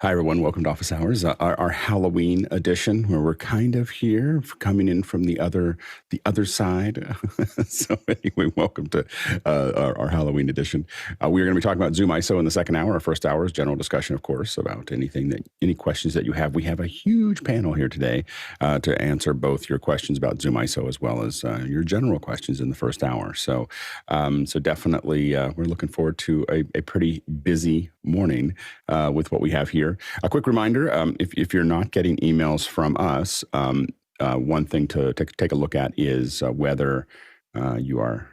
Hi, everyone. Welcome to Office Hours, our Halloween edition, where we're kind of here, coming in from the other side. So anyway, welcome to our Halloween edition. We are going to be talking about ZoomISO in the second hour. Our first hour is general discussion, of course, about any questions that you have. We have a huge panel here today to answer both your questions about ZoomISO as well as your general questions in the first hour. So definitely, we're looking forward to a pretty busy morning with what we have here. A quick reminder, if you're not getting emails from us, one thing to take a look at is whether we're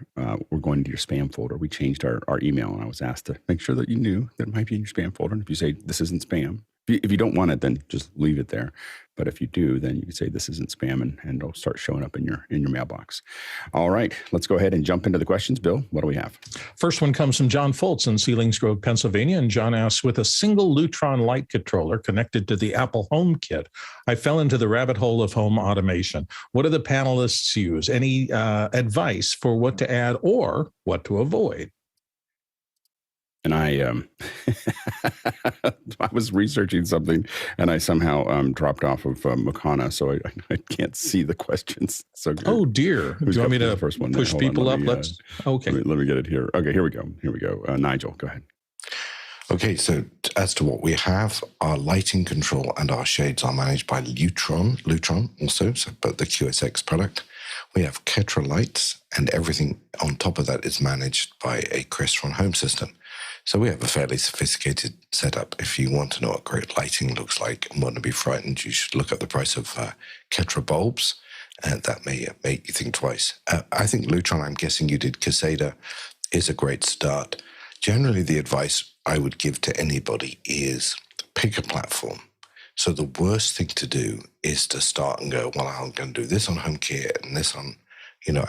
going into your spam folder. We changed our email, and I was asked to make sure that you knew that it might be in your spam folder. And if you say this isn't spam, if you don't want it, then just leave it there. But if you do, then you can say this isn't spam, and it'll start showing up in your mailbox. All right, let's go ahead and jump into the questions. Bill, what do we have? First one comes from John Foltz in Sealings Grove, Pennsylvania. And John asks, with a single Lutron light controller connected to the Apple HomeKit, I fell into the rabbit hole of home automation. What do the panelists use? Any advice for what to add or what to avoid? And I was researching something, and I somehow dropped off of Makana, so I can't see the questions. So oh dear! Do you want me to first one push people up? Let's. Okay. Let me get it here. Okay, here we go. Nigel, go ahead. Okay, so as to what we have, our lighting control and our shades are managed by Lutron also, but the QSX product. We have Ketra lights, and everything on top of that is managed by a Crestron home system. So we have a fairly sophisticated setup. If you want to know what great lighting looks like and want to be frightened, you should look at the price of Ketra bulbs, and that may make you think twice. I think Lutron, I'm guessing you did Casada, is a great start. Generally, the advice I would give to anybody is pick a platform. So the worst thing to do is to start and go, well, I'm going to do this on HomeKit and this on,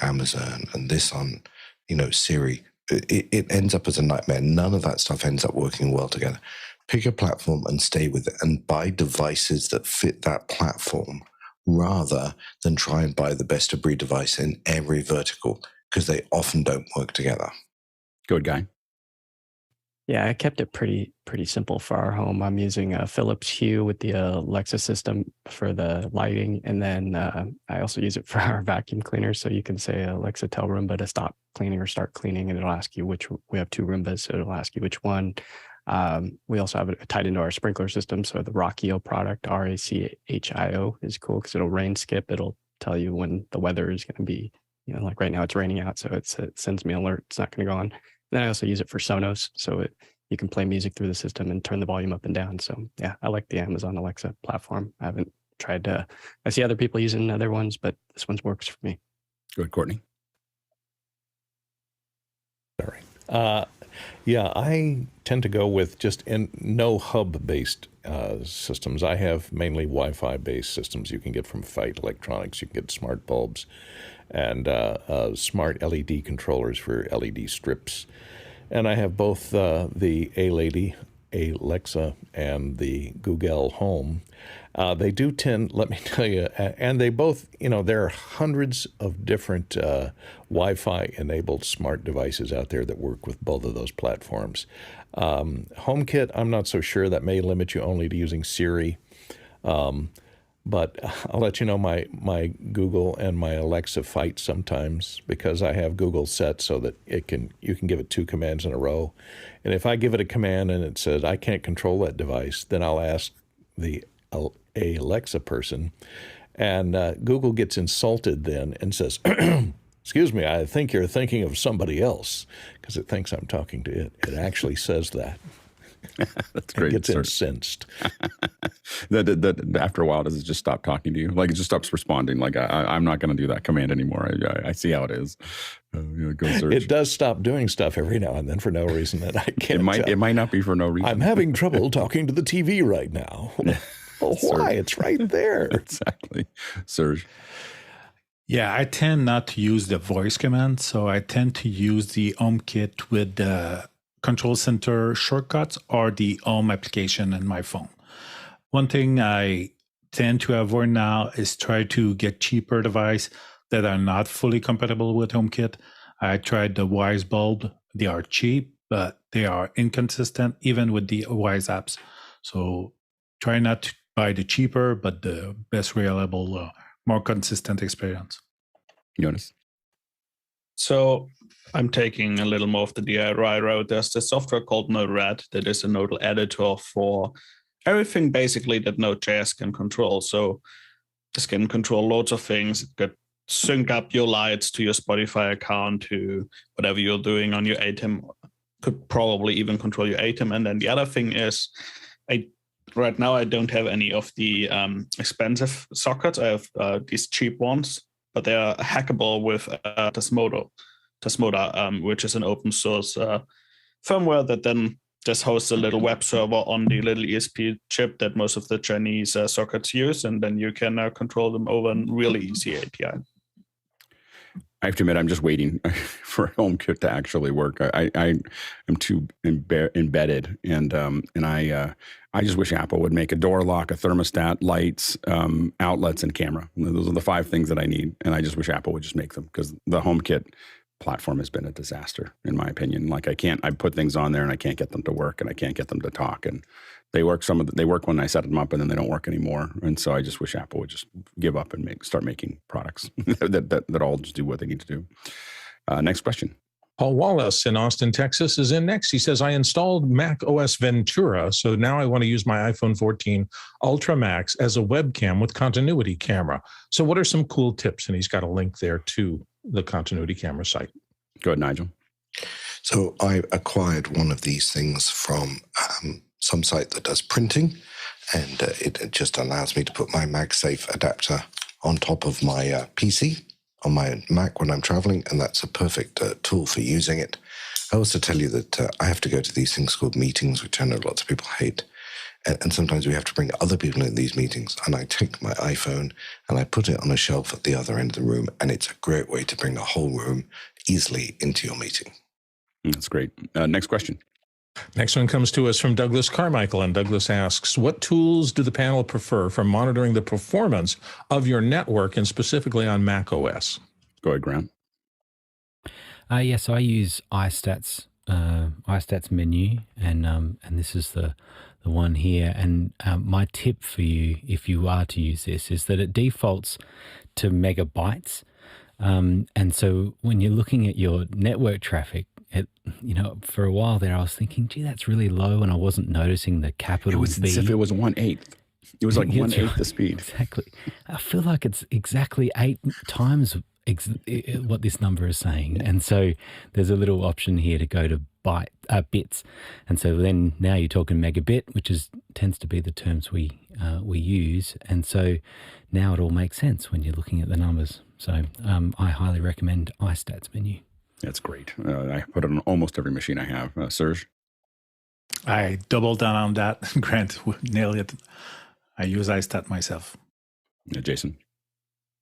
Amazon and this on, Siri. It ends up as a nightmare. None of that stuff ends up working well together. Pick a platform and stay with it and buy devices that fit that platform rather than try and buy the best of breed device in every vertical, because they often don't work together. Good guy. Yeah, I kept it pretty simple for our home. I'm using a Philips Hue with the Alexa system for the lighting, and then I also use it for our vacuum cleaner. So you can say, Alexa, tell Roomba to stop cleaning or start cleaning, and it'll ask you which. We have 2 Roombas, so it'll ask you which one. We also have it tied into our sprinkler system. So the Rockio product, RACHIO, is cool because it'll rain skip. It'll tell you when the weather is going to be. Like right now it's raining out, so it sends me an alert. It's not going to go on. Then I also use it for Sonos, so you can play music through the system and turn the volume up and down. So yeah, I like the Amazon Alexa platform. I haven't tried to. I see other people using other ones, but this one works for me. Good, Courtney. Sorry. Yeah, I tend to go with just no hub-based systems. I have mainly Wi-Fi-based systems you can get from Fite Electronics. You can get smart bulbs and smart LED controllers for LED strips. And I have both the Alexa, and the Google Home. They do tend, let me tell you, and they both, there are hundreds of different Wi-Fi enabled smart devices out there that work with both of those platforms. HomeKit, I'm not so sure. That may limit you only to using Siri. But I'll let you know my Google and my Alexa fight sometimes because I have Google set so that you can give it 2 commands in a row. And if I give it a command and it says I can't control that device, then I'll ask the Alexa person, and Google gets insulted then and says, excuse me, I think you're thinking of somebody else, because it thinks I'm talking to it. It actually says that. That's great. It gets incensed. that after a while, does it just stop talking to you? Like it just stops responding? Like I'm not going to do that command anymore. I see how it is. Go search. It does stop doing stuff every now and then for no reason that I can't. It might not be for no reason. I'm having trouble talking to the TV right now. Well, why? It's right there. Exactly. Serge. Yeah, I tend not to use the voice command, so I tend to use the HomeKit with the Control Center shortcuts or the Home application in my phone. One thing I tend to avoid now is try to get cheaper devices that are not fully compatible with HomeKit. I tried the Wise bulb. They are cheap, but they are inconsistent even with the Wise apps. So Try not to buy the cheaper, but the best reliable, more consistent experience. Jonas? So I'm taking a little more of the DIY route. There's this software called Node-RED that is a nodal editor for everything basically that Node.js can control. So this can control loads of things. It could sync up your lights to your Spotify account, to whatever you're doing on your ATEM. Could probably even control your ATEM. And then the other thing is, right now I don't have any of the expensive sockets. I have these cheap ones, but they are hackable with Tasmoda, which is an open source firmware that then just hosts a little web server on the little ESP chip that most of the Chinese sockets use, and then you can control them over a really easy API. I have to admit, I'm just waiting for HomeKit to actually work. I am too embedded, and I just wish Apple would make a door lock, a thermostat, lights, outlets, and camera. Those are the 5 things that I need, and I just wish Apple would just make them, because the HomeKit platform has been a disaster, in my opinion. Like, I put things on there and I can't get them to work, and I can't get them to talk, and they work. They work when I set them up, and then they don't work anymore. And so I just wish Apple would just give up and start making products that all just do what they need to do. Next question. Paul Wallace in Austin, Texas is in next. He says, I installed Mac OS Ventura, so now I want to use my iPhone 14 Ultra Max as a webcam with continuity camera. So what are some cool tips? And he's got a link there to the continuity camera site. Go ahead, Nigel. So I acquired one of these things from some site that does printing, and it just allows me to put my MagSafe adapter on top of my PC on my Mac when I'm traveling, and that's a perfect tool for using it. I also tell you that I have to go to these things called meetings, which I know lots of people hate, and sometimes we have to bring other people in these meetings, and I take my iPhone and I put it on a shelf at the other end of the room, and it's a great way to bring a whole room easily into your meeting. That's great. Next question. Next one comes to us from Douglas Carmichael, and Douglas asks, what tools do the panel prefer for monitoring the performance of your network, and specifically on Mac OS? Go ahead, Grant. Yes, I use iStats menu, and this is the one here. And my tip for you, if you are to use this, is that it defaults to megabytes. And so when you're looking at your network traffic, for a while there, I was thinking, gee, that's really low, and I wasn't noticing the capital B. B. As if it was 1/8. It was like 1/8 the speed. Exactly. I feel like it's exactly 8 times what this number is saying. And so there's a little option here to go to bits. And so then now you're talking megabit, which tends to be the terms we use. And so now it all makes sense when you're looking at the numbers. So I highly recommend iStats menu. That's great. I put it on almost every machine I have. Serge? I doubled down on that. Grant nailed it. I use iStat myself. Jason?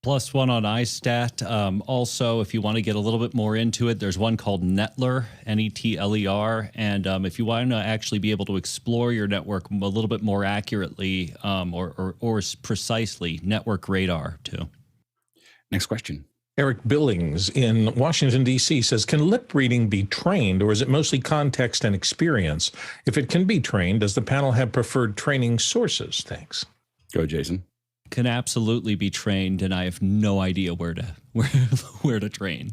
+1 on iStat. Also, if you want to get a little bit more into it, there's one called Nettler, Netler. And if you want to actually be able to explore your network a little bit more accurately or precisely, Network Radar too. Next question. Eric Billings in Washington, D.C. says, can lip reading be trained, or is it mostly context and experience? If it can be trained, does the panel have preferred training sources? Thanks. Go, Jason. Can absolutely be trained, and I have no idea where to train.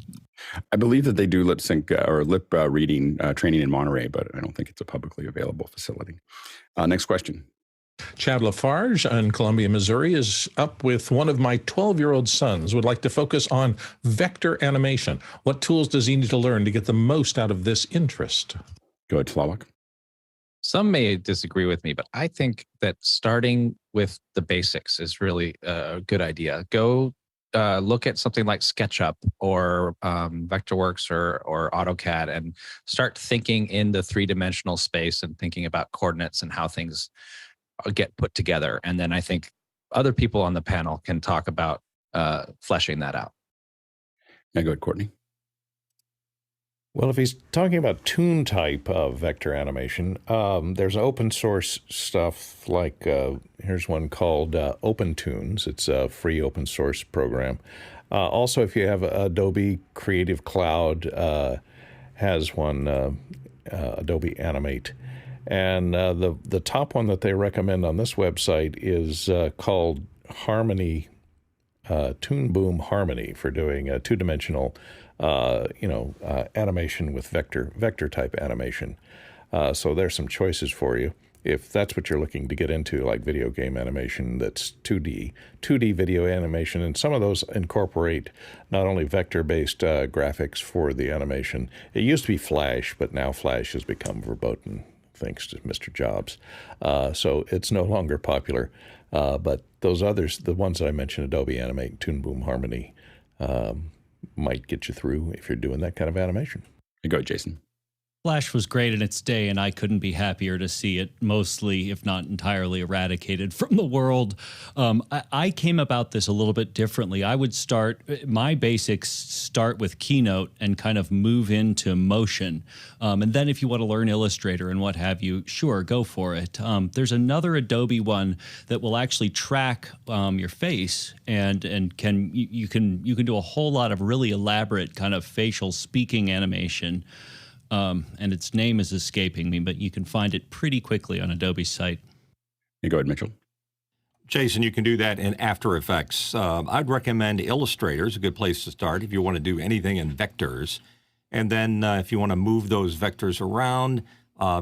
I believe that they do lip sync or lip reading training in Monterey, but I don't think it's a publicly available facility. Next question. Chad Lafarge in Columbia, Missouri is up with one of my 12-year-old sons, would like to focus on vector animation. What tools does he need to learn to get the most out of this interest? Go ahead, Slawak. Some may disagree with me, but I think that starting with the basics is really a good idea. Go look at something like SketchUp or Vectorworks or AutoCAD and start thinking in the three-dimensional space and thinking about coordinates and how things get put together. And then I think other people on the panel can talk about fleshing that out. Yeah, go ahead, Courtney. Well, if he's talking about toon type of vector animation, there's open source stuff like, here's one called OpenToons. It's a free open source program. Also, if you have Adobe Creative Cloud, has one, Adobe Animate. And the top one that they recommend on this website is called Harmony, Toon Boom Harmony, for doing a two-dimensional, animation with vector type animation. So there's some choices for you if that's what you're looking to get into, like video game animation that's 2D video animation. And some of those incorporate not only vector-based graphics for the animation. It used to be Flash, but now Flash has become verboten, thanks to Mr. Jobs. So it's no longer popular. But those others, the ones that I mentioned, Adobe Animate, Toon Boom Harmony, might get you through if you're doing that kind of animation. Go ahead, Jason. Flash was great in its day, and I couldn't be happier to see it mostly, if not entirely, eradicated from the world. I came about this a little bit differently. I would my basics start with Keynote and kind of move into Motion. And then if you want to learn Illustrator and what have you, sure, go for it. There's another Adobe one that will actually track your face and you can do a whole lot of really elaborate kind of facial speaking animation. And its name is escaping me, but you can find it pretty quickly on Adobe's site. You go ahead, Mitchell. Jason, you can do that in After Effects. I'd recommend Illustrator is a good place to start if you want to do anything in vectors. And then if you want to move those vectors around,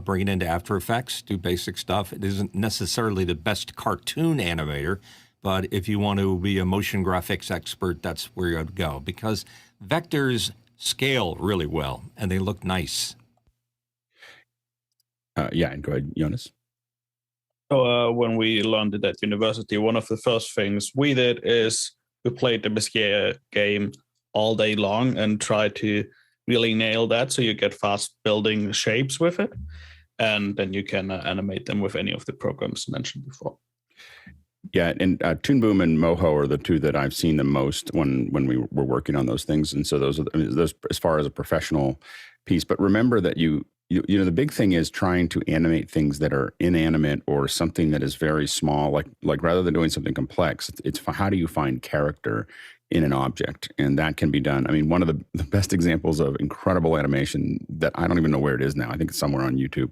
bring it into After Effects, do basic stuff. It isn't necessarily the best cartoon animator, but if you want to be a motion graphics expert, that's where you would go, because vectors scale really well, and they look nice. And go ahead, Jonas. So when we learned it at university, one of the first things we did is we played the MixPre game all day long and tried to really nail that so you get fast building shapes with it, and then you can animate them with any of the programs mentioned before. Yeah, and Toon Boom and Moho are the two that I've seen the most when we were working on those things. And so those as far as a professional piece. But remember that you the big thing is trying to animate things that are inanimate or something that is very small. Like rather than doing something complex, it's how do you find character in an object? And that can be done. I mean, one of the best examples of incredible animation that I don't even know where it is now. I think it's somewhere on YouTube.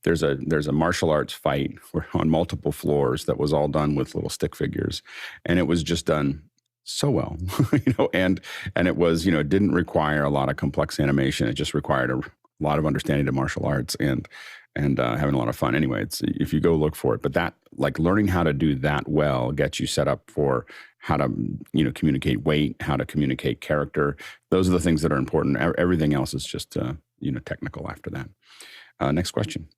There's a martial arts fight on multiple floors that was all done with little stick figures, and it was just done so well, and it was, it didn't require a lot of complex animation. It just required a lot of understanding of martial arts and having a lot of fun. Anyway, it's, if you go look for it, but that, like, learning how to do that well gets you set up for how to, communicate weight, how to communicate character. Those are the things that are important. Everything else is just, technical after that. Next question.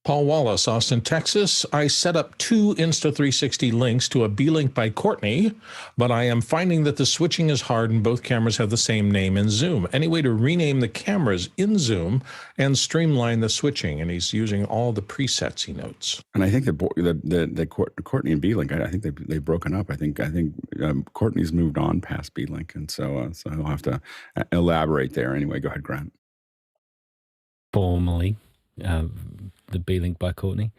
Paul Wallace, Austin, Texas. I set up 2 Insta360 links to a Beelink by Courtney, but I am finding that the switching is hard and both cameras have the same name in Zoom. Any way to rename the cameras in Zoom and streamline the switching? And he's using all the presets he notes. And I think the Courtney and Beelink, I think they've broken up. I think Courtney's moved on past Beelink, and so he'll have to elaborate there. Anyway, go ahead, Grant. Formally. The Beelink by Courtney.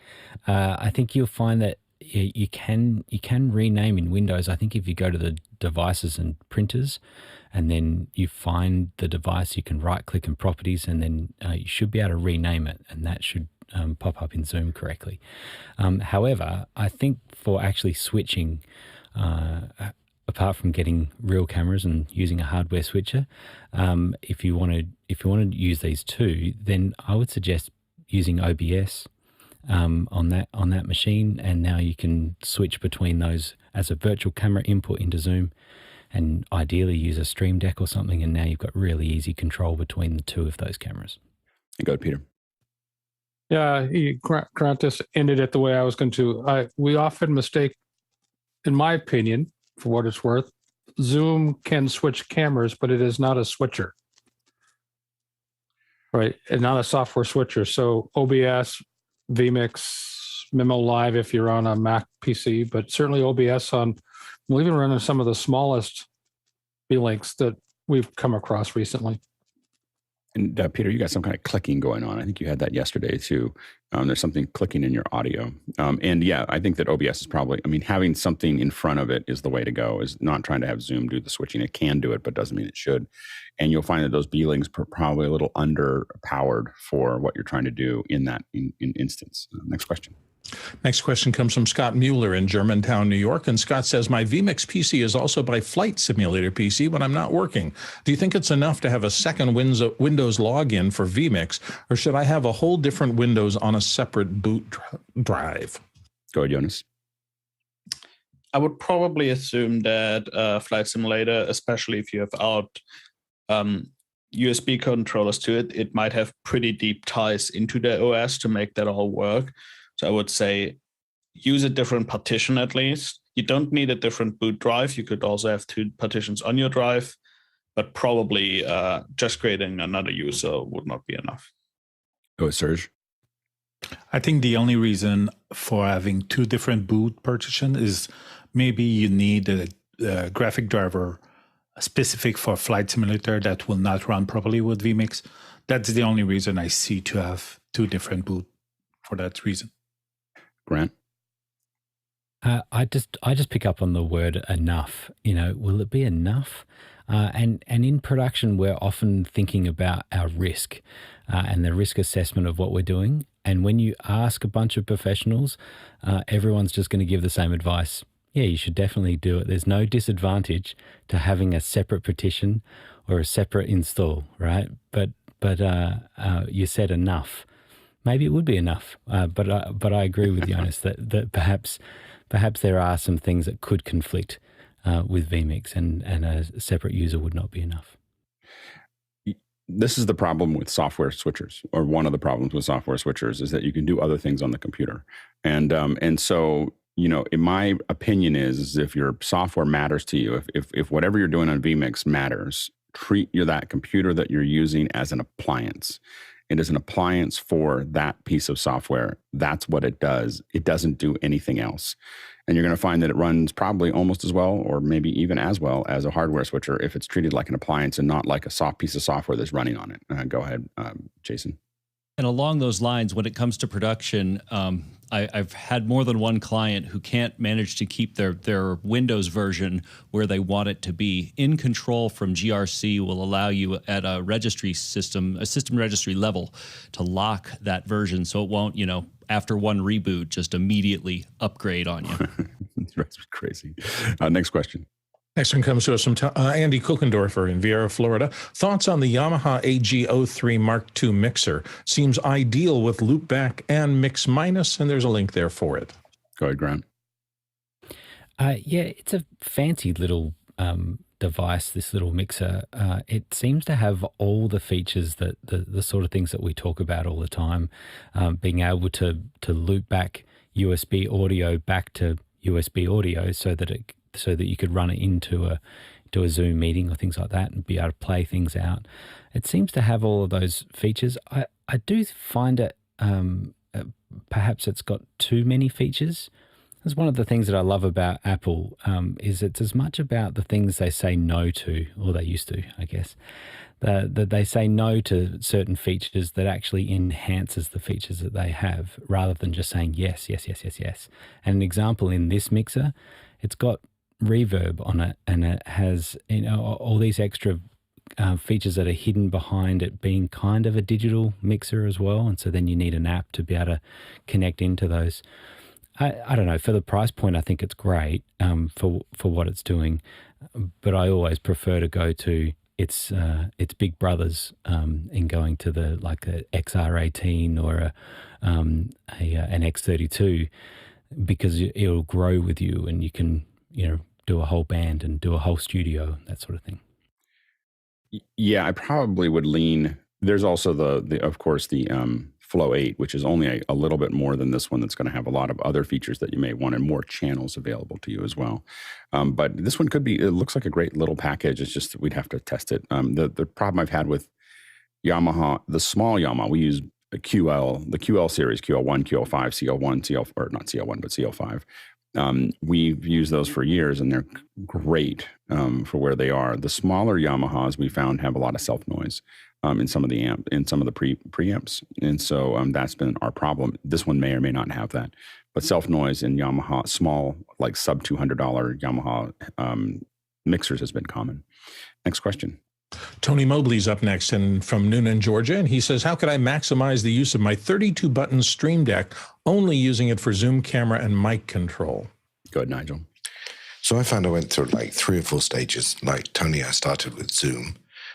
I think you'll find that you can rename in Windows. I think if you go to the devices and printers, and then you find the device, you can right-click in properties, and then you should be able to rename it, and that should pop up in Zoom correctly. However, I think for actually switching, apart from getting real cameras and using a hardware switcher, if you want to use these two, then I would suggest using OBS on that machine, and now you can switch between those as a virtual camera input into Zoom, and ideally use a StreamDeck or something, and now you've got really easy control between the two of those cameras. Go ahead, Peter. Yeah, Grant just ended it the way I was going to. We often mistake, in my opinion, for what it's worth, Zoom can switch cameras, but it is not a switcher. Right, and not a software switcher. So OBS, vMix, Memo Live if you're on a Mac PC, but certainly OBS we'll even run some of the smallest Beelinks that we've come across recently. And Peter, you got some kind of clicking going on. I think you had that yesterday too. There's something clicking in your audio. And yeah, I think that OBS is probably, I mean, having something in front of it is the way to go, is not trying to have Zoom do the switching. It can do it, but doesn't mean it should. And you'll find that those Beelinks are probably a little underpowered for what you're trying to do in that instance. Next question. Next question comes from Scott Mueller in Germantown, New York. And Scott says, my vMix PC is also my flight simulator PC when I'm not working. Do you think it's enough to have a second Windows login for vMix, or should I have a whole different Windows on a separate boot drive? Go ahead, Jonas. I would probably assume that Flight Simulator, especially if you have out USB controllers to it, it might have pretty deep ties into the OS to make that all work. So I would say use a different partition at least. You don't need a different boot drive. You could also have two partitions on your drive, but probably just creating another user would not be enough. Go, Serge. I think the only reason for having two different boot partitions is maybe you need a graphic driver specific for Flight Simulator that will not run properly with vMix. That's the only reason I see to have two different boot for that reason. Grant? I just pick up on the word enough. You know, will it be enough? And in production, we're often thinking about our risk and the risk assessment of what we're doing. And when you ask a bunch of professionals, everyone's just going to give the same advice. Yeah, you should definitely do it. There's no disadvantage to having a separate partition or a separate install, right? But you said enough. Maybe it would be enough, but I agree with Jonas that perhaps there are some things that could conflict with vMix, and a separate user would not be enough. This is the problem with software switchers, or one of the problems with software switchers, is that you can do other things on the computer, and so, you know, in my opinion is if your software matters to you, if whatever you're doing on vMix matters, treat that computer that you're using as an appliance. It is an appliance for that piece of software. That's what it does. It doesn't do anything else. And you're going to find that it runs probably almost as well, or maybe even as well as a hardware switcher if it's treated like an appliance and not like a soft piece of software that's running on it. Go ahead, Jason. And along those lines, when it comes to production, I've had more than one client who can't manage to keep their Windows version where they want it to be. In Control from GRC will allow you at a system registry level to lock that version so it won't, you know, after one reboot, just immediately upgrade on you. That's crazy. Next question. Next one comes to us from Andy Kuckendorfer in Vieira, Florida. Thoughts on the Yamaha AG03 Mark II mixer? Seems ideal with Loopback and Mix Minus, and there's a link there for it. Go ahead, Grant. Yeah, it's a fancy little device, this little mixer. It seems to have all the features that the sort of things that we talk about all the time, being able to loop back USB audio back to USB audio so that you could run it into a Zoom meeting or things like that and be able to play things out. It seems to have all of those features. I do find it, perhaps it's got too many features. That's one of the things that I love about Apple, is it's as much about the things they say no to, or they used to, I guess, that they say no to certain features that actually enhances the features that they have, rather than just saying yes, yes, yes, yes, yes. And an example in this mixer, it's got reverb on it, and it has, you know, all these extra features that are hidden behind it being kind of a digital mixer as well, and so then you need an app to be able to connect into those. I don't know, for the price point I think it's great for what it's doing, but I always prefer to go to its big brothers in going to the like a XR18 or an X32, because it'll grow with you and you can, you know, do a whole band and do a whole studio, that sort of thing. Yeah, I probably would lean. There's also the of course the Flow 8, which is only a little bit more than this one, that's going to have a lot of other features that you may want and more channels available to you as well. But this one it looks like a great little package. It's just we'd have to test it. The problem I've had with Yamaha, the small Yamaha, we use the QL series, QL1, QL5, CL1, or not CL1, but CL5. We've used those for years, and they're great for where they are. The smaller Yamahas we found have a lot of self noise in some of the preamps, and so that's been our problem. This one may or may not have that, but self noise in Yamaha small, like sub $200 Yamaha mixers has been common. Next question. Tony Mobley's up next and from Noonan, Georgia, and he says, how could I maximize the use of my 32-button StreamDeck only using it for Zoom camera and mic control? Go ahead, Nigel. So I found I went through like 3 or 4 stages. Like Tony, I started with Zoom,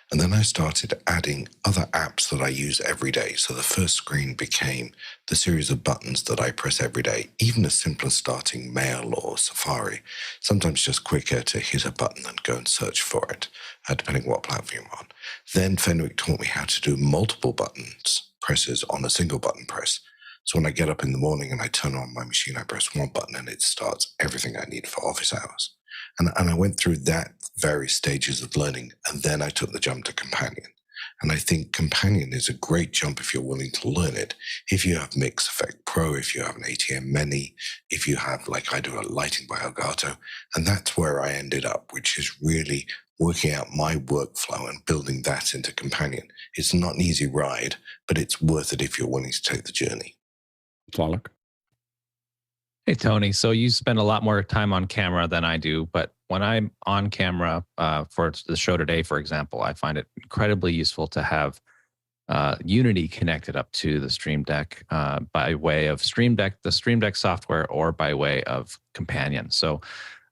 and then I started adding other apps that I use every day. So the first screen became the series of buttons that I press every day, even as simple as starting Mail or Safari. Sometimes just quicker to hit a button and go and search for it, depending what platform you're on. Then Fenwick taught me how to do multiple buttons presses on a single button press. So when I get up in the morning and I turn on my machine, I press one button and it starts everything I need for office hours. And I went through that various stages of learning, and then I took the jump to Companion. And I think Companion is a great jump if you're willing to learn it. If you have MixEffect Pro, if you have an ATEM Mini, if you have, like I do, a lighting by Elgato. And that's where I ended up, which is really working out my workflow and building that into Companion. It's not an easy ride, but it's worth it if you're willing to take the journey. Tlaloc. Hey, Tony. So you spend a lot more time on camera than I do, but when I'm on camera for the show today, for example, I find it incredibly useful to have Unity connected up to the StreamDeck by way of StreamDeck, the StreamDeck software, or by way of Companion. So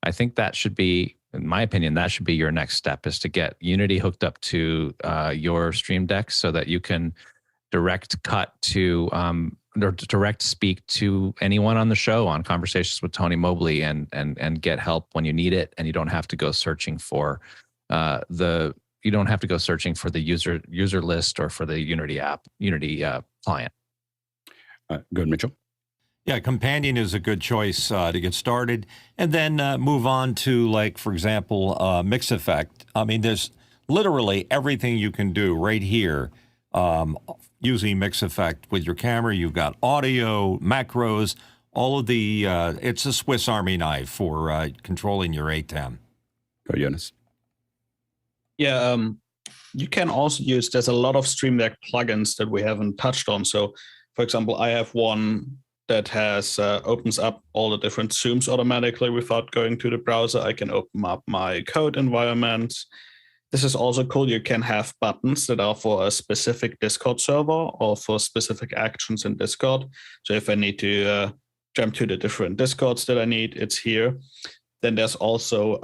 I think that should be, in my opinion, that should be your next step, is to get Unity hooked up to your StreamDeck so that you can direct cut to or direct speak to anyone on the show on Conversations with Tony Mobley and get help when you need it, and you don't have to go searching for the user list or for the Unity app, client. Go ahead, Mitchell. Yeah, Companion is a good choice to get started, and then move on to, like, for example, MixEffect. I mean, there's literally everything you can do right here using MixEffect with your camera. You've got audio, macros, all of the, it's a Swiss Army knife for controlling your ATEM. Go, Jonas. Yeah, you can also use, there's a lot of StreamDeck plugins that we haven't touched on. So, for example, I have one that has opens up all the different Zooms automatically without going to the browser. I can open up my code environment. This is also cool. You can have buttons that are for a specific Discord server or for specific actions in Discord. So if I need to jump to the different Discords that I need, it's here. Then there's also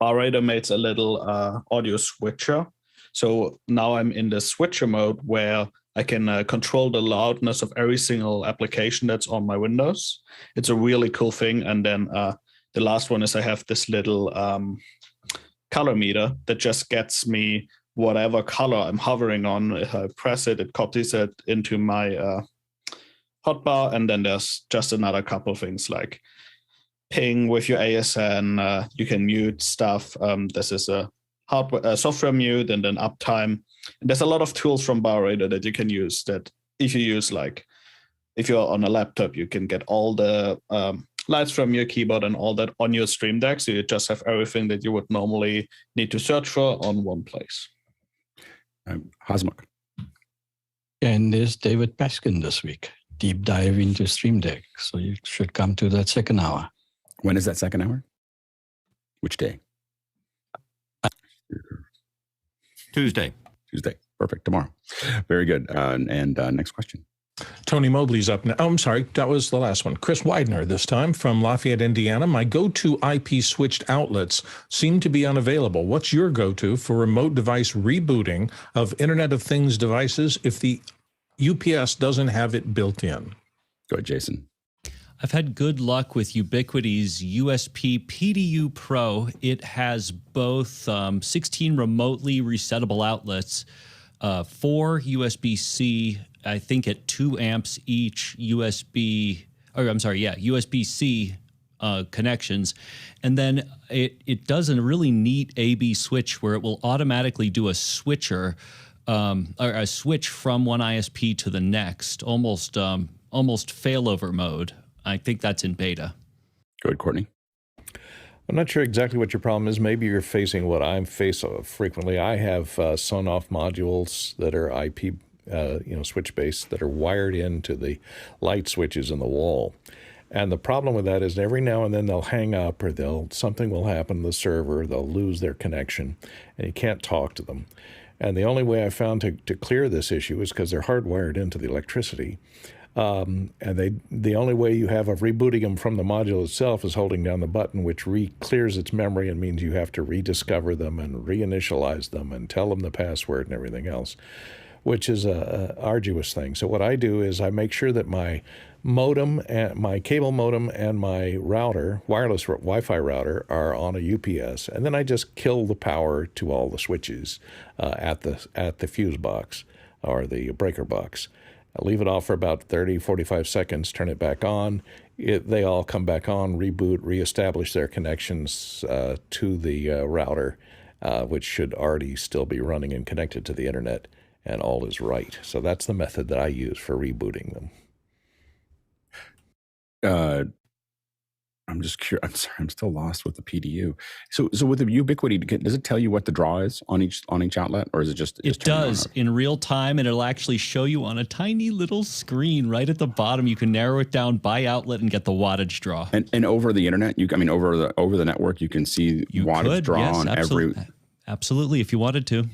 Barrader makes a little audio switcher. So now I'm in the switcher mode where I can control the loudness of every single application that's on my Windows. It's a really cool thing. And then the last one is I have this little color meter that just gets me whatever color I'm hovering on. If I press it, it copies it into my hotbar. And then there's just another couple of things like ping with your ASN. You can mute stuff. This is a software mute, and then uptime. And there's a lot of tools from Barrader that you can use that if you use, like, if you're on a laptop, you can get all the lights from your keyboard and all that on your StreamDeck. So you just have everything that you would normally need to search for on one place. Hosmuk. And there's David Paskin this week. Deep dive into StreamDeck. So you should come to that second hour. When is that second hour? Which day? Tuesday. Perfect. Tomorrow. Very good. And next question. Tony Mobley's up now. Oh, I'm sorry. That was the last one. Chris Widener this time from Lafayette, Indiana. My go-to IP switched outlets seem to be unavailable. What's your go-to for remote device rebooting of Internet of Things devices if the UPS doesn't have it built in? Go ahead, Jason. I've had good luck with Ubiquiti's USP PDU Pro. It has both 16 remotely resettable outlets, 4 USB-C, I think at 2 amps each, USB-C connections. And then it does a really neat A/B switch where it will automatically do a switcher, or a switch from one ISP to the next, almost failover mode. I think that's in beta. Go ahead, Courtney. I'm not sure exactly what your problem is. Maybe you're facing what I'm facing frequently. I have Sonnet modules that are IP, switch based that are wired into the light switches in the wall. And the problem with that is every now and then they'll hang up or something will happen to the server. They'll lose their connection and you can't talk to them. And the only way I found to clear this issue is because they're hardwired into the electricity. And the only way you have of rebooting them from the module itself is holding down the button, which clears its memory and means you have to rediscover them and reinitialize them and tell them the password and everything else, which is a arduous thing. So what I do is I make sure that my modem, and my cable modem, and my router, wireless Wi-Fi router, are on a UPS, and then I just kill the power to all the switches at the fuse box or the breaker box. I leave it off for about 30, 45 seconds, turn it back on. They all come back on, reboot, reestablish their connections to the router, which should already still be running and connected to the internet, and all is right. So that's the method that I use for rebooting them. I'm just curious. I'm sorry, I'm still lost with the PDU. So with the Ubiquity, does it tell you what the draw is on each outlet, or is it just? It does in real time, and it'll actually show you on a tiny little screen right at the bottom. You can narrow it down by outlet and get the wattage draw. And over the internet, over the network, you can see wattage draw on every. Absolutely, if you wanted to.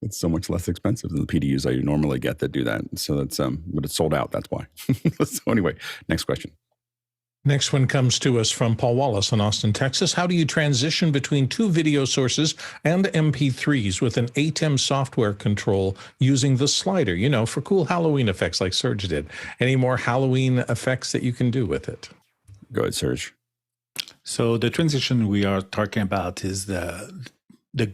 It's so much less expensive than the PDUs I normally get that do that. So that's but it's sold out. That's why. So anyway, next question. Next one comes to us from Paul Wallace in Austin, Texas. How do you transition between two video sources and MP3s with an ATEM software control using the slider, for cool Halloween effects like Serge did? Any more Halloween effects that you can do with it? Go ahead, Serge. So the transition we are talking about is the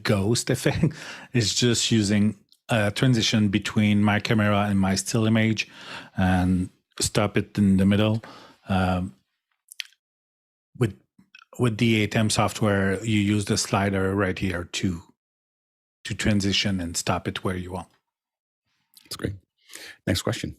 ghost effect. It's just using a transition between my camera and my still image and stop it in the middle. With the ATEM software, you use the slider right here to transition and stop it where you want. That's great. Next question.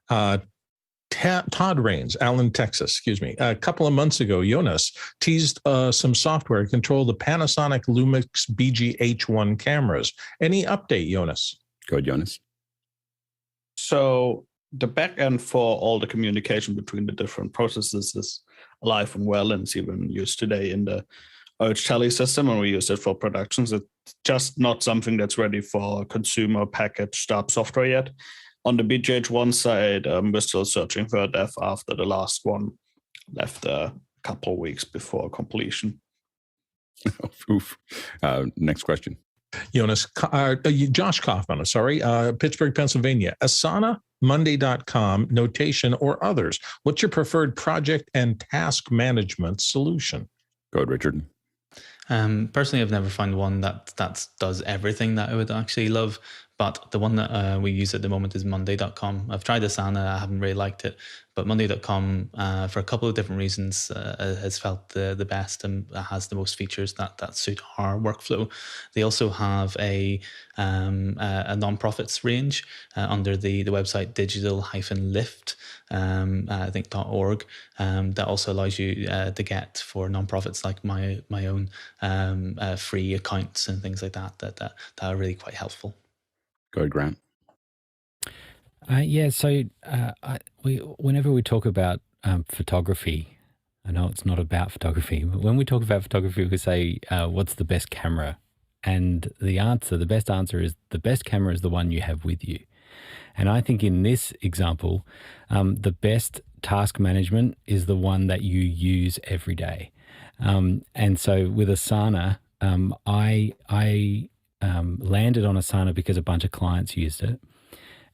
Todd Rains, Allen, Texas, A couple of months ago, Jonas teased some software to control the Panasonic Lumix BG-H1 cameras. Any update, Jonas? Go ahead, Jonas. So the backend for all the communication between the different processes is alive and well, and it's even used today in the OH Tele system, and we use it for productions. It's just not something that's ready for consumer packaged up software yet. On the BGH1 side, we're still searching for a dev after the last one left a couple of weeks before completion. Oof. Next question. Jonas, Josh Kaufman, Pittsburgh, Pennsylvania. Asana, Monday.com, Notation, or others. What's your preferred project and task management solution? Go ahead, Richard. Personally, I've never found one that does everything that I would actually love. But the one that we use at the moment is Monday.com. I've tried Asana. I haven't really liked it. But Monday.com, for a couple of different reasons, has felt the best and has the most features that suit our workflow. They also have a nonprofits range under the website digital-lift, I think .org, that also allows you to get for nonprofits like my own free accounts and things like that are really quite helpful. Go ahead, Grant. Whenever we talk about photography, I know it's not about photography, but when we talk about photography, we say, what's the best camera? And the best answer is the best camera is the one you have with you. And I think in this example, the best task management is the one that you use every day. And so with Asana, I landed on Asana because a bunch of clients used it.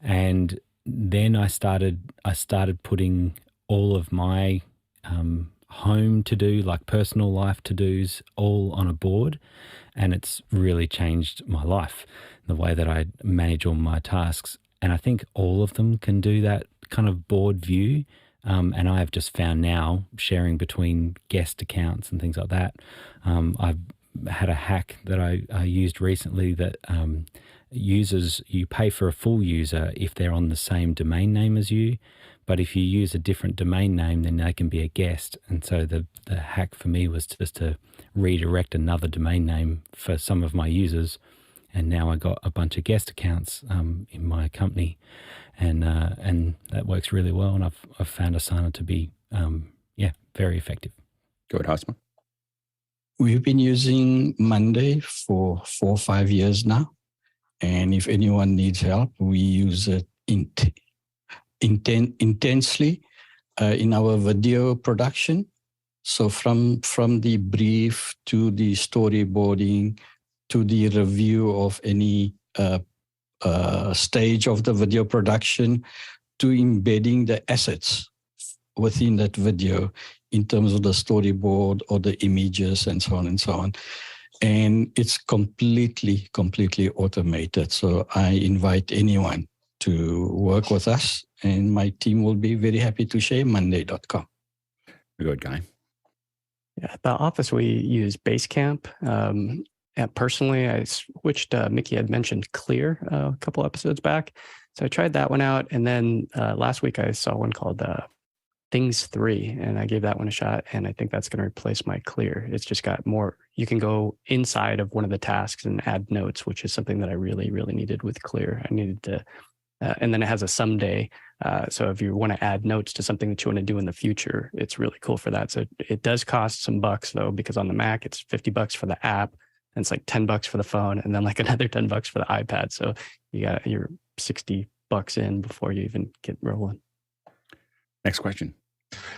And then I started putting all of my home to-do, like personal life to-dos, all on a board. And it's really changed my life, the way that I manage all my tasks. And I think all of them can do that kind of board view. And I have just found now, sharing between guest accounts and things like that, I've had a hack that I used recently that users, you pay for a full user if they're on the same domain name as you. But if you use a different domain name, then they can be a guest. And so the hack for me was just to redirect another domain name for some of my users. And now I got a bunch of guest accounts in my company, and that works really well. And I've found Asana to be very effective. Go ahead, Hosma. We've been using Monday for 4 or 5 years now. And if anyone needs help, we use it intensely in our video production. So from the brief to the storyboarding to the review of any stage of the video production to embedding the assets within that video in terms of the storyboard or the images and so on and so on. And it's completely automated. So I invite anyone to work with us, and my team will be very happy to share Monday.com. Good guy. Yeah, at the office we use Basecamp. Personally, I switched. Mickey had mentioned Clear a couple episodes back, so I tried that one out. And then last week I saw one called Things 3, and I gave that one a shot. And I think that's going to replace my Clear. It's just got more. You can go inside of one of the tasks and add notes, which is something that I really needed with Clear. I needed to. And then it has a someday. So if you want to add notes to something that you want to do in the future, it's really cool for that. So it does cost some bucks though, because on the Mac, it's $50 for the app, and it's like $10 for the phone, and then like another $10 for the iPad. So you got your $60 in before you even get rolling. Next question.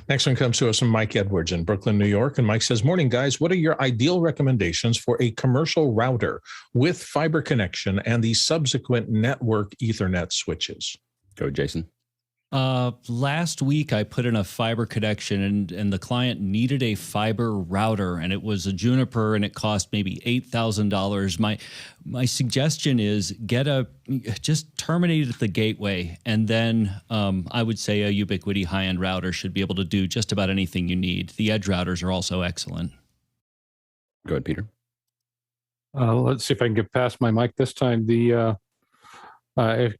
Next one comes to us from Mike Edwards in Brooklyn, New York. And Mike says, morning, guys. What are your ideal recommendations for a commercial router with fiber connection and the subsequent network Ethernet switches? Go, Jason. Last week, I put in a fiber connection, and the client needed a fiber router, and it was a Juniper, and it cost maybe $8,000. My suggestion is just terminate at the gateway, and then I would say a Ubiquiti high-end router should be able to do just about anything you need. The edge routers are also excellent. Go ahead, Peter. Let's see if I can get past my mic this time.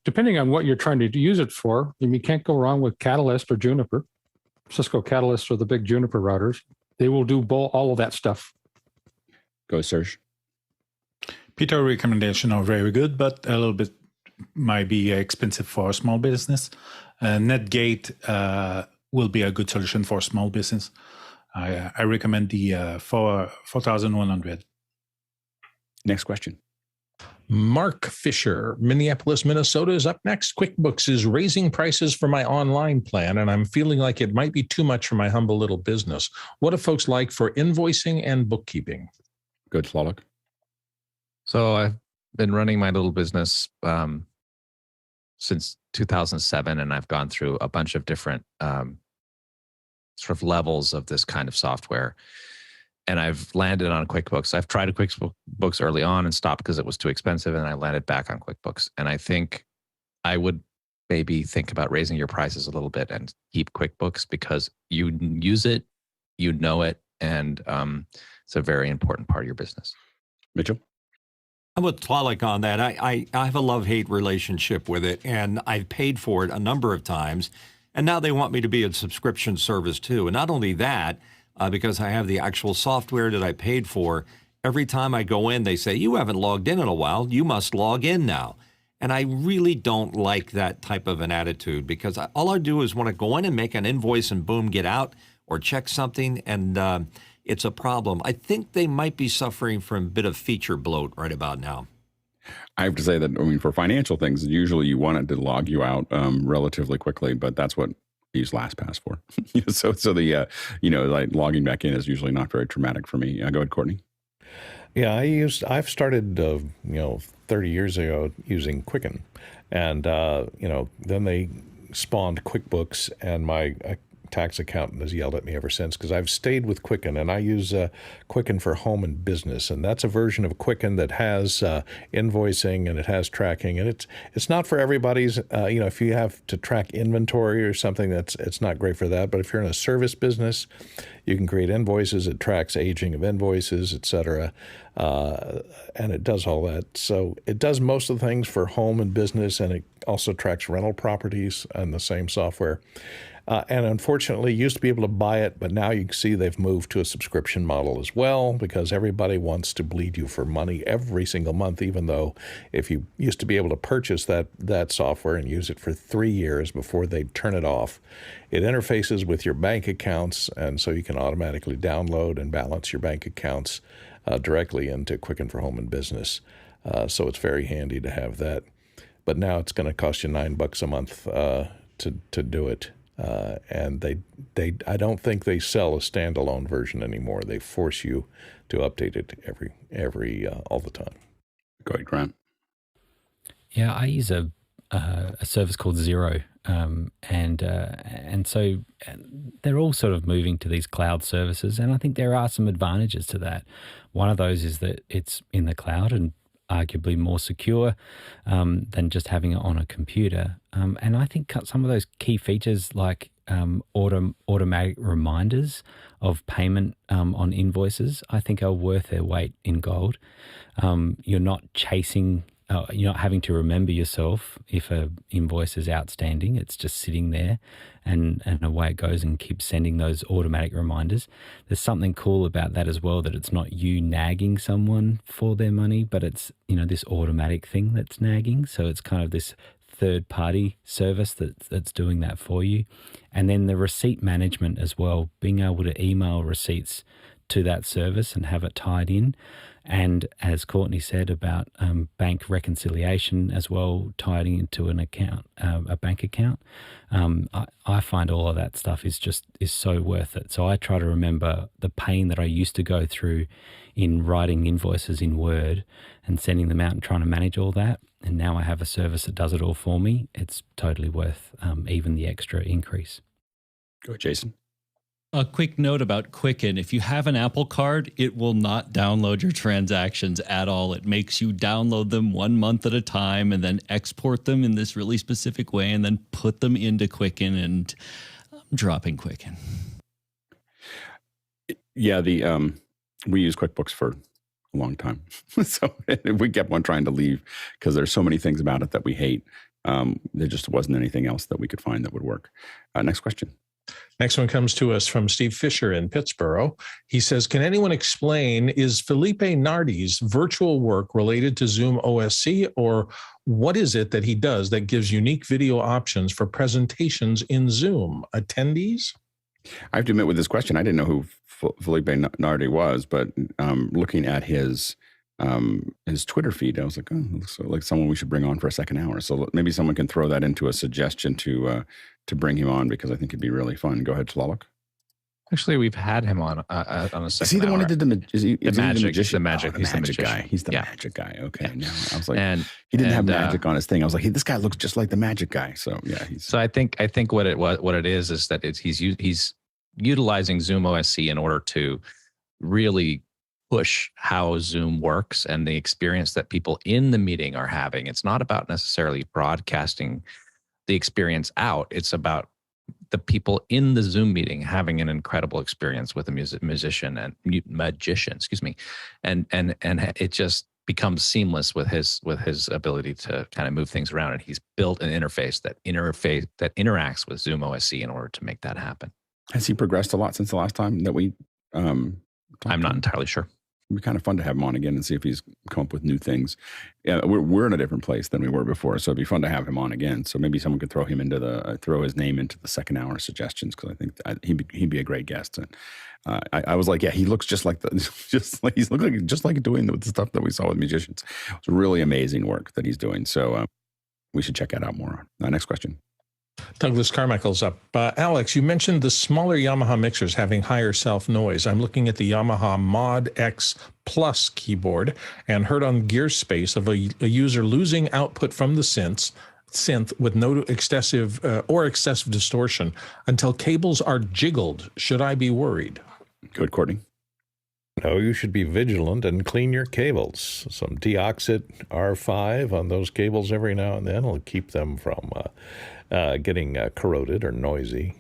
Depending on what you're trying to use it for, you can't go wrong with Catalyst or Juniper. Cisco Catalyst are the big Juniper routers. They will do all of that stuff. Go, Serge. Peter recommendation are very good, but a little bit might be expensive for a small business. Netgate will be a good solution for a small business. I recommend the 4100. Next question. Mark Fisher, Minneapolis, Minnesota is up next. QuickBooks is raising prices for my online plan, and I'm feeling like it might be too much for my humble little business. What do folks like for invoicing and bookkeeping? Good, Flalock. So I've been running my little business since 2007, and I've gone through a bunch of different sort of levels of this kind of software. And I've landed on QuickBooks. I've tried QuickBooks early on and stopped because it was too expensive, and I landed back on QuickBooks. And I think I would maybe think about raising your prices a little bit and keep QuickBooks because you use it, you know it, and it's a very important part of your business. Mitchell? I'm with Tlaloc on that. I have a love-hate relationship with it, and I've paid for it a number of times. And now they want me to be a subscription service too. And not only that, because I have the actual software that I paid for, every time I go in, they say, you haven't logged in a while. You must log in now. And I really don't like that type of an attitude because all I do is want to go in and make an invoice and boom, get out or check something. And it's a problem. I think they might be suffering from a bit of feature bloat right about now. I have to say that, for financial things, usually you want it to log you out relatively quickly, but that's what I use LastPass for. So the, like logging back in is usually not very traumatic for me. Go ahead, Courtney. Yeah, I've started, 30 years ago using Quicken. And, then they spawned QuickBooks, and my tax accountant has yelled at me ever since because I've stayed with Quicken, and I use Quicken for home and business, and that's a version of Quicken that has invoicing and it has tracking, and it's not for everybody's. If you have to track inventory or something, it's not great for that. But if you're in a service business, you can create invoices. It tracks aging of invoices, etc. and it does all that. So it does most of the things for home and business, and it also tracks rental properties and the same software. And unfortunately, you used to be able to buy it, but now you can see they've moved to a subscription model as well, because everybody wants to bleed you for money every single month, even though if you used to be able to purchase that software and use it for 3 years before they'd turn it off, it interfaces with your bank accounts, and so you can automatically download and balance your bank accounts directly into Quicken for Home and Business. So it's very handy to have that. But now it's going to cost you $9 a month to do it. And I don't think they sell a standalone version anymore. They force you to update it every all the time. Go ahead, Grant. Yeah, I use a service called Zero, and so they're all sort of moving to these cloud services, and I think there are some advantages to that. One of those is that it's in the cloud and arguably more secure than just having it on a computer. And I think some of those key features like automatic reminders of payment on invoices, I think are worth their weight in gold. You're not chasing, you're not having to remember yourself if an invoice is outstanding. It's just sitting there and away it goes and keeps sending those automatic reminders. There's something cool about that as well, that it's not you nagging someone for their money, but it's, this automatic thing that's nagging. So it's kind of this third-party service that's doing that for you. And then the receipt management as well, being able to email receipts to that service and have it tied in. And as Courtney said about bank reconciliation as well, tied into an account, a bank account, I find all of that stuff is so worth it. So I try to remember the pain that I used to go through in writing invoices in Word and sending them out and trying to manage all that. And now I have a service that does it all for me. It's totally worth even the extra increase. Go ahead, Jason. A quick note about Quicken. If you have an Apple Card, it will not download your transactions at all. It makes you download them 1 month at a time and then export them in this really specific way and then put them into Quicken, and I'm dropping Quicken. Yeah, we use QuickBooks for a long time. So we kept on trying to leave because there's so many things about it that we hate. There just wasn't anything else that we could find that would work. Next question. Next one comes to us from Steve Fisher in Pittsburgh. He says, can anyone explain, is Felipe Nardi's virtual work related to Zoom OSC, or what is it that he does that gives unique video options for presentations in Zoom? Attendees? I have to admit with this question, I didn't know who Felipe Nardi was, but looking at his Twitter feed, I was like, oh, looks like someone we should bring on for a second hour. So maybe someone can throw that into a suggestion to bring him on, because I think it'd be really fun. Go ahead, Tlaloc. Actually, we've had him on a second. Is he the one that did the magic? He's the magic. He's the magic guy. He's the magic guy. Okay. Yeah. Now I was like, he didn't have magic on his thing. I was like, hey, this guy looks just like the magic guy. So yeah. So I think what it is that he's utilizing Zoom OSC in order to really push how Zoom works and the experience that people in the meeting are having. It's not about necessarily broadcasting the experience out. It's about the people in the Zoom meeting having an incredible experience with a magician, and it just becomes seamless with his ability to kind of move things around. And he's built an interface that interacts with Zoom OSC in order to make that happen. Has he progressed a lot since the last time that we? I'm not entirely sure. It'd be kind of fun to have him on again and see if he's come up with new things. Yeah, we're in a different place than we were before, so it'd be fun to have him on again. So maybe someone could throw his name into the second hour suggestions, because I think he'd be a great guest. And I was like, yeah, he looks just like he's looking just like doing the stuff that we saw with musicians. It's really amazing work that he's doing. So we should check that out more. Next question. Douglas Carmichael's up. Alex, you mentioned the smaller Yamaha mixers having higher self-noise. I'm looking at the Yamaha Mod X Plus keyboard and heard on GearSpace of a user losing output from the synth with no excessive distortion until cables are jiggled. Should I be worried? Good, Courtney. No, you should be vigilant and clean your cables. Some deoxit R5 on those cables every now and then will keep them from getting corroded or noisy,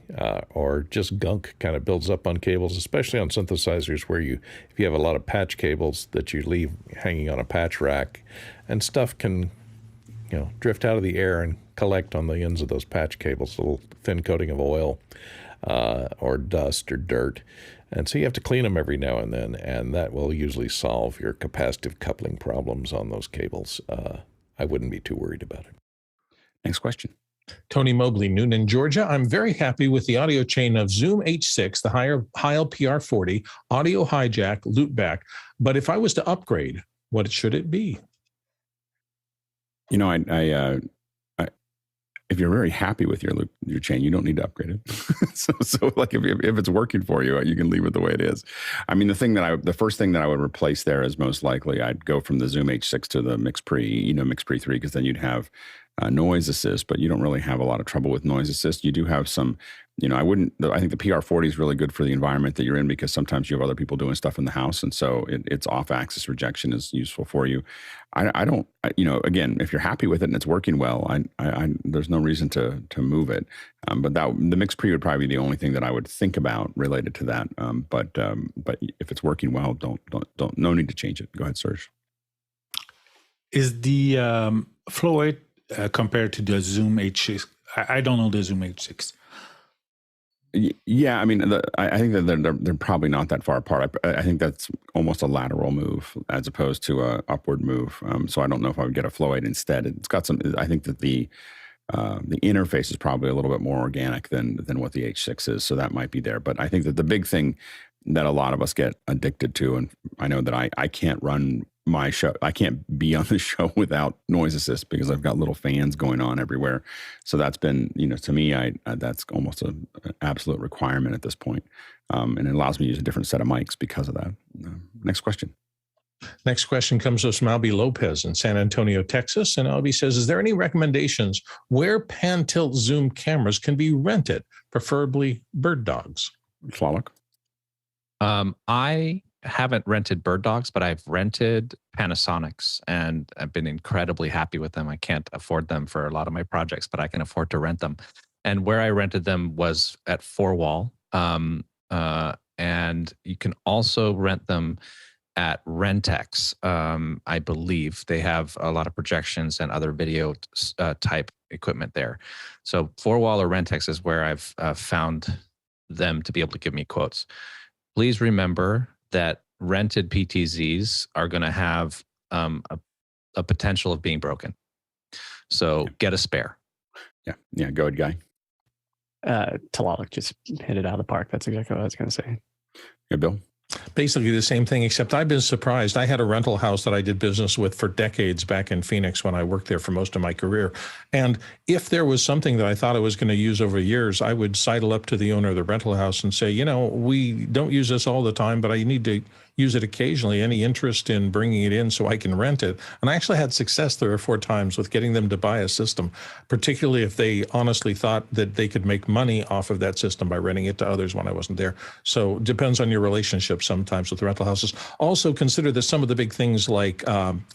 or just gunk kind of builds up on cables, especially on synthesizers where if you have a lot of patch cables that you leave hanging on a patch rack, and stuff can drift out of the air and collect on the ends of those patch cables, a little thin coating of oil or dust or dirt. And so you have to clean them every now and then, and that will usually solve your capacitive coupling problems on those cables. I wouldn't be too worried about it. Next question. Tony Mobley, Noonan, Georgia. I'm very happy with the audio chain of Zoom H6, the Heil PR40, audio hijack, loopback. But if I was to upgrade, what should it be? If you're very happy with your chain, you don't need to upgrade it. so like if it's working for you, you can leave it the way it is. I mean, the first thing that I would replace there is most likely I'd go from the Zoom H6 to the MixPre, MixPre 3, because then you'd have noise assist, but you don't really have a lot of trouble with noise assist. You do have some, I think the PR40 is really good for the environment that you're in, because sometimes you have other people doing stuff in the house. And so it's off-axis rejection is useful for you. I don't, again, if you're happy with it and it's working well, there's no reason to move it. But the MixPre would probably be the only thing that I would think about related to that. But if it's working well, no need to change it. Go ahead, Serge. Is the flow rate compared to the Zoom H6? I don't know the Zoom H6. Yeah, I mean, I think that they're probably not that far apart. I think that's almost a lateral move as opposed to a upward move. So I don't know if I would get a flow rate instead. It's got some. I think that the interface is probably a little bit more organic than what the H6 is. So that might be there. But I think that the big thing that a lot of us get addicted to, and I know that I can't run my show, I can't be on the show without noise assist because I've got little fans going on everywhere. So that's been, to me, that's almost an absolute requirement at this point. And it allows me to use a different set of mics because of that. Next question. Next question comes from Albie Lopez in San Antonio, Texas. And Albie says, is there any recommendations where pan tilt zoom cameras can be rented, preferably bird dogs? Flalock? I haven't rented bird dogs, but I've rented Panasonics and I've been incredibly happy with them. I can't afford them for a lot of my projects, but I can afford to rent them. And where I rented them was at 4Wall. And you can also rent them at Rentex. I believe they have a lot of projections and other video type equipment there. So 4Wall or Rentex is where I've found them to be able to give me quotes. Please remember that rented PTZs are going to have a potential of being broken. So get a spare. Yeah. Go ahead, Guy. Talalik just hit it out of the park. That's exactly what I was going to say. Yeah, Bill. Basically the same thing, except I've been surprised. I had a rental house that I did business with for decades back in Phoenix when I worked there for most of my career. And if there was something that I thought I was going to use over years, I would sidle up to the owner of the rental house and say, we don't use this all the time, but I need to use it occasionally. Any interest in bringing it in so I can rent it? And I actually had success 3 or 4 times with getting them to buy a system, particularly if they honestly thought that they could make money off of that system by renting it to others when I wasn't there. So it depends on your relationship sometimes with rental houses. Also consider that some of the big things like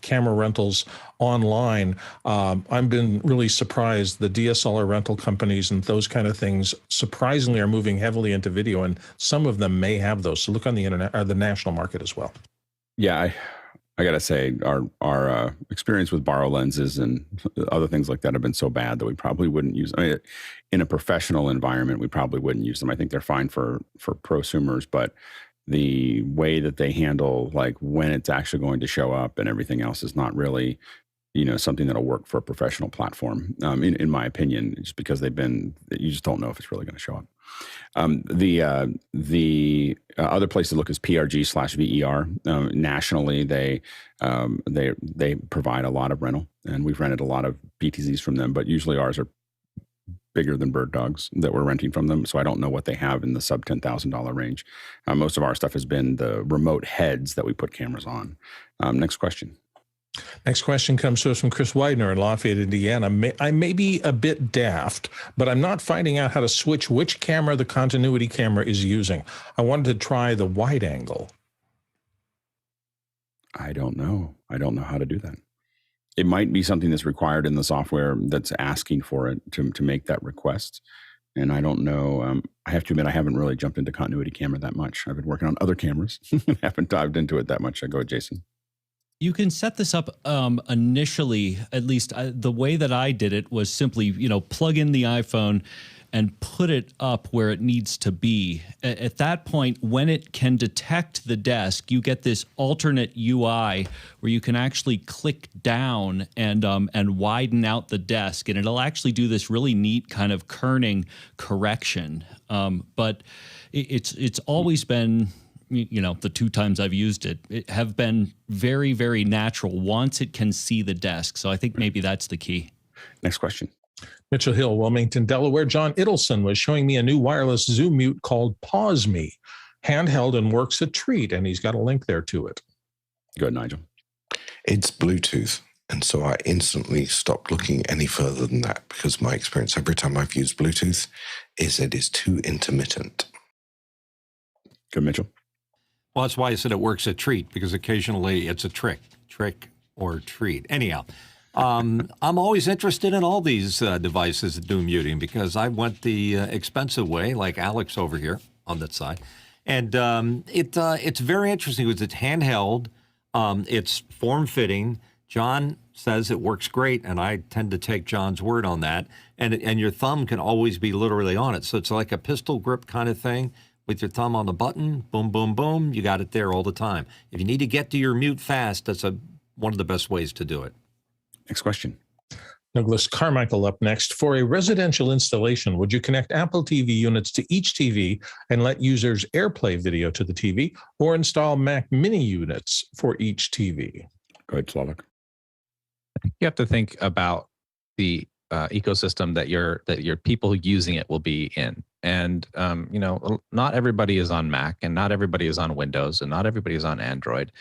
camera rentals online, I've been really surprised. The DSLR rental companies and those kind of things surprisingly are moving heavily into video, and some of them may have those. So look on the internet or the national market as well. Yeah, I got to say, our experience with borrow lenses and other things like that have been so bad that we probably wouldn't use. I mean, in a professional environment, we probably wouldn't use them. I think they're fine for prosumers, but the way that they handle, like when it's actually going to show up and everything else, is not really, something that'll work for a professional platform, in my opinion, just because you just don't know if it's really going to show up. The other place to look is PRG/VER. Nationally, they provide a lot of rental, and we've rented a lot of PTZs from them, but usually ours are bigger than bird dogs that we're renting from them. So I don't know what they have in the sub $10,000 range. Most of our stuff has been the remote heads that we put cameras on. Next question. Next question comes to us from Chris Widener in Lafayette, Indiana. I may be a bit daft, but I'm not finding out how to switch which camera the continuity camera is using. I wanted to try the wide angle. I don't know. I don't know how to do that. It might be something that's required in the software that's asking for it to make that request. And I don't know. I have to admit, I haven't really jumped into continuity camera that much. I've been working on other cameras. Haven't dived into it that much. I go with Jason. You can set this up initially, at least the way that I did it was simply, plug in the iPhone and put it up where it needs to be. At that point, when it can detect the desk, you get this alternate UI where you can actually click down and widen out the desk, and it'll actually do this really neat kind of kerning correction. But it's always been, the 2 times I've used it have been very, very natural once it can see the desk. So I think maybe that's the key. Next question. Mitchell Hill, Wilmington, Delaware. John Idelson was showing me a new wireless Zoom mute called Pause Me, handheld and works a treat, and he's got a link there to it. Go ahead, Nigel. It's Bluetooth. And so I instantly stopped looking any further than that because my experience every time I've used Bluetooth is it is too intermittent. Good, Mitchell. Well, that's why I said it works a treat, because occasionally it's a trick or treat. Anyhow, I'm always interested in all these devices that do muting because I went the expensive way, like Alex over here on that side. And it's very interesting because it's handheld. It's form-fitting. John says it works great, and I tend to take John's word on that. And your thumb can always be literally on it. So it's like a pistol grip kind of thing. With your thumb on the button, boom, boom, boom, you got it there all the time. If you need to get to your mute fast, that's one of the best ways to do it. Next question. Douglas Carmichael up next. For a residential installation, would you connect Apple TV units to each TV and let users AirPlay video to the TV, or install Mac Mini units for each TV? Go ahead, Slavik. I think you have to think about the ecosystem that your people using it will be in. And, not everybody is on Mac, and not everybody is on Windows, and not everybody is on Android.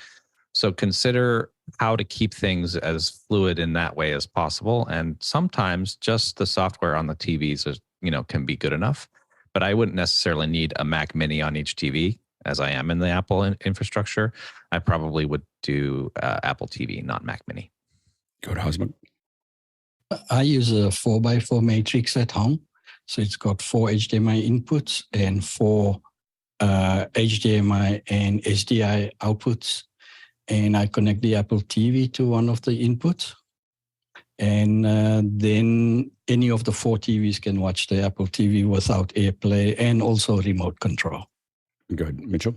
So consider how to keep things as fluid in that way as possible. And sometimes just the software on the TVs is, can be good enough. But I wouldn't necessarily need a Mac Mini on each TV, as I am in the Apple infrastructure. I probably would do Apple TV, not Mac Mini. Go to husband. I use a 4x4 matrix at home. So it's got 4 HDMI inputs and 4 HDMI and SDI outputs. And I connect the Apple TV to one of the inputs. And then any of the 4 TVs can watch the Apple TV without AirPlay and also remote control. Good. Mitchell?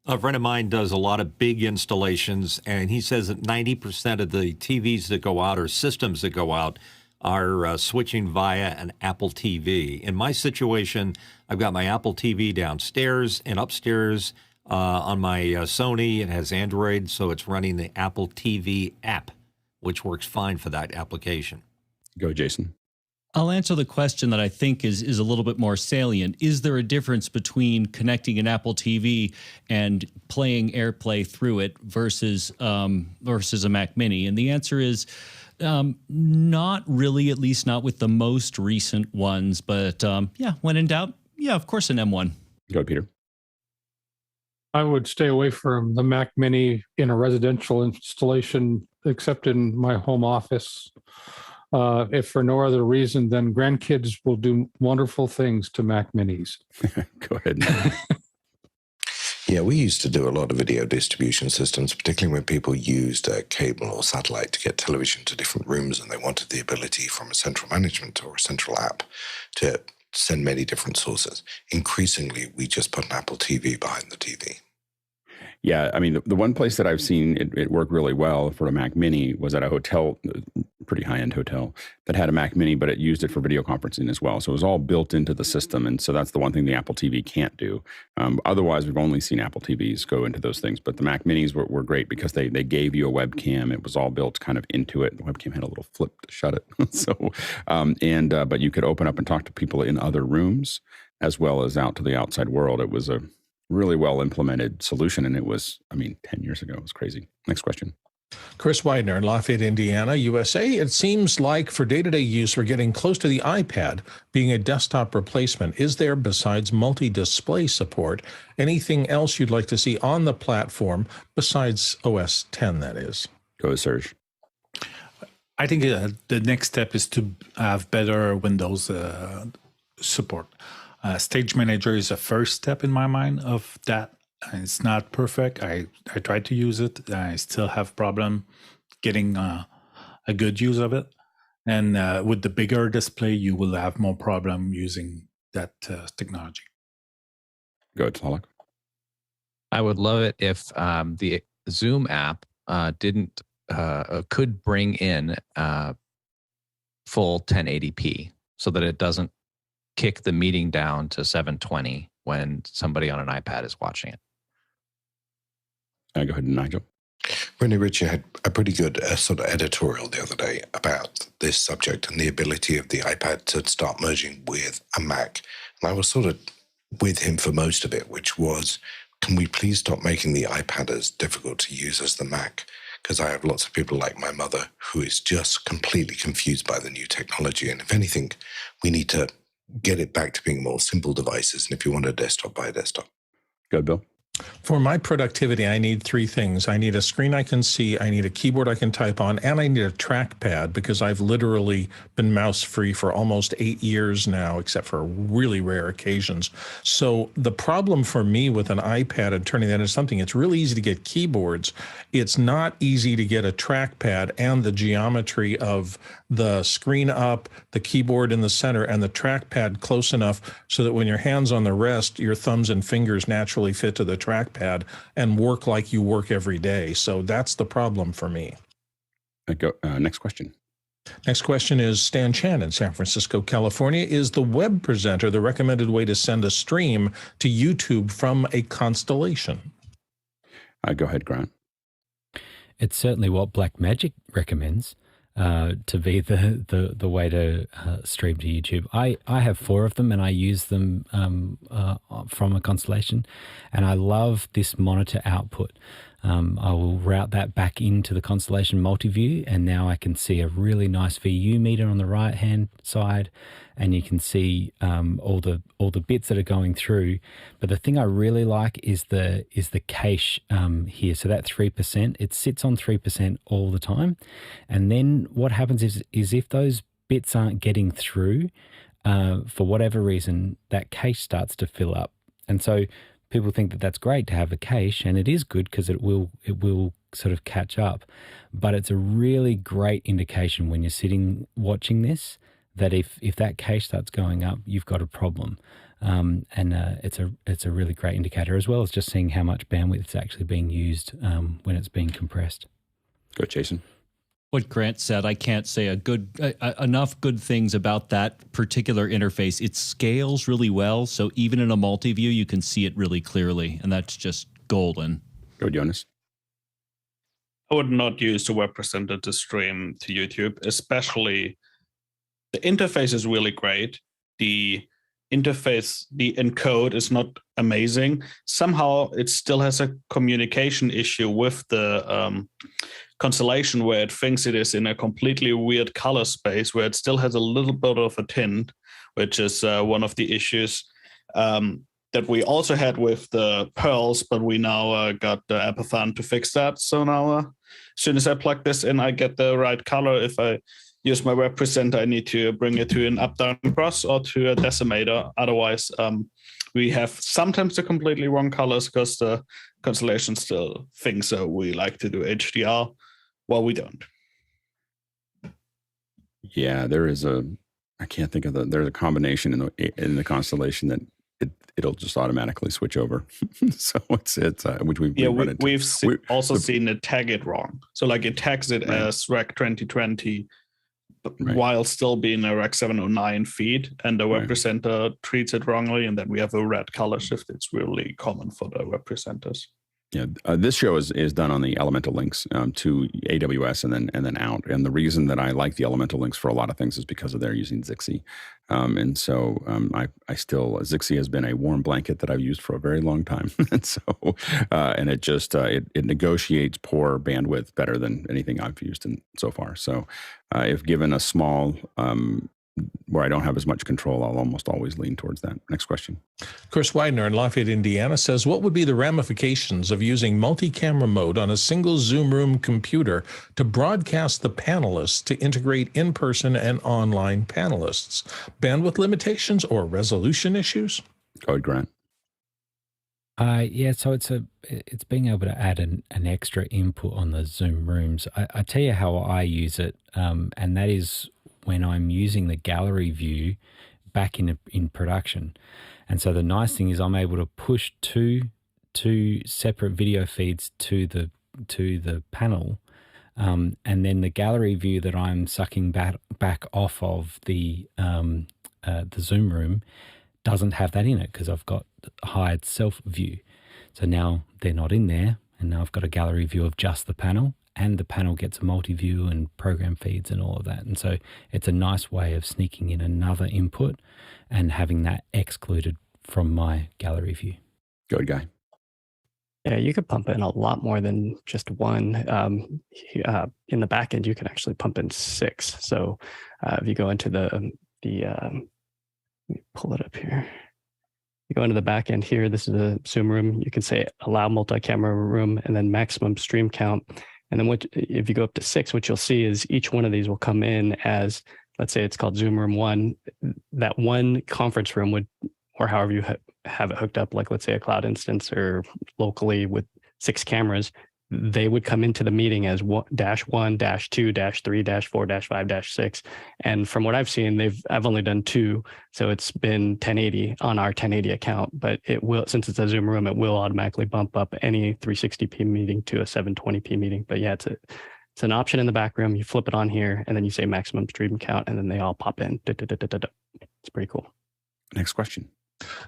A friend of mine does a lot of big installations, and he says that 90% of the TVs that go out or systems that go out are switching via an Apple TV. In my situation, I've got my Apple TV downstairs, and upstairs on my Sony, it has Android, so it's running the Apple TV app, which works fine for that application. Go, Jason. I'll answer the question that I think is a little bit more salient. Is there a difference between connecting an Apple TV and playing AirPlay through it versus a Mac Mini? And the answer is not really, at least not with the most recent ones. But when in doubt, of course, an M1. Go, Peter. I would stay away from the Mac Mini in a residential installation, except in my home office. If for no other reason than grandkids will do wonderful things to Mac Minis. Go ahead. Yeah, we used to do a lot of video distribution systems, particularly when people used cable or satellite to get television to different rooms, and they wanted the ability from a central management or a central app to send many different sources. Increasingly, we just put an Apple TV behind the TV. Yeah, I mean, the one place that I've seen it work really well for a Mac Mini was at a hotel, pretty high-end hotel, that had a Mac Mini, but it used it for video conferencing as well. So it was all built into the system, and so that's the one thing the Apple TV can't do. Otherwise, we've only seen Apple TVs go into those things. But the Mac Minis were great because they gave you a webcam. It was all built kind of into it. The webcam had a little flip to shut it. So, but you could open up and talk to people in other rooms as well as out to the outside world. It was a really well implemented solution. And it was, 10 years ago, it was crazy. Next question. Chris Widener in Lafayette, Indiana, USA. It seems like for day-to-day use, we're getting close to the iPad being a desktop replacement. Is there, besides multi-display support, anything else you'd like to see on the platform besides OS 10, that is? Go, Serge. I think the next step is to have better Windows support. Stage Manager is a first step in my mind of that. It's not perfect. I tried to use it. I still have problem getting a good use of it. And with the bigger display, you will have more problem using that technology. Go ahead, Solak. I would love it if the Zoom app could bring in full 1080p so that it doesn't kick the meeting down to 720 when somebody on an iPad is watching it. Go ahead, Nigel. Rennie Ritchie had a pretty good sort of editorial the other day about this subject and the ability of the iPad to start merging with a Mac. And I was sort of with him for most of it, which was, can we please stop making the iPad as difficult to use as the Mac? Because I have lots of people like my mother who is just completely confused by the new technology. And if anything, we need to get it back to being more simple devices. And if you want a desktop, buy a desktop. Go, Bill. For my productivity, I need three things. I need a screen I can see, I need a keyboard I can type on, and I need a trackpad because I've literally been mouse-free for almost 8 years now, except for really rare occasions. So the problem for me with an iPad and turning that into something, it's really easy to get keyboards. It's not easy to get a trackpad and the geometry of the screen up, the keyboard in the center, and the trackpad close enough so that when your hand's on the rest, your thumbs and fingers naturally fit to the trackpad and work like you work every day. So that's the problem for me. Next question. Next question is Stan Chan in San Francisco, California. Is the web presenter the recommended way to send a stream to YouTube from a constellation? Go ahead, Grant. It's certainly what Blackmagic recommends to be the way to stream to YouTube. I have 4 of them and I use them from a constellation, and I love this monitor output. I will route that back into the constellation multi-view, and now I can see a really nice VU meter on the right hand side, and you can see all the bits that are going through. But the thing I really like is the cache here. So that 3%, it sits on 3% all the time, and then what happens is if those bits aren't getting through for whatever reason, that cache starts to fill up, and so people think that that's great to have a cache, and it is good because it will sort of catch up. But it's a really great indication when you're sitting watching this that if that cache starts going up, you've got a problem. And it's a really great indicator, as well as just seeing how much bandwidth is actually being used when it's being compressed. Go, Jason. What Grant said, I can't say enough good things about that particular interface. It scales really well, so even in a multi-view, you can see it really clearly, and that's just golden. Go, Jonas. I would not use the web presenter to stream to YouTube, especially the interface is really great. The interface, the encode is not amazing. Somehow it still has a communication issue with the constellation where it thinks it is in a completely weird color space, where it still has a little bit of a tint, which is one of the issues that we also had with the pearls, but we now got the Apathon to fix that. So now as soon as I plug this in, I get the right color. If I use my web presenter, I need to bring it to an up-down cross or to a decimator. Otherwise, we have sometimes the completely wrong colors because the constellation still thinks we like to do HDR. Well, we don't. Yeah, there's a combination in the constellation that it'll just automatically switch over. So it's which we've run into. We've also seen it tag it wrong. So like it tags it as Rec 2020, while still being a Rec 709 feed, and the web presenter treats it wrongly, and then we have a red color shift. It's really common for the web presenters. Yeah, this show is done on the elemental links to AWS and then out. And the reason that I like the elemental links for a lot of things is because of they're using Zixi. And so I still, Zixi has been a warm blanket that I've used for a very long time. And so, and it just, it negotiates poor bandwidth better than anything I've used so far. So if given a small, where I don't have as much control, I'll almost always lean towards that. Next question. Chris Widener in Lafayette, Indiana says, what would be the ramifications of using multi-camera mode on a single Zoom room computer to broadcast the panelists to integrate in-person and online panelists? Bandwidth limitations or resolution issues? Go ahead, Grant. Yeah, so it's being able to add an extra input on the Zoom rooms. I tell you how I use it, and that is when I'm using the gallery view back in production. And so the nice thing is I'm able to push two separate video feeds to the panel, and then the gallery view that I'm sucking back off of the Zoom room doesn't have that in it because I've got hired self view. So now they're not in there, and now I've got a gallery view of just the panel, and the panel gets a multi-view and program feeds and all of that. And so it's a nice way of sneaking in another input and having that excluded from my gallery view. Good guy. Yeah, you could pump in a lot more than just one. In the back end, you can actually pump in 6. So if you go into let me pull it up here. You go into the back end here. This is the Zoom room. You can say allow multi-camera room and then maximum stream count. And then if you go up to 6, what you'll see is each one of these will come in as, let's say it's called Zoom Room 1. That one conference room would, or however you have it hooked up, like let's say a cloud instance or locally with 6 cameras, they would come into the meeting as -1, -2, -3, -4, -5, -6. And from what I've seen, I've only done 2. So it's been 1080 on our 1080 account, but it will, since it's a Zoom room, it will automatically bump up any 360p meeting to a 720p meeting. But yeah, it's an option in the back room. You flip it on here and then you say maximum stream count and then they all pop in. It's pretty cool. Next question.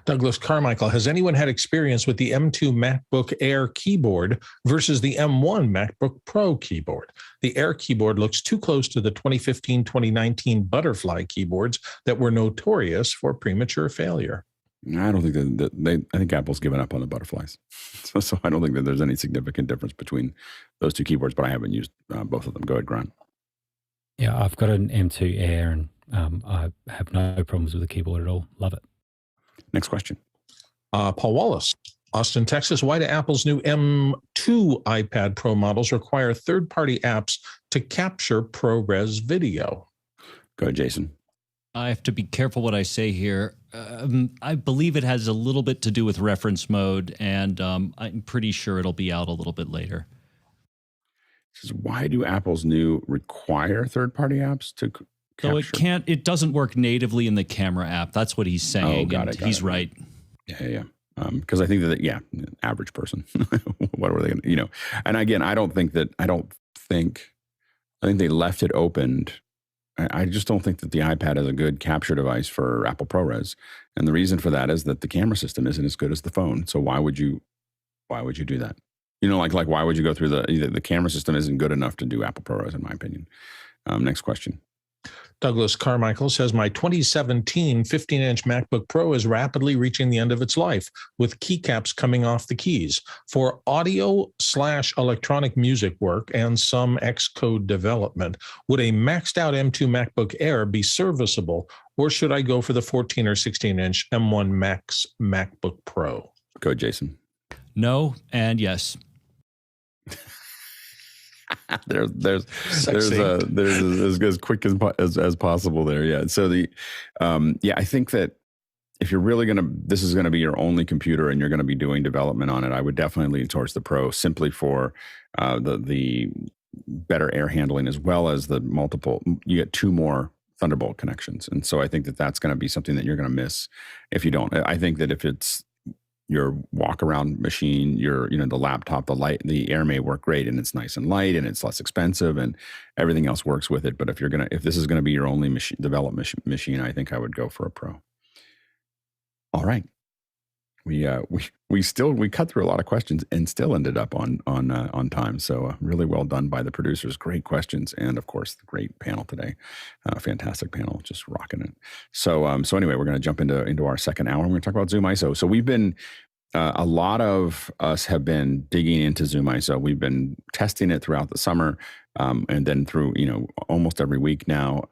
Douglas Carmichael, has anyone had experience with the M2 MacBook Air keyboard versus the M1 MacBook Pro keyboard? The Air keyboard looks too close to the 2015-2019 Butterfly keyboards that were notorious for premature failure. I don't think I think Apple's given up on the Butterflies. So I don't think that there's any significant difference between those two keyboards, but I haven't used both of them. Go ahead, Grant. Yeah, I've got an M2 Air and I have no problems with the keyboard at all. Love it. Next question. Paul Wallace, Austin, Texas. Why do Apple's new M2 iPad Pro models require third-party apps to capture ProRes video? Go ahead, Jason. I have to be careful what I say here. I believe it has a little bit to do with reference mode, and I'm pretty sure it'll be out a little bit later. Why do Apple's new require third-party apps to capture? So it doesn't work natively in the camera app. That's what he's saying. Oh, got it. He's right. Yeah. Because I think that, average person, what were they going to, and again, I think they left it opened. I just don't think that the iPad is a good capture device for Apple ProRes. And the reason for that is that the camera system isn't as good as the phone. So why would you do that? Like why would you go through the camera system isn't good enough to do Apple ProRes, in my opinion. Next question. Douglas Carmichael says, my 2017 15-inch MacBook Pro is rapidly reaching the end of its life with keycaps coming off the keys. For audio/electronic music work and some Xcode development, would a maxed out M2 MacBook Air be serviceable, or should I go for the 14 or 16-inch M1 Max MacBook Pro? Go, Jason. No and yes. there's as quick as possible there. Yeah. So I think that if you're really this is going to be your only computer and you're going to be doing development on it, I would definitely lean towards the Pro simply for the better air handling, as well as the multiple, you get 2 more Thunderbolt connections. And so I think that that's going to be something that you're going to miss if you don't. I think that if it's your walk around machine, the laptop, the Air may work great and it's nice and light and it's less expensive and everything else works with it. But if this is going to be your only development machine, I think I would go for a Pro. All right. we cut through a lot of questions and still ended up on time. So really well done by the producers. Great questions, and of course the great panel today. Fantastic panel, just rocking it. So anyway, we're going to jump into our second hour. We're going to talk about ZoomISO. So we've been a lot of us have been digging into ZoomISO. We've been testing it throughout the summer, and then through almost every week now.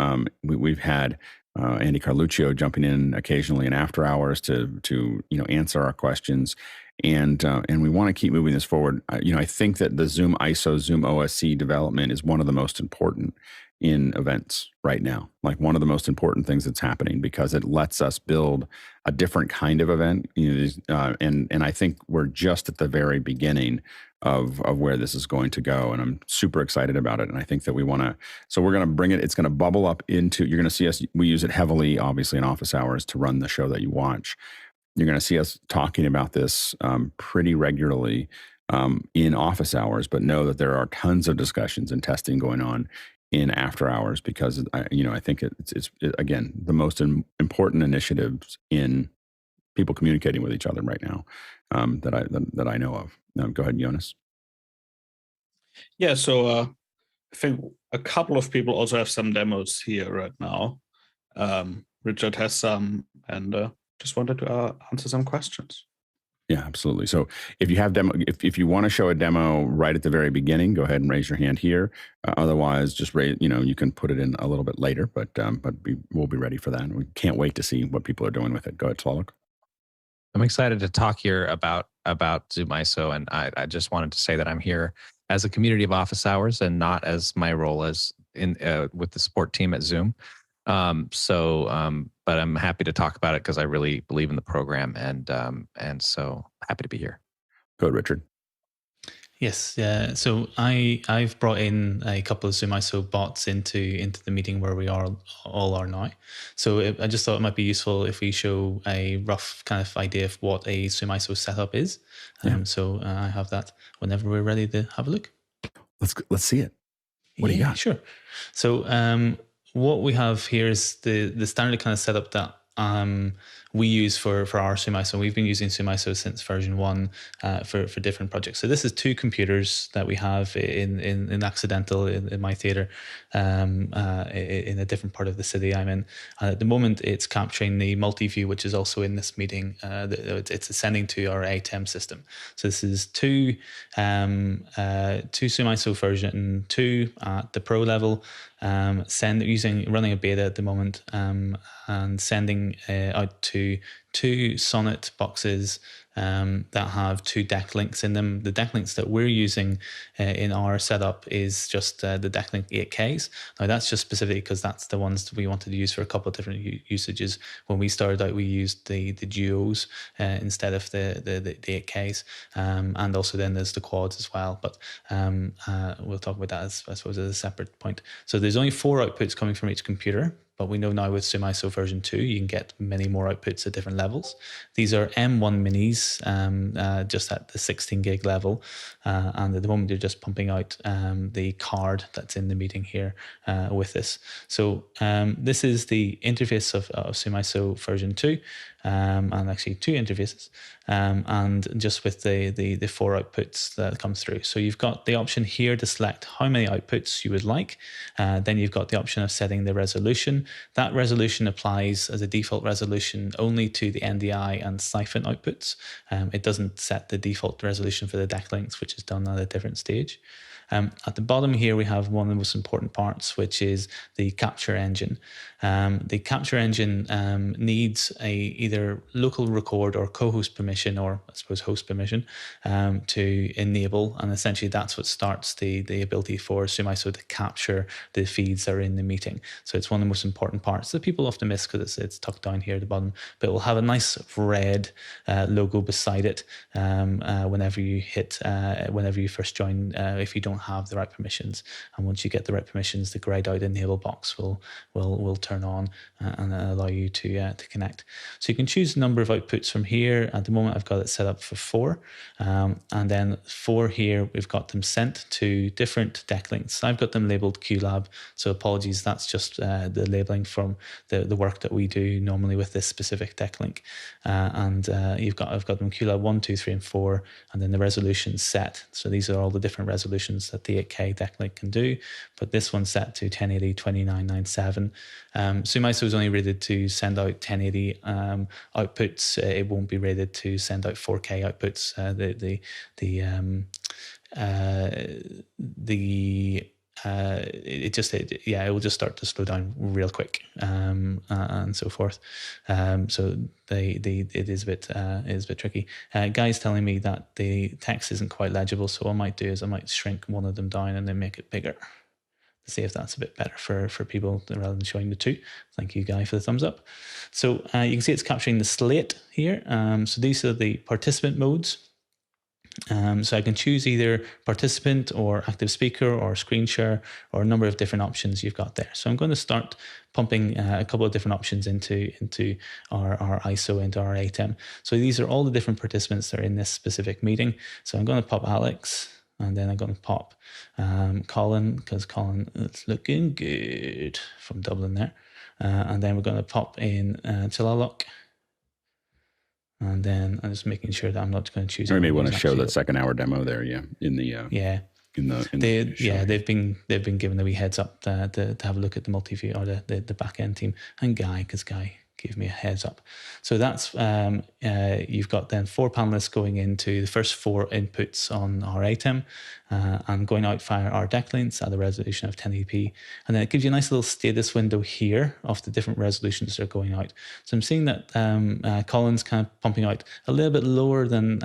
We've had Andy Carluccio jumping in occasionally in after hours to answer our questions, and we want to keep moving this forward. I think that the ZoomISO, Zoom OSC development is one of the most important in events right now, like one of the most important things that's happening, because it lets us build a different kind of event. And I think we're just at the very beginning of where this is going to go, and I'm super excited about it. And I think that we're going to bring it. It's going to bubble up into. You're going to see us. We use it heavily, obviously, in office hours to run the show that you watch. You're going to see us talking about this pretty regularly in office hours, but know that there are tons of discussions and testing going on in after hours, because I think it's again the most important initiatives in people communicating with each other right now that I know of. Go ahead, Jonas. Yeah, so I think a couple of people also have some demos here right now. Richard has some, and just wanted to answer some questions. Yeah, absolutely. So if you have if you want to show a demo right at the very beginning, go ahead and raise your hand here. Otherwise, just raise. You can put it in a little bit later, but we'll be ready for that. We can't wait to see what people are doing with it. Go ahead, Slalak. I'm excited to talk here about ZoomISO, and I just wanted to say that I'm here as a community of office hours and not as my role as with the support team at Zoom. But I'm happy to talk about it because I really believe in the program, and so happy to be here. Go ahead, Richard. Yes, yeah. So I've brought in a couple of ZoomISO bots into the meeting where we all are now. So I just thought it might be useful if we show a rough kind of idea of what a ZoomISO setup is. So I have that whenever we're ready to have a look. Let's see it. What do you got? Sure. So what we have here is the standard kind of setup that we use for our ZoomISO. We've been using ZoomISO since version 1 for different projects. So this is 2 computers that we have in Accidental in my theater in a different part of the city I'm in. At the moment, it's capturing the multi-view, which is also in this meeting. It's ascending to our ATEM system. So this is two ZoomISO version 2 at the pro level, running a beta at the moment, and sending out to 2 Sonnet boxes that have 2 Decklinks in them. The Decklinks that we're using in our setup is just the Decklink 8Ks. Now that's just specifically because that's the ones that we wanted to use for a couple of different usages. When we started out, we used the duos instead of the 8Ks, and also then there's the quads as well. But we'll talk about that as I suppose as a separate point. So there's only 4 outputs coming from each computer. But we know now with ZoomISO version 2, you can get many more outputs at different levels. These are M1 minis, just at the 16 gig level. And at the moment, they're just pumping out the card that's in the meeting here with this. So this is the interface of ZoomISO version 2, and actually 2 interfaces, and just with the 4 outputs that comes through. So you've got the option here to select how many outputs you would like. Then you've got the option of setting the resolution. That resolution applies as a default resolution only to the NDI and Syphon outputs. It doesn't set the default resolution for the Decklinks, which is done at a different stage. At the bottom here, we have one of the most important parts, which is the capture engine. The capture engine needs either local record or co-host permission, or I suppose host permission, to enable. And essentially that's what starts the ability for ZoomISO to capture the feeds that are in the meeting. So it's one of the most important parts that people often miss because it's tucked down here at the bottom. But it will have a nice red logo beside it whenever you first join, if you don't don't have the right permissions. And once you get the right permissions, the grayed out enable box will turn on and allow you to connect. So you can choose a number of outputs from here. At the moment, I've got it set up for 4. And then 4 here, we've got them sent to different Decklinks. I've got them labeled QLab. So apologies, that's just the labeling from the work that we do normally with this specific Decklink. And I've got them QLab 1, 2, 3, and 4, and then the resolution set. So these are all the different resolutions that the 8K Decklink can do. But this one's set to 1080 2997. ZoomISO is only rated to send out 1080 outputs. It won't be rated to send out 4K outputs. It will just start to slow down real quick, and so forth. So it is a bit tricky. Guy's telling me that the text isn't quite legible, so what I might do is I might shrink one of them down and then make it bigger to see if that's a bit better for people rather than showing the 2. Thank you, Guy, for the thumbs up. So you can see it's capturing the slate here. So these are the participant modes. So I can choose either participant or active speaker or screen share or a number of different options you've got there. So I'm going to start pumping a couple of different options into our ISO, into our ATEM. So these are all the different participants that are in this specific meeting. So I'm going to pop Alex, and then I'm going to pop Colin, because Colin is looking good from Dublin there. And then we're going to pop in Tilalok. And then I'm just making sure that I'm not going to choose. Or you may want to show that second-hour demo there, they've been given a wee heads up to have a look at the multi-view, or the back end team, and Guy, because Guy gave me a heads up. So that's you've got then 4 panelists going into the first 4 inputs on our ATEM, and going out via our Decklinks at a resolution of 1080p. And then it gives you a nice little status window here of the different resolutions that are going out. So I'm seeing that Colin's kind of pumping out a little bit lower than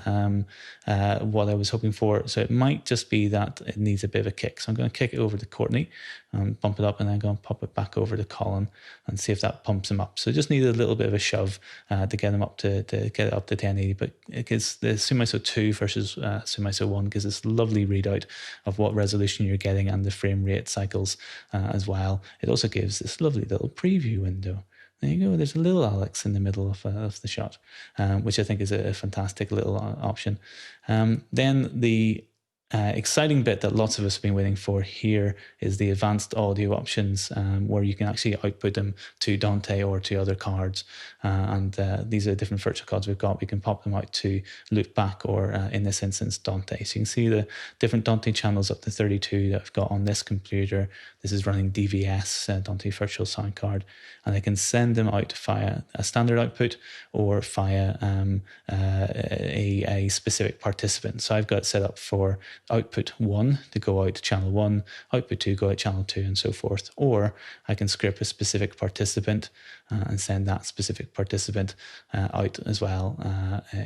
what I was hoping for. So it might just be that it needs a bit of a kick. So I'm going to kick it over to Courtney, bump it up, and then I'm going to pop it back over to Colin and see if that pumps him up. So just need a little bit of a shove to get him up to get it up to 1080. But it gives the ZoomISO 2 versus ZoomISO 1 gives this lovely readout of what resolution you're getting and the frame rate cycles as well. It also gives this lovely little preview window. There you go. There's a little Alex in the middle of the shot, which I think is a fantastic little option. Then the exciting bit that lots of us have been waiting for here is the advanced audio options, where you can actually output them to Dante or to other cards. And these are different virtual cards we've got. We can pop them out to Loopback or, in this instance, Dante. So you can see the different Dante channels up to 32 that I've got on this computer. This is running DVS, Dante Virtual Sound Card. And I can send them out via a standard output or via a specific participant. So I've got it set up for output 1 to go out to channel 1, output 2 go out channel 2, and so forth. Or I can script a specific participant and send that specific participant out as well,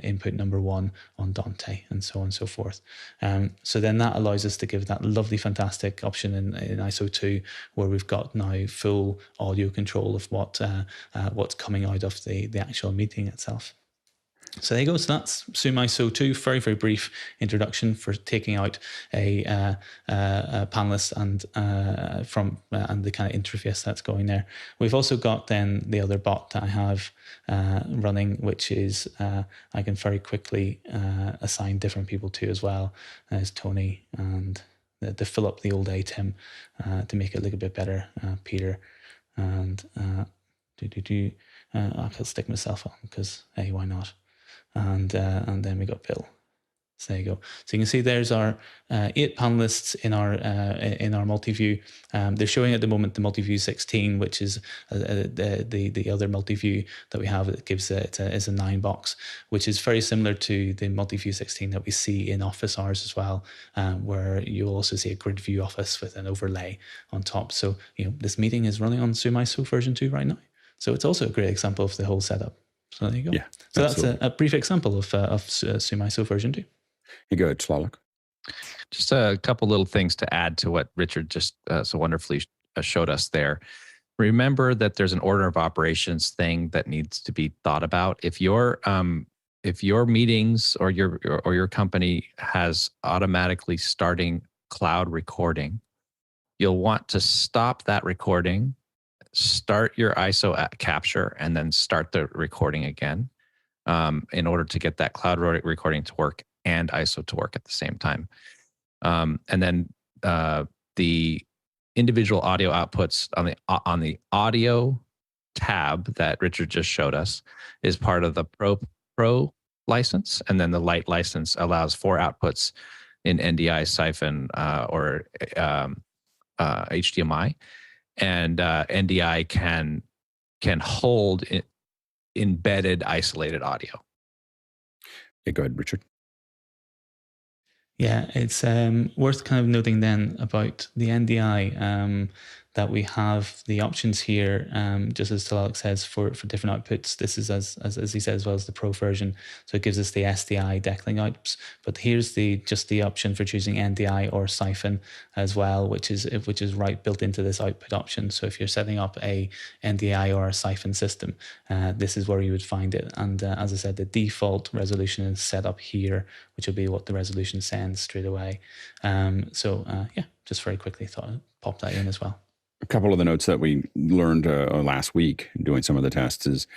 input number 1 on Dante, and so on and so forth. So then that allows us to give that lovely, fantastic option in ISO 2, where we've got now full audio control of what's coming out of the actual meeting itself. So there you go. So that's ZoomISO 2. Very, very brief introduction for taking out a panelist and the kind of interface that's going there. We've also got then the other bot that I have running, which is I can very quickly assign different people to as well. There's Tony, and to fill up the old ATEM to make it look a bit better, Peter, and I'll stick myself on because, hey, why not? And then we got Bill. So there you go. So you can see there's our 8 panelists in our multi-view. They're showing at the moment the multi-view 16, which is the other multi-view that we have. It gives is a 9 box, which is very similar to the multi-view 16 that we see in office hours as well, where you'll also see a grid view office with an overlay on top. So this meeting is running on ZoomISO version 2 right now. So it's also a great example of the whole setup. So there you go. Yeah, so absolutely. That's a brief example of ZoomISO version 2. You go ahead, Tlaloc. Just a couple little things to add to what Richard just so wonderfully showed us there. Remember that there's an order of operations thing that needs to be thought about. If your meetings or your company has automatically starting cloud recording, you'll want to stop that recording, start your ISO capture, and then start the recording again in order to get that cloud recording to work and ISO to work at the same time. And then the individual audio outputs on the audio tab that Richard just showed us is part of the Pro license, and then the Lite license allows 4 outputs in NDI, Syphon, or HDMI, and NDI can hold embedded isolated audio. Yeah, go ahead, Richard. Yeah, it's worth kind of noting then about the NDI that we have the options here, just as Alex says, for different outputs. This is as he says, as well as the Pro version. So it gives us the SDI Decklink outputs. But here's just the option for choosing NDI or Syphon as well, which is right built into this output option. So if you're setting up a NDI or a Syphon system, this is where you would find it. And as I said, the default resolution is set up here, which will be what the resolution sends straight away. Yeah, just very quickly thought I'd pop that in as well. A couple of the notes that we learned last week doing some of the tests is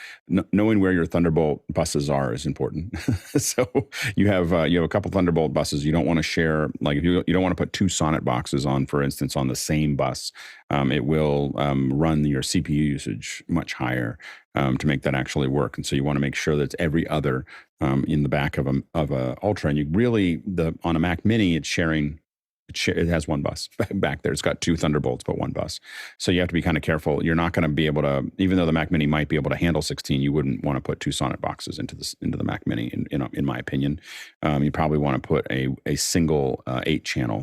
knowing where your Thunderbolt buses are is important. So you have a couple Thunderbolt buses you don't want to share. Like if you don't want to put 2 Sonnet boxes on, for instance, on the same bus, it will run your CPU usage much higher to make that actually work. And so you want to make sure that it's every other in the back of a Ultra. And you really on a Mac Mini, it's sharing. It has 1 bus back there. It's got 2 Thunderbolts, but 1 bus. So you have to be kind of careful. You're not going to be able to, even though the Mac Mini might be able to handle 16, you wouldn't want to put 2 Sonnet boxes into the Mac Mini. In my opinion, you probably want to put a single 8-channel,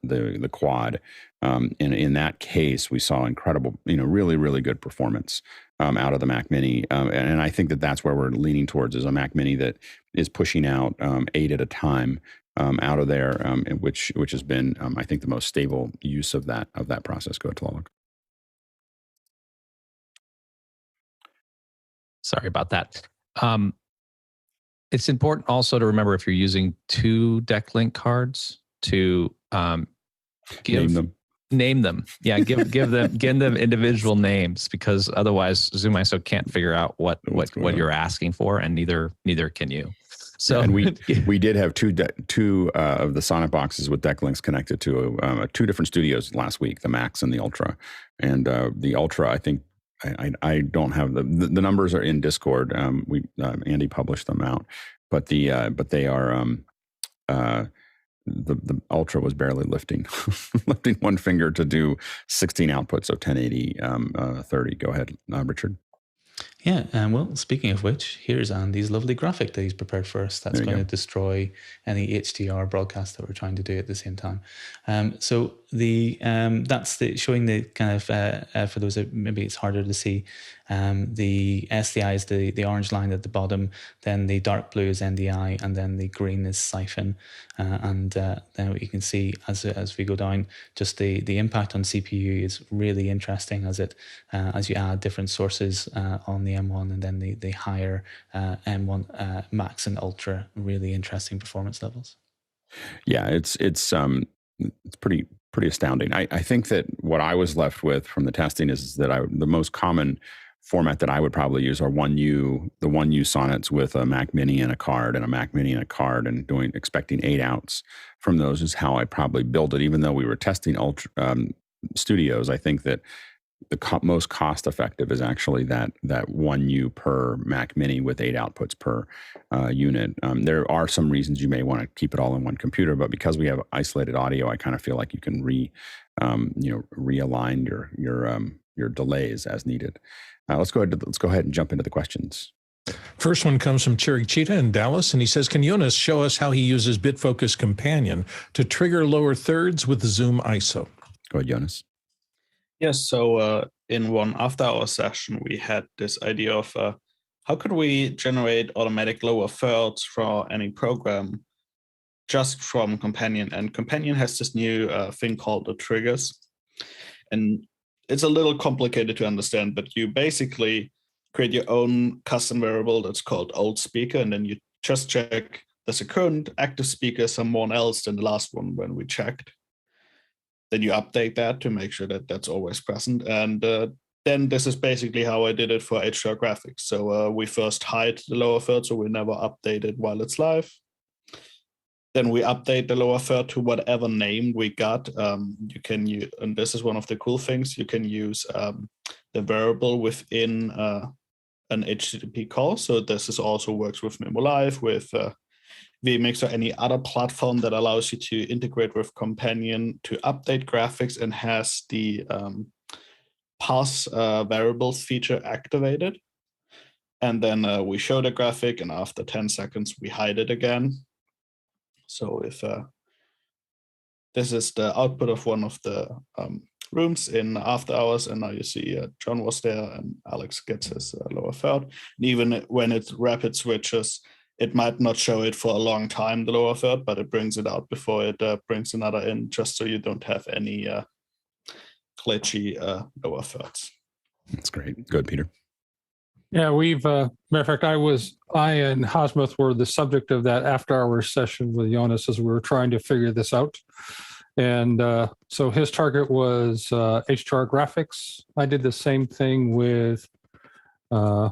the quad. In that case, we saw incredible, really, really good performance out of the Mac Mini. And I think that's where we're leaning towards, is a Mac Mini that is pushing out 8 at a time. Out of there, which has been, I think, the most stable use of that process. Go ahead, Tlaloc. Sorry about that. It's important also to remember, if you're using 2 Decklink cards, to name them. Yeah, give them individual names, because otherwise ZoomISO can't figure out what you're asking for, and neither can you. So, and we did have two of the Sonnet boxes with Decklinks connected to 2 different studios last week, the Max and the Ultra. And the Ultra, I think I don't have the numbers are in Discord. Andy published them out, but they are the Ultra was barely lifting 1 finger to do 16 outputs, so 1080 30. Go ahead, Richard. Yeah, well, speaking of which, here's Andy's lovely graphic that he's prepared for us. That's going to destroy any HDR broadcast that we're trying to do at the same time. So that's showing the kind of, for those that maybe it's harder to see, the SDI is the orange line at the bottom, then the dark blue is NDI, and then the green is Syphon. And then what you can see as we go down, just the impact on CPU is really interesting as you add different sources on the M1, and then the higher M1 Max and Ultra, really interesting performance levels. Yeah, it's pretty astounding. I think that what I was left with from the testing is that the most common format that I would probably use are the 1U Sonnets with a Mac Mini and a card, and a Mac Mini and a card, and expecting 8 outs from those is how I probably build it. Even though we were testing Ultra studios, I think that the most cost effective is actually that 1U per Mac Mini with 8 outputs per unit. There are some reasons you may want to keep it all in one computer, but because we have isolated audio, I kind of feel like you can realign your delays as needed. Let's go ahead and jump into the questions. First one comes from Cherry Cheetah in Dallas, and he says, can Jonas show us how he uses Bitfocus Companion to trigger lower thirds with ZoomISO? Go ahead, Jonas. Yes, so in one after-hour session, we had this idea of how could we generate automatic lower thirds for any program just from Companion. And Companion has this new thing called the triggers. And it's a little complicated to understand, but you basically create your own custom variable that's called old speaker, and then you just check, does the current active speaker someone else than the last one when we checked? then you update that to make sure that that's always present. And then this is basically how I did it for HDR graphics. So we first hide the lower third, so we never update it while it's live. Then we update the lower third to whatever name we got. You can use, and this is one of the cool things, you can use the variable within an HTTP call. So this is also works with Memo Live, with vMix, or any other platform that allows you to integrate with Companion to update graphics and has the pass variables feature activated. And then we show the graphic, and after 10 seconds, we hide it again. So if this is the output of one of the rooms in after hours, and now you see John was there and Alex gets his lower third. And even when it rapid switches, it might not show it for a long time, the lower third, but it brings it out before it brings another in, just so you don't have any glitchy lower thirds. That's great. Good, Peter. Yeah, we've, matter of fact, I and Hosmuth were the subject of that after-hours session with Jonas as we were trying to figure this out. And so his target was HDR graphics. I did the same thing with Memo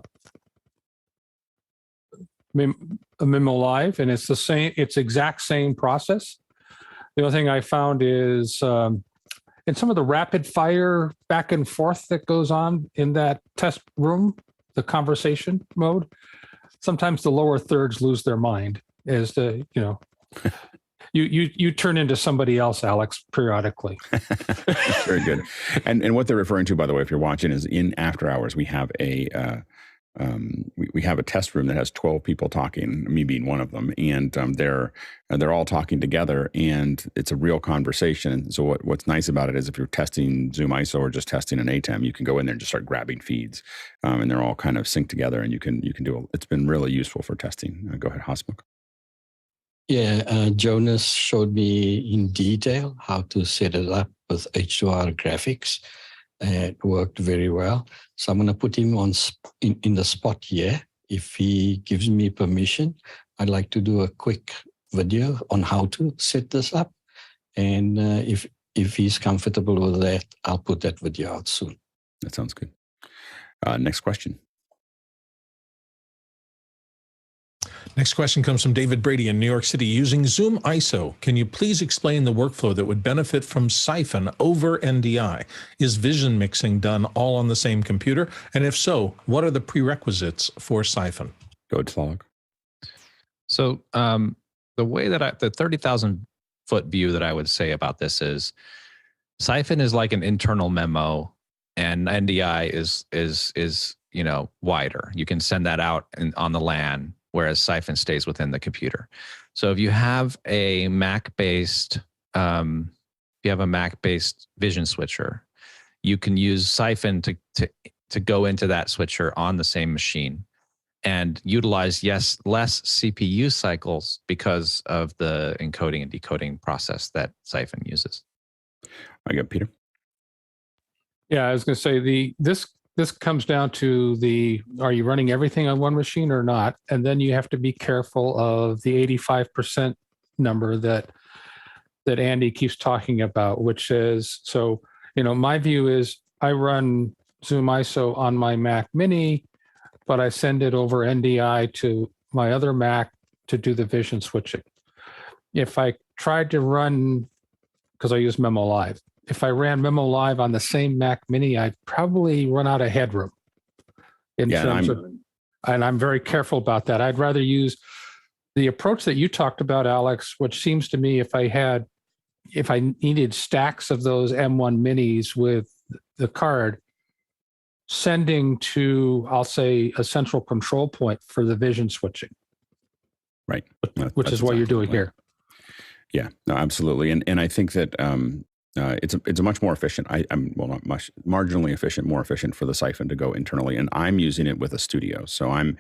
Live, and it's the same. It's exact same process. The only thing I found is in some of the rapid fire back and forth that goes on in that test room, the conversation mode, sometimes the lower thirds lose their mind as the, you turn into somebody else, Alex, periodically. Very good. And what they're referring to, by the way, if you're watching, is in after hours we have a we have a test room that has 12 people talking, me being one of them, and they're all talking together, and it's a real conversation. And so what's nice about it is if you're testing ZoomISO or just testing an ATEM, you can go in there and just start grabbing feeds, and they're all kind of synced together, and you can do. It's been really useful for testing. Go ahead, Hosmuk. Yeah, Jonas showed me in detail how to set it up with HDR graphics. It worked very well. So I'm going to put him on in the spot here. If he gives me permission, I'd like to do a quick video on how to set this up. And if he's comfortable with that, I'll put that video out soon. That sounds good. Next question. Next question comes from David Brady in New York City. Using ZoomISO, can you please explain the workflow that would benefit from Syphon over NDI? Is vision mixing done all on the same computer? And if so, what are the prerequisites for Syphon? Go ahead, Slog. So the way that the 30,000 foot view that I would say about this is Syphon is like an internal memo, and NDI is wider. You can send that out on the LAN, whereas Syphon stays within the computer. So if you have a Mac-based, vision switcher, you can use Syphon to go into that switcher on the same machine and utilize less CPU cycles because of the encoding and decoding process that Syphon uses. I got Peter. Yeah, I was going to say this comes down to are you running everything on one machine or not? And then you have to be careful of the 85% number that Andy keeps talking about, which is, so, my view is I run ZoomISO on my Mac Mini, but I send it over NDI to my other Mac to do the vision switching. If I tried to run, because I use Memo Live, if I ran Memo Live on the same Mac Mini, I'd probably run out of headroom. And I'm very careful about that. I'd rather use the approach that you talked about, Alex, which seems to me if I needed stacks of those M1 minis with the card, sending to, I'll say, a central control point for the vision switching. Right. Which is what you're doing here. Yeah, no, absolutely. And I think that it's a much more efficient, not much, marginally efficient, more efficient for the Syphon to go internally. And I'm using it with a studio. So I'm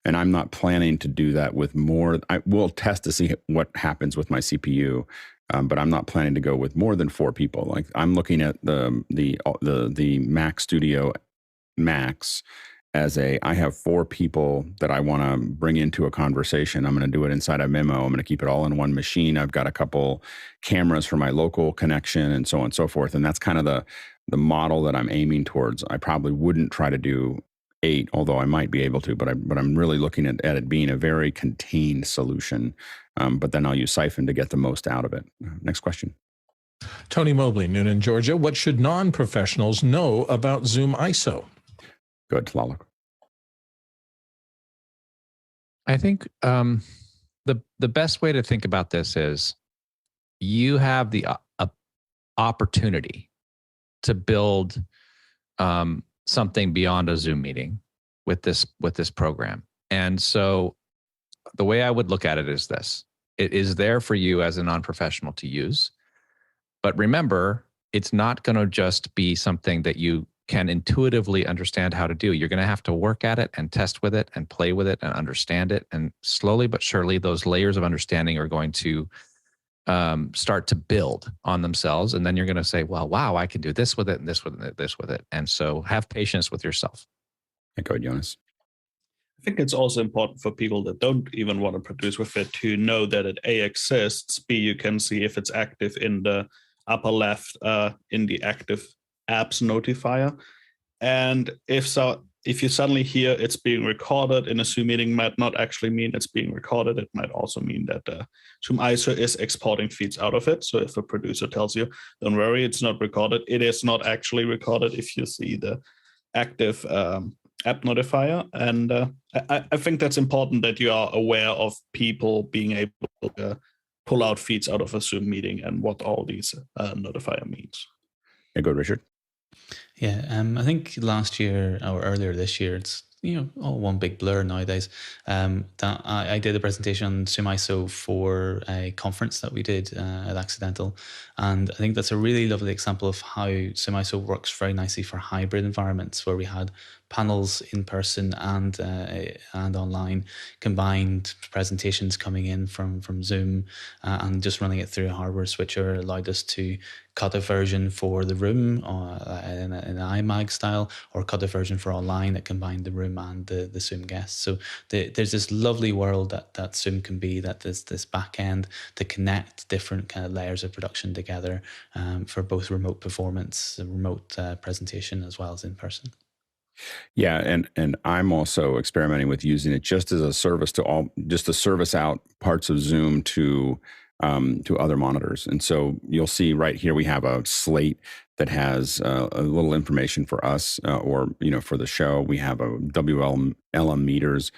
not planning to do that with more. I will test to see what happens with my CPU, but I'm not planning to go with more than 4 people. Like I'm looking at the Mac Studio Max, I have 4 people that I want to bring into a conversation. I'm going to do it inside a memo. I'm going to keep it all in one machine. I've got a couple cameras for my local connection and so on and so forth. And that's kind of the model that I'm aiming towards. I probably wouldn't try to do 8, although I might be able to, but I'm really looking at it being a very contained solution. But then I'll use Syphon to get the most out of it. Next question. Tony Mobley, Noonan, Georgia. What should non-professionals know about ZoomISO? Good, Tlaloc. I think the best way to think about this is you have the opportunity to build something beyond a Zoom meeting with this program. And so the way I would look at it is this. It is there for you as a non-professional to use. But remember, it's not going to just be something that you can intuitively understand how to do. You're going to have to work at it and test with it and play with it and understand it. And slowly but surely, those layers of understanding are going to start to build on themselves. And then you're going to say, well, wow, I can do this with it and this with it, this with it. And so have patience with yourself. Go ahead, Jonas. I think it's also important for people that don't even want to produce with it to know that it A, exists, B, you can see if it's active in the upper left in the active apps notifier. And if you suddenly hear it's being recorded in a Zoom meeting, might not actually mean it's being recorded. It might also mean that ZoomISO is exporting feeds out of it. So if a producer tells you, don't worry, it's not recorded, it is not actually recorded if you see the active app notifier. And I think that's important that you are aware of people being able to pull out feeds out of a Zoom meeting and what all these notifier means. Yeah, go, Richard. Yeah, I think last year or earlier this year, it's all one big blur nowadays. That I did a presentation on ZoomISO for a conference that we did at Accidental, and I think that's a really lovely example of how ZoomISO works very nicely for hybrid environments where we had panels in person and online, combined presentations coming in from Zoom, and just running it through a hardware switcher allowed us to cut a version for the room in an iMag style, or cut a version for online that combined the room and the Zoom guests. So there's this lovely world that Zoom can be, that there's this back end to connect different kind of layers of production together for both remote performance, remote presentation, as well as in person. Yeah, and I'm also experimenting with using it just as a service just to service out parts of Zoom to other monitors. And so you'll see right here we have a slate that has a little information for us or for the show. We have a WLM meters.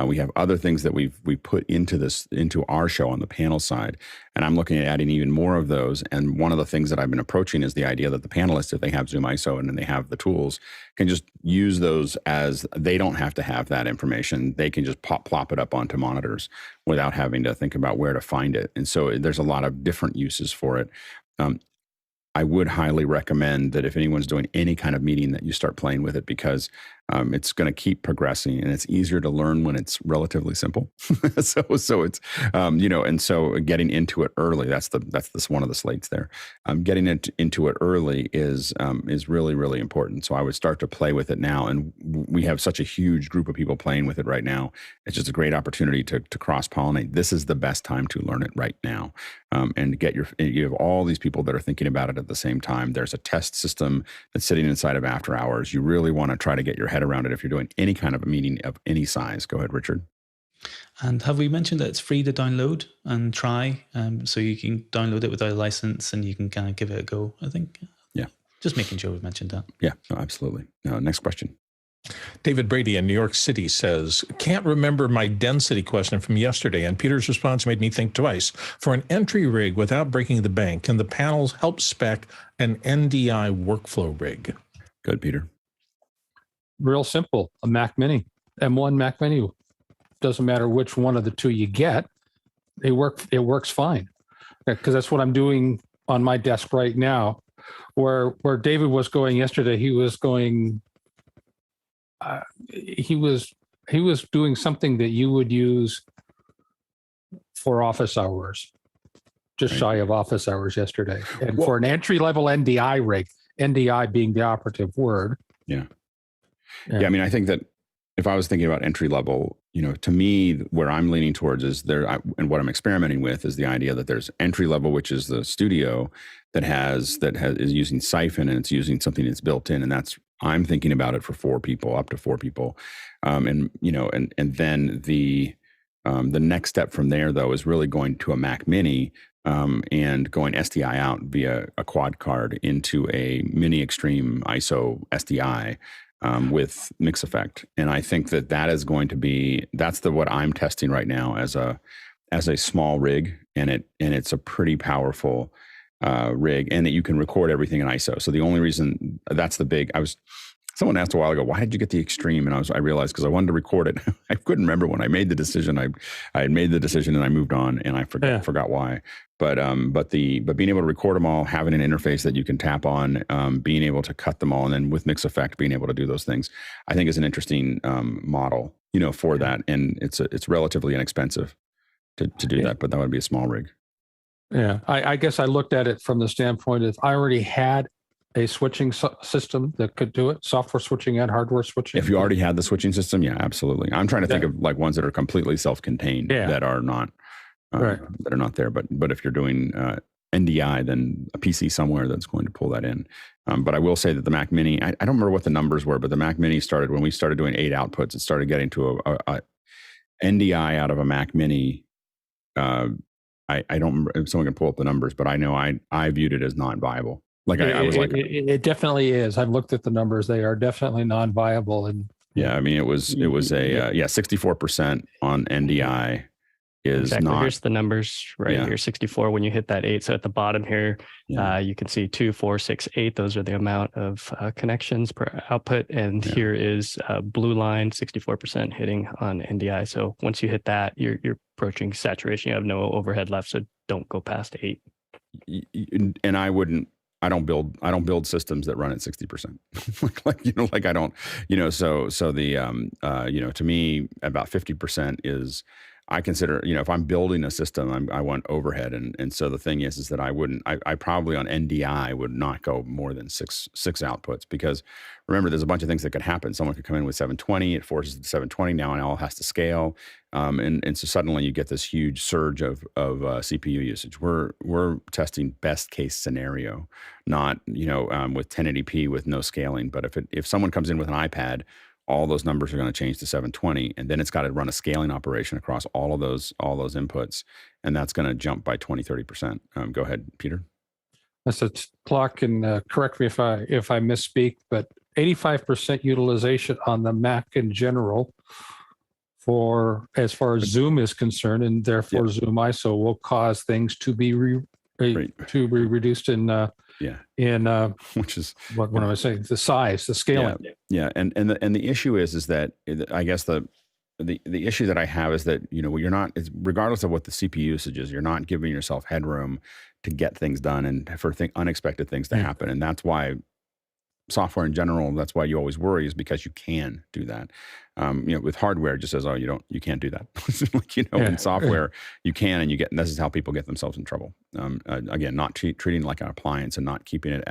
We have other things that we put into our show on the panel side. And I'm looking at adding even more of those. And one of the things that I've been approaching is the idea that the panelists, if they have ZoomISO and then they have the tools, can just use those as they don't have to have that information. They can just plop it up onto monitors without having to think about where to find it. And so there's a lot of different uses for it. I would highly recommend that if anyone's doing any kind of meeting that you start playing with it, because it's going to keep progressing and it's easier to learn when it's relatively simple. so it's, and so getting into it early, that's one of the slates there. Getting into it early is really, really important. So I would start to play with it now. And we have such a huge group of people playing with it right now. It's just a great opportunity to cross-pollinate. This is the best time to learn it right now. And you have all these people that are thinking about it at the same time. There's a test system that's sitting inside of After Hours. You really want to try to get your head around it if you're doing any kind of a meeting of any size. Go ahead, Richard. And have we mentioned that it's free to download and try? So you can download it without a license and you can kind of give it a go, I think. Yeah. Just making sure we've mentioned that. Yeah, no, absolutely. Next question. David Brady in New York City says, can't remember my density question from yesterday, and Peter's response made me think twice. For an entry rig without breaking the bank, can the panels help spec an NDI workflow rig? Good, Peter. Real simple. A Mac Mini, M1 Mac Mini. Doesn't matter which one of the two you get. It works fine. Because that's what I'm doing on my desk right now. Where David was going yesterday, he was going... he was doing something that you would use for office hours, just shy of office hours yesterday. And for an entry-level NDI rig, NDI being the operative word. Yeah. Yeah, I mean, I think that if I was thinking about entry level, to me, where I'm leaning towards is and what I'm experimenting with is the idea that there's entry level, which is the studio is using Syphon, and it's using something that's built in, and I'm thinking about it for 4 people, up to 4 people, and then the next step from there though is really going to a Mac Mini. And going SDI out via a quad card into a Mini Extreme ISO SDI with MixEffect, and I think that is going to be what I'm testing right now as a small rig, and it's a pretty powerful rig, and that you can record everything in ISO. So the only reason that's the big someone asked a while ago, why did you get the Extreme? And I realized because I wanted to record it. I couldn't remember when I made the decision. I had made the decision and I moved on, and I forgot why. But being able to record them all, having an interface that you can tap on, being able to cut them all, and then with MixEffect being able to do those things, I think is an interesting model, for that. And it's relatively inexpensive to do that, but that would be a small rig. Yeah, I guess I looked at it from the standpoint of I already had a switching system that could do it, software switching and hardware switching. If you already had the switching system, yeah, absolutely. I'm trying to think of like ones that are completely self-contained that are not that are not there. But if you're doing NDI, then a PC somewhere that's going to pull that in. But I will say that the Mac Mini, I don't remember what the numbers were, but the Mac Mini when we started doing 8 outputs, it started getting to a NDI out of a Mac Mini. I don't remember if someone can pull up the numbers, but I know I viewed it as not viable. I was like, it definitely is. I've looked at the numbers; they are definitely non-viable. And yeah, I mean, it was 64% on NDI is exactly. not. Here's the numbers here: 64 when you hit that 8. So at the bottom here, you can see 2, 4, 6, 8. Those are the amount of connections per output, and here is blue line 64% hitting on NDI. So once you hit that, you're approaching saturation. You have no overhead left, so don't go past 8. And I don't build systems that run at 60%. I don't, so the, to me, about 50% is, I consider, if I'm building a system, I want overhead. And so the thing is that I probably on NDI would not go more than six outputs, because remember, there's a bunch of things that could happen. Someone could come in with 720, it forces the 720 now, and it all has to scale. And so suddenly you get this huge surge of CPU usage. We're testing best case scenario, not, with 1080p with no scaling. But if someone comes in with an iPad, all those numbers are going to change to 720, and then it's got to run a scaling operation across all those inputs, and that's going to jump by 20-30%. Go ahead, Peter. I said, Clark, and correct me if I misspeak, but 85% utilization on the Mac in general as far as Zoom is concerned, and therefore ZoomISO will cause things to be reduced in which is what am I saying? The size, the scaling. And the issue is that I guess the issue that I have is that you're not, regardless of what the CPU usage is, you're not giving yourself headroom to get things done and for unexpected things to happen, and that's why software in general, that's why you always worry, is because you can do that. With hardware, it just says, you can't do that. In software, you can, and this is how people get themselves in trouble. Again, not treating it like an appliance and not keeping it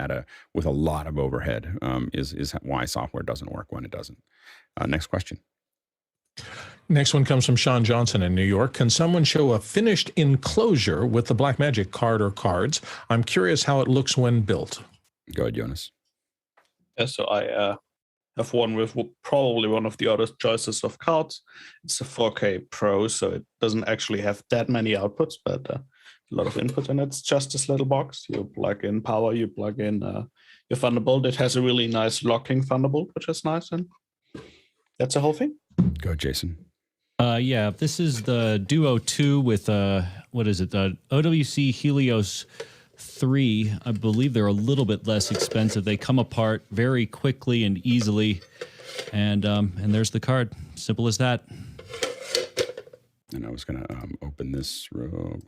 with a lot of overhead is why software doesn't work when it doesn't. Next question. Next one comes from Sean Johnson in New York. Can someone show a finished enclosure with the Blackmagic card or cards? I'm curious how it looks when built. Go ahead, Jonas. Yeah, so I have one with probably one of the other choices of cards. It's a 4K Pro, so it doesn't actually have that many outputs, but a lot of input, and it's just this little box. You plug in power, you plug in your Thunderbolt. It has a really nice locking Thunderbolt, which is nice, and that's the whole thing. Go, Jason. This is the Duo 2 with what is it? The OWC Helios 3. I believe they're a little bit less expensive. They come apart very quickly and easily, and there's the card. Simple as that. And I was going to open this row.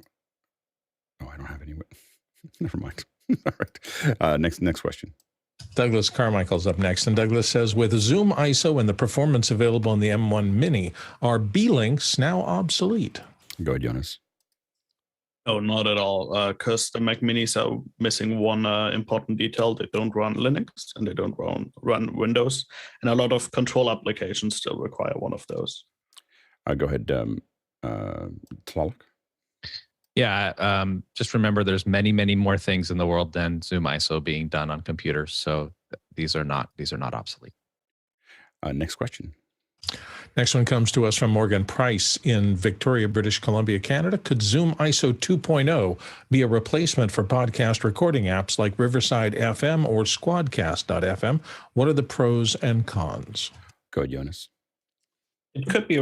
Oh, I don't have any. Never mind. All right. Next question. Douglas Carmichael's up next, and Douglas says, with ZoomISO and the performance available in the M1 Mini, are Beelinks now obsolete? Go ahead, Jonas. No, not at all. Because the Mac Minis are missing one important detail. They don't run Linux and they don't run Windows. And a lot of control applications still require one of those. Go ahead, Tlaloc. Yeah, just remember there's many, many more things in the world than ZoomISO being done on computers. So these are not obsolete. Next question. Next one comes to us from Morgan Price in Victoria, British Columbia, Canada. Could ZoomISO 2.0 be a replacement for podcast recording apps like Riverside FM or Squadcast.fm? What are the pros and cons? Go ahead, Jonas. It could be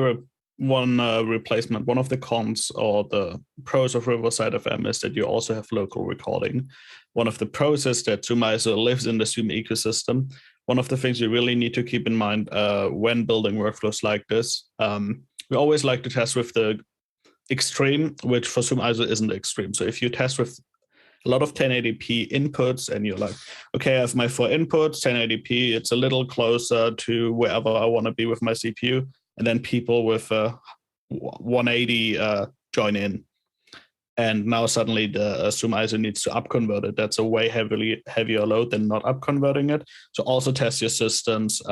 one replacement. One of the cons or the pros of Riverside FM is that you also have local recording. One of the pros is that ZoomISO lives in the Zoom ecosystem. One of the things you really need to keep in mind when building workflows like this, we always like to test with the extreme, which for ZoomISO isn't extreme. So if you test with a lot of 1080p inputs and you're like, okay, I have my 4 inputs, 1080p, it's a little closer to wherever I want to be with my CPU. And then people with 180 join in. And now suddenly the ZoomISO needs to upconvert it. That's a way heavier load than not upconverting it. So also test your systems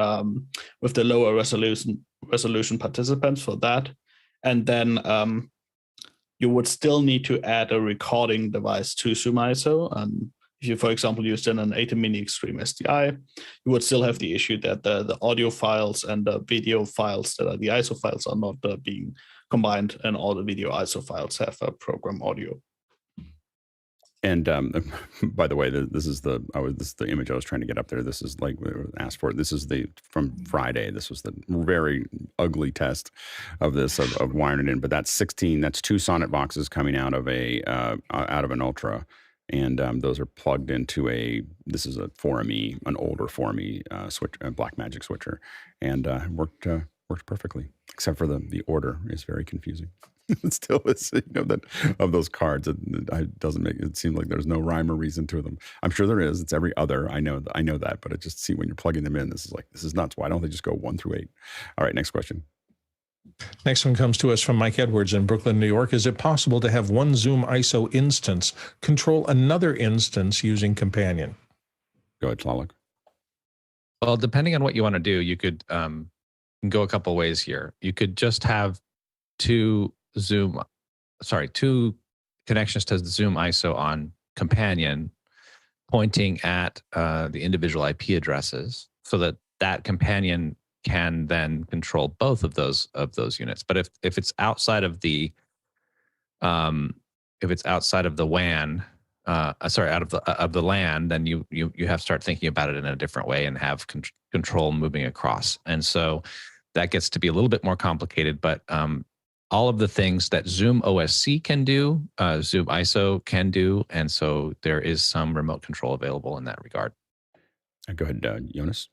with the lower resolution participants for that. And then you would still need to add a recording device to ZoomISO. If you, for example, used in an ATEM Mini Extreme SDI, you would still have the issue that the audio files and the video files that are the ISO files are not being combined, and all the video ISO files have a program audio. And by the way, this is the image I was trying to get up there. This is like asked for. This is from Friday. This was the very ugly test of this of wiring it in. But that's 16. That's 2 Sonnet boxes coming out of an Ultra, and those are plugged into this is a 4ME, an older 4ME switch, Blackmagic switcher, and worked perfectly, except for the order is very confusing. It still is, that of those cards, it doesn't make it seem like there's no rhyme or reason to them. I'm sure there is. It's every other. I know that, but it just see when you're plugging them in, this is nuts. Why don't they just go 1 through 8? All right, next question. Next one comes to us from Mike Edwards in Brooklyn, New York. Is it possible to have one ZoomISO instance control another instance using Companion? Go ahead, Tlaloc. Well, depending on what you want to do, you could go a couple ways here. You could just have 2 connections to ZoomISO on Companion pointing at the individual IP addresses, so that Companion can then control both of those units. But if it's outside of the WAN, out of the LAN, then you have to start thinking about it in a different way and have control moving across. And so that gets to be a little bit more complicated, but all of the things that Zoom OSC can do, ZoomISO can do, and so there is some remote control available in that regard. Go ahead, Jonas.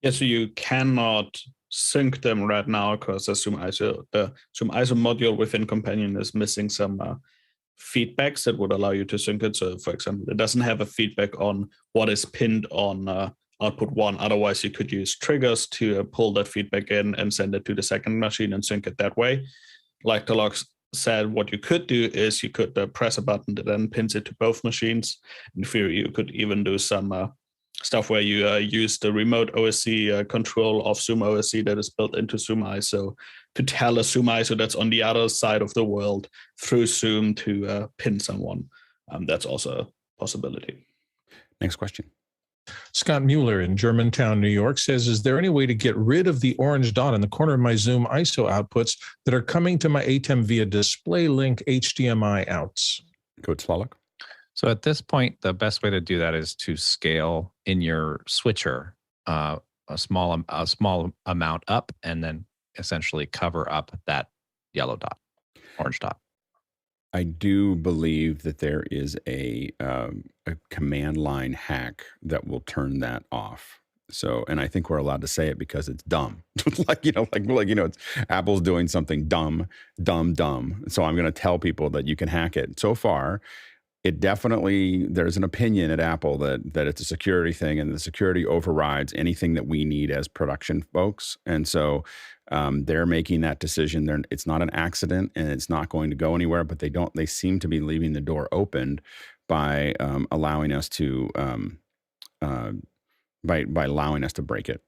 Yeah, so you cannot sync them right now because the ZoomISO module within Companion is missing some feedbacks that would allow you to sync it. So, for example, it doesn't have a feedback on what is pinned on output 1. Otherwise, you could use triggers to pull that feedback in and send it to the second machine and sync it that way. Like Tlaloc said, what you could do is you could press a button that then pins it to both machines. In theory, you could even do some stuff where you use the remote OSC control of Zoom OSC that is built into ZoomISO to tell a ZoomISO that's on the other side of the world through Zoom to pin someone. That's also a possibility. Next question. Scott Mueller in Germantown, New York says, is there any way to get rid of the orange dot in the corner of my ZoomISO outputs that are coming to my ATEM via DisplayLink HDMI outs? Go to Tlaloc. So at this point, the best way to do that is to scale in your switcher a small amount up, and then essentially cover up that yellow dot, orange dot. I do believe that there is a command line hack that will turn that off. So, and I think we're allowed to say it because it's dumb. it's Apple's doing something dumb. So I'm going to tell people that you can hack it. So far, there's an opinion at Apple that it's a security thing, and the security overrides anything that we need as production folks. And so They're making that decision. It's not an accident, and it's not going to go anywhere. But they seem to be leaving the door opened by allowing us to by allowing us to break it.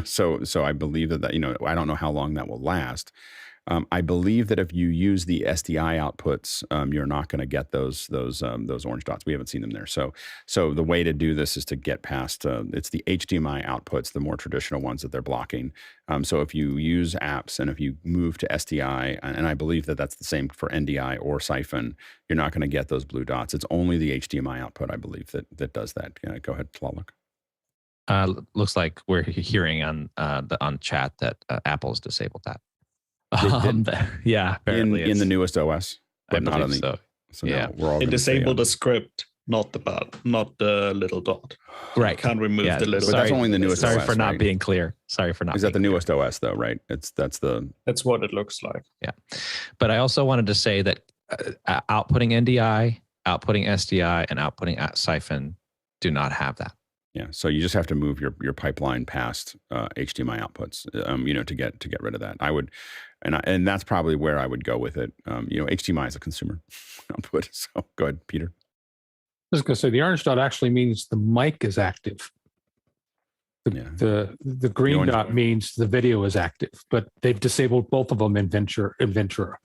So I believe that I don't know how long that will last. I believe that if you use the SDI outputs, you're not going to get those orange dots. We haven't seen them there. So the way to do this is to get past. It's the HDMI outputs, the more traditional ones that they're blocking. So if you use apps and if you move to SDI, and I believe that that's the same for NDI or Syphon, you're not going to get those blue dots. It's only the HDMI output, I believe, that does that. Go ahead, Tlaloc. Looks like we're hearing on chat that Apple's disabled that. Yeah, apparently in the newest OS, but not on the. So yeah, we're all it disabled the script, not the little dot. Right, can't remove the little. But that's only the newest. Sorry OS, for not right? being clear. Sorry for not. Is that the newest OS though? Right. That's what it looks like. Yeah, but I also wanted to say that outputting NDI, outputting SDI, and outputting Syphon do not have that. Yeah, so you just have to move your pipeline past HDMI outputs, to get rid of that. I would, and that's probably where I would go with it. HDMI is a consumer output. So go ahead, Peter. I was going to say the orange dot actually means the mic is active. The green dot means the video is active, but they've disabled both of them in Ventura.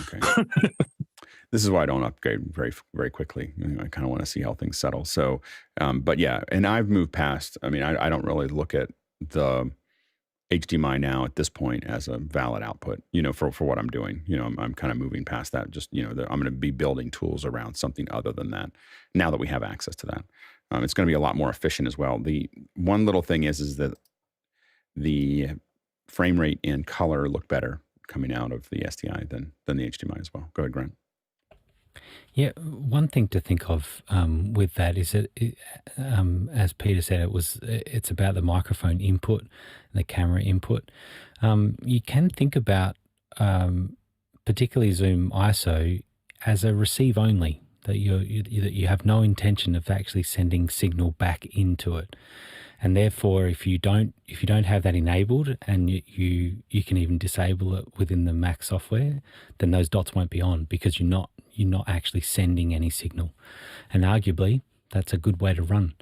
Okay. This is why I don't upgrade very, very quickly. I kind of want to see how things settle. So, but yeah, and I've moved past. I mean, I don't really look at the HDMI now at this point as a valid output. For what I'm doing. I'm kind of moving past that. Just I'm going to be building tools around something other than that. Now that we have access to that, it's going to be a lot more efficient as well. The one little thing is that the frame rate and color look better coming out of the SDI than the HDMI as well. Go ahead, Grant. Yeah, one thing to think of with that is that, as Peter said, it's about the microphone input and the camera input. You can think about particularly ZoomISO as a receive only, that you have no intention of actually sending signal back into it. And therefore, if you don't have that enabled, and you can even disable it within the Mac software, then those dots won't be on because you're not actually sending any signal. And arguably, that's a good way to run.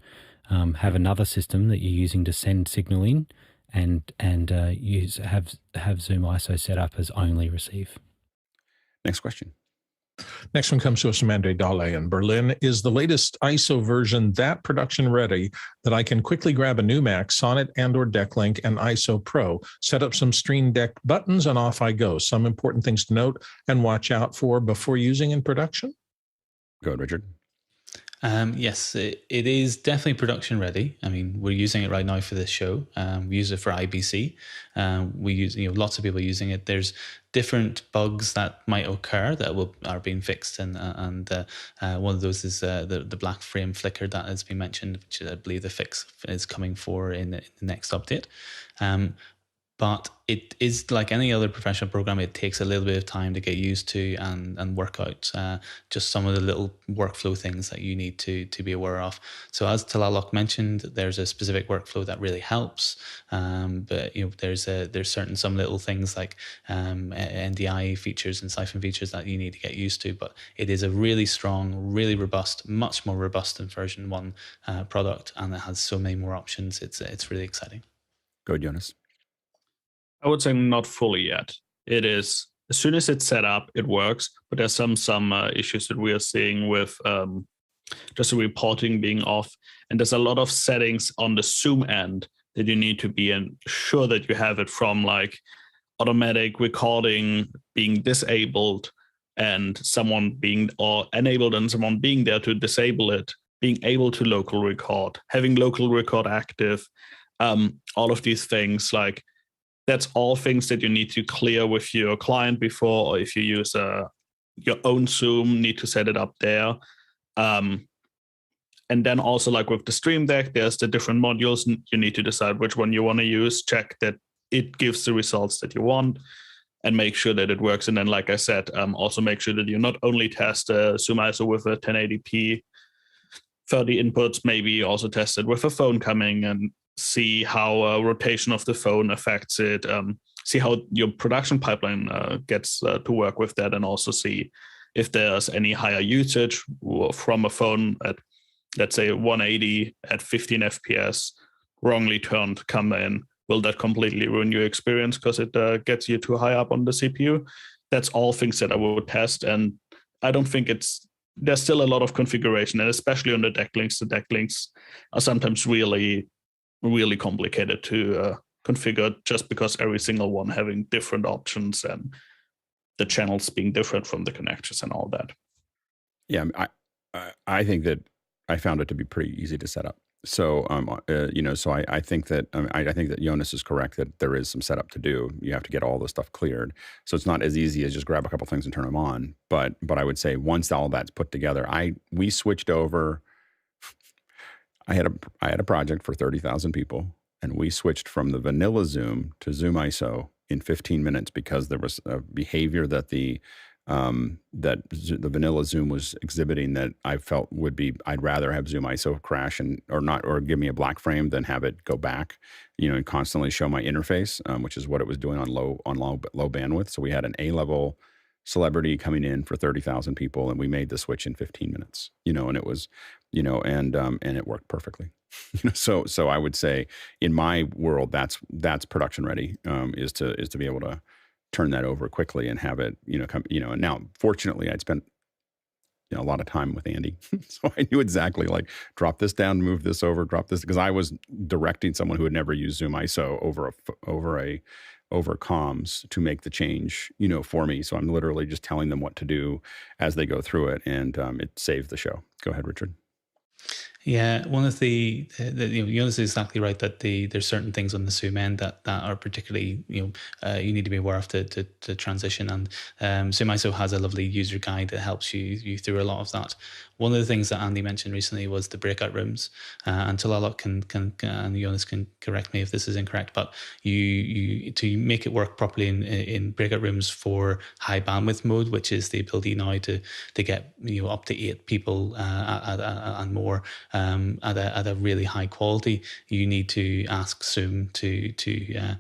Have another system that you're using to send signal in, and have ZoomISO set up as only receive. Next question. Next one comes to us from Andre Dale in Berlin. Is the latest ISO version that production ready that I can quickly grab a new Mac, Sonnet and/or Decklink and ISO Pro, set up some StreamDeck buttons, and off I go? Some important things to note and watch out for before using in production? Go ahead, Richard. Yes, it is definitely production ready. I mean, we're using it right now for this show. We use it for IBC. We use, lots of people are using it. There's different bugs that might occur that are being fixed, and one of those is the black frame flicker that has been mentioned, which I believe the fix is coming for in the next update. But it is like any other professional program. It takes a little bit of time to get used to and work out just some of the little workflow things that you need to be aware of. So as Tlaloc mentioned, there's a specific workflow that really helps. But there's some little things like NDI features and Syphon features that you need to get used to. But it is a really strong, really robust, much more robust than version 1 product, and it has so many more options. It's really exciting. Go ahead, Jonas. I would say not fully yet. It is, as soon as it's set up, it works, but there's some issues that we are seeing with just the reporting being off. And there's a lot of settings on the Zoom end that you need to be sure that you have it, from like automatic recording being disabled and someone being or enabled and someone being there to disable it, being able to local record, having local record active, all of these things. Like, that's all things that you need to clear with your client before, or if you use your own Zoom, need to set it up there. And then also, like with the StreamDeck, there's the different modules. You need to decide which one you want to use, check that it gives the results that you want, and make sure that it works. And then, like I said, also make sure that you not only test ZoomISO with a 1080p 30 inputs, maybe also test it with a phone coming and see how rotation of the phone affects it. see how your production pipeline gets to work with that, and also see if there's any higher usage from a phone at, let's say, 180 at 15 FPS, wrongly turned, come in. Will that completely ruin your experience because it gets you too high up on the CPU? That's all things that I would test. And I don't think there's still a lot of configuration, and especially on the decklinks are sometimes really, really complicated to configure, just because every single one having different options and the channels being different from the connectors and all that. Yeah, I think that I found it to be pretty easy to set up. So, so I think that I think that Jonas is correct that there is some setup to do. You have to get all the stuff cleared. So it's not as easy as just grab a couple things and turn them on. But I would say once all that's put together, we switched over. I had a project for 30,000 people, and we switched from the vanilla Zoom to ZoomISO in 15 minutes because there was a behavior that the vanilla Zoom was exhibiting that I felt would be, I'd rather have ZoomISO crash or give me a black frame than have it go back, and constantly show my interface, which is what it was doing on low bandwidth. So we had an A-level celebrity coming in for 30,000 people, and we made the switch in 15 minutes, and it was, and it worked perfectly. So I would say in my world, that's production ready, is to be able to turn that over quickly and have it, and now fortunately I'd spent, a lot of time with Andy. So I knew exactly like drop this down, move this over, drop this, because I was directing someone who had never used ZoomISO over comms to make the change, for me. So I'm literally just telling them what to do as they go through it, and it saved the show. Go ahead, Richard. Yeah, one of the Jonas is exactly right that there's certain things on the Zoom end that are particularly you need to be aware of to transition, and ZoomISO has a lovely user guide that helps you through a lot of that. One of the things that Andy mentioned recently was the breakout rooms, and Talalok can and Jonas can correct me if this is incorrect, but you to make it work properly in breakout rooms for high bandwidth mode, which is the ability now to get up to 8 people and more. At a really high quality, you need to ask Zoom to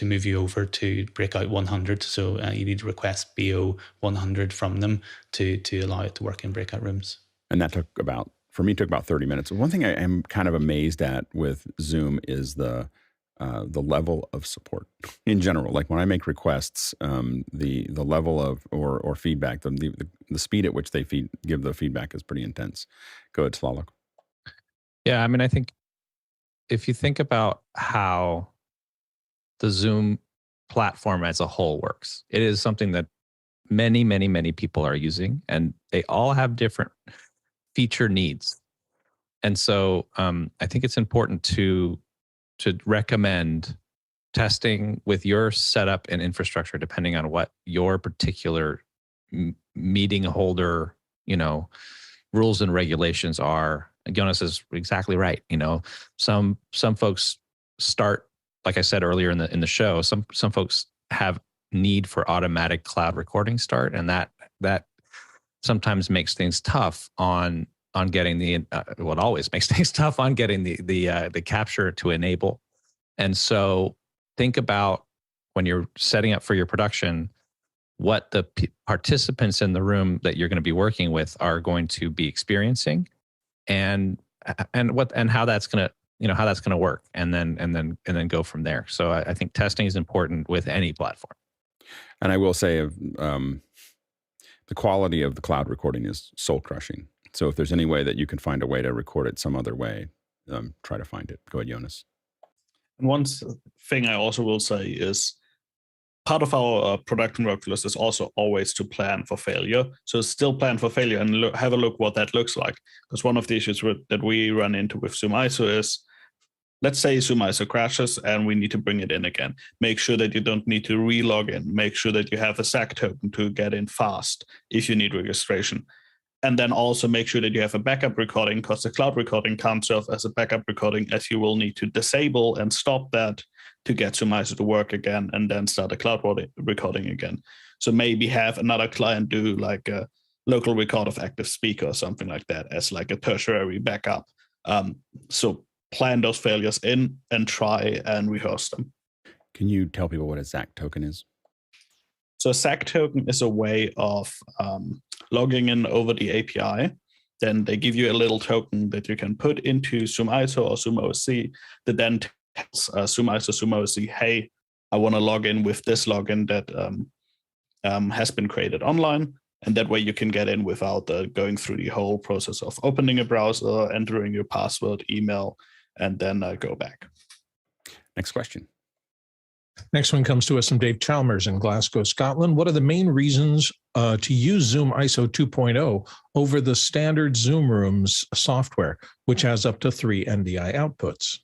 move you over to breakout 100. So you need to request BO 100 from them to allow it to work in breakout rooms. And that took about 30 minutes. One thing I am kind of amazed at with Zoom is the level of support in general. Like when I make requests, the level of or feedback, the speed at which they give the feedback is pretty intense. Go ahead, Talalok. Yeah, I mean, I think if you think about how the Zoom platform as a whole works, it is something that many, many, many people are using, and they all have different feature needs. And so I think it's important to recommend testing with your setup and infrastructure, depending on what your particular meeting holder, rules and regulations are. Jonas is exactly right. Some folks start, like I said earlier in the show, some folks have need for automatic cloud recording start, and that sometimes makes things tough on getting it always makes things tough on getting the capture to enable. And so think about when you're setting up for your production, what the participants in the room that you're going to be working with are going to be experiencing, and how that's going to work, and then go from there. So I think testing is important with any platform. And I will say, the quality of the cloud recording is soul crushing. So if there's any way that you can find a way to record it some other way, try to find it. Go ahead, Jonas. And one thing I also will say is part of our production workflows is also always to plan for failure. So still plan for failure and have a look what that looks like. Because one of the issues that we run into with ZoomISO is, let's say ZoomISO crashes and we need to bring it in again. Make sure that you don't need to re-log in. Make sure that you have a SAC token to get in fast if you need registration. And then also make sure that you have a backup recording, because the cloud recording can't serve as a backup recording, as you will need to disable and stop that to get ZoomISO to work again and then start a cloud recording again. So maybe have another client do like a local record of active speaker or something like that as like a tertiary backup. So plan those failures in and try and rehearse them. Can you tell people what a ZAC token is? So a ZAC token is a way of logging in over the API. Then they give you a little token that you can put into ZoomISO or ZoomOSC that then tells ZoomISO, ZoomOSC, hey, I want to log in with this login that has been created online. And that way you can get in without going through the whole process of opening a browser, entering your password, email, and then go back. Next question. Next one comes to us from Dave Chalmers in Glasgow, Scotland. What are the main reasons to use ZoomISO 2.0 over the standard Zoom Rooms software, which has up to 3 NDI outputs?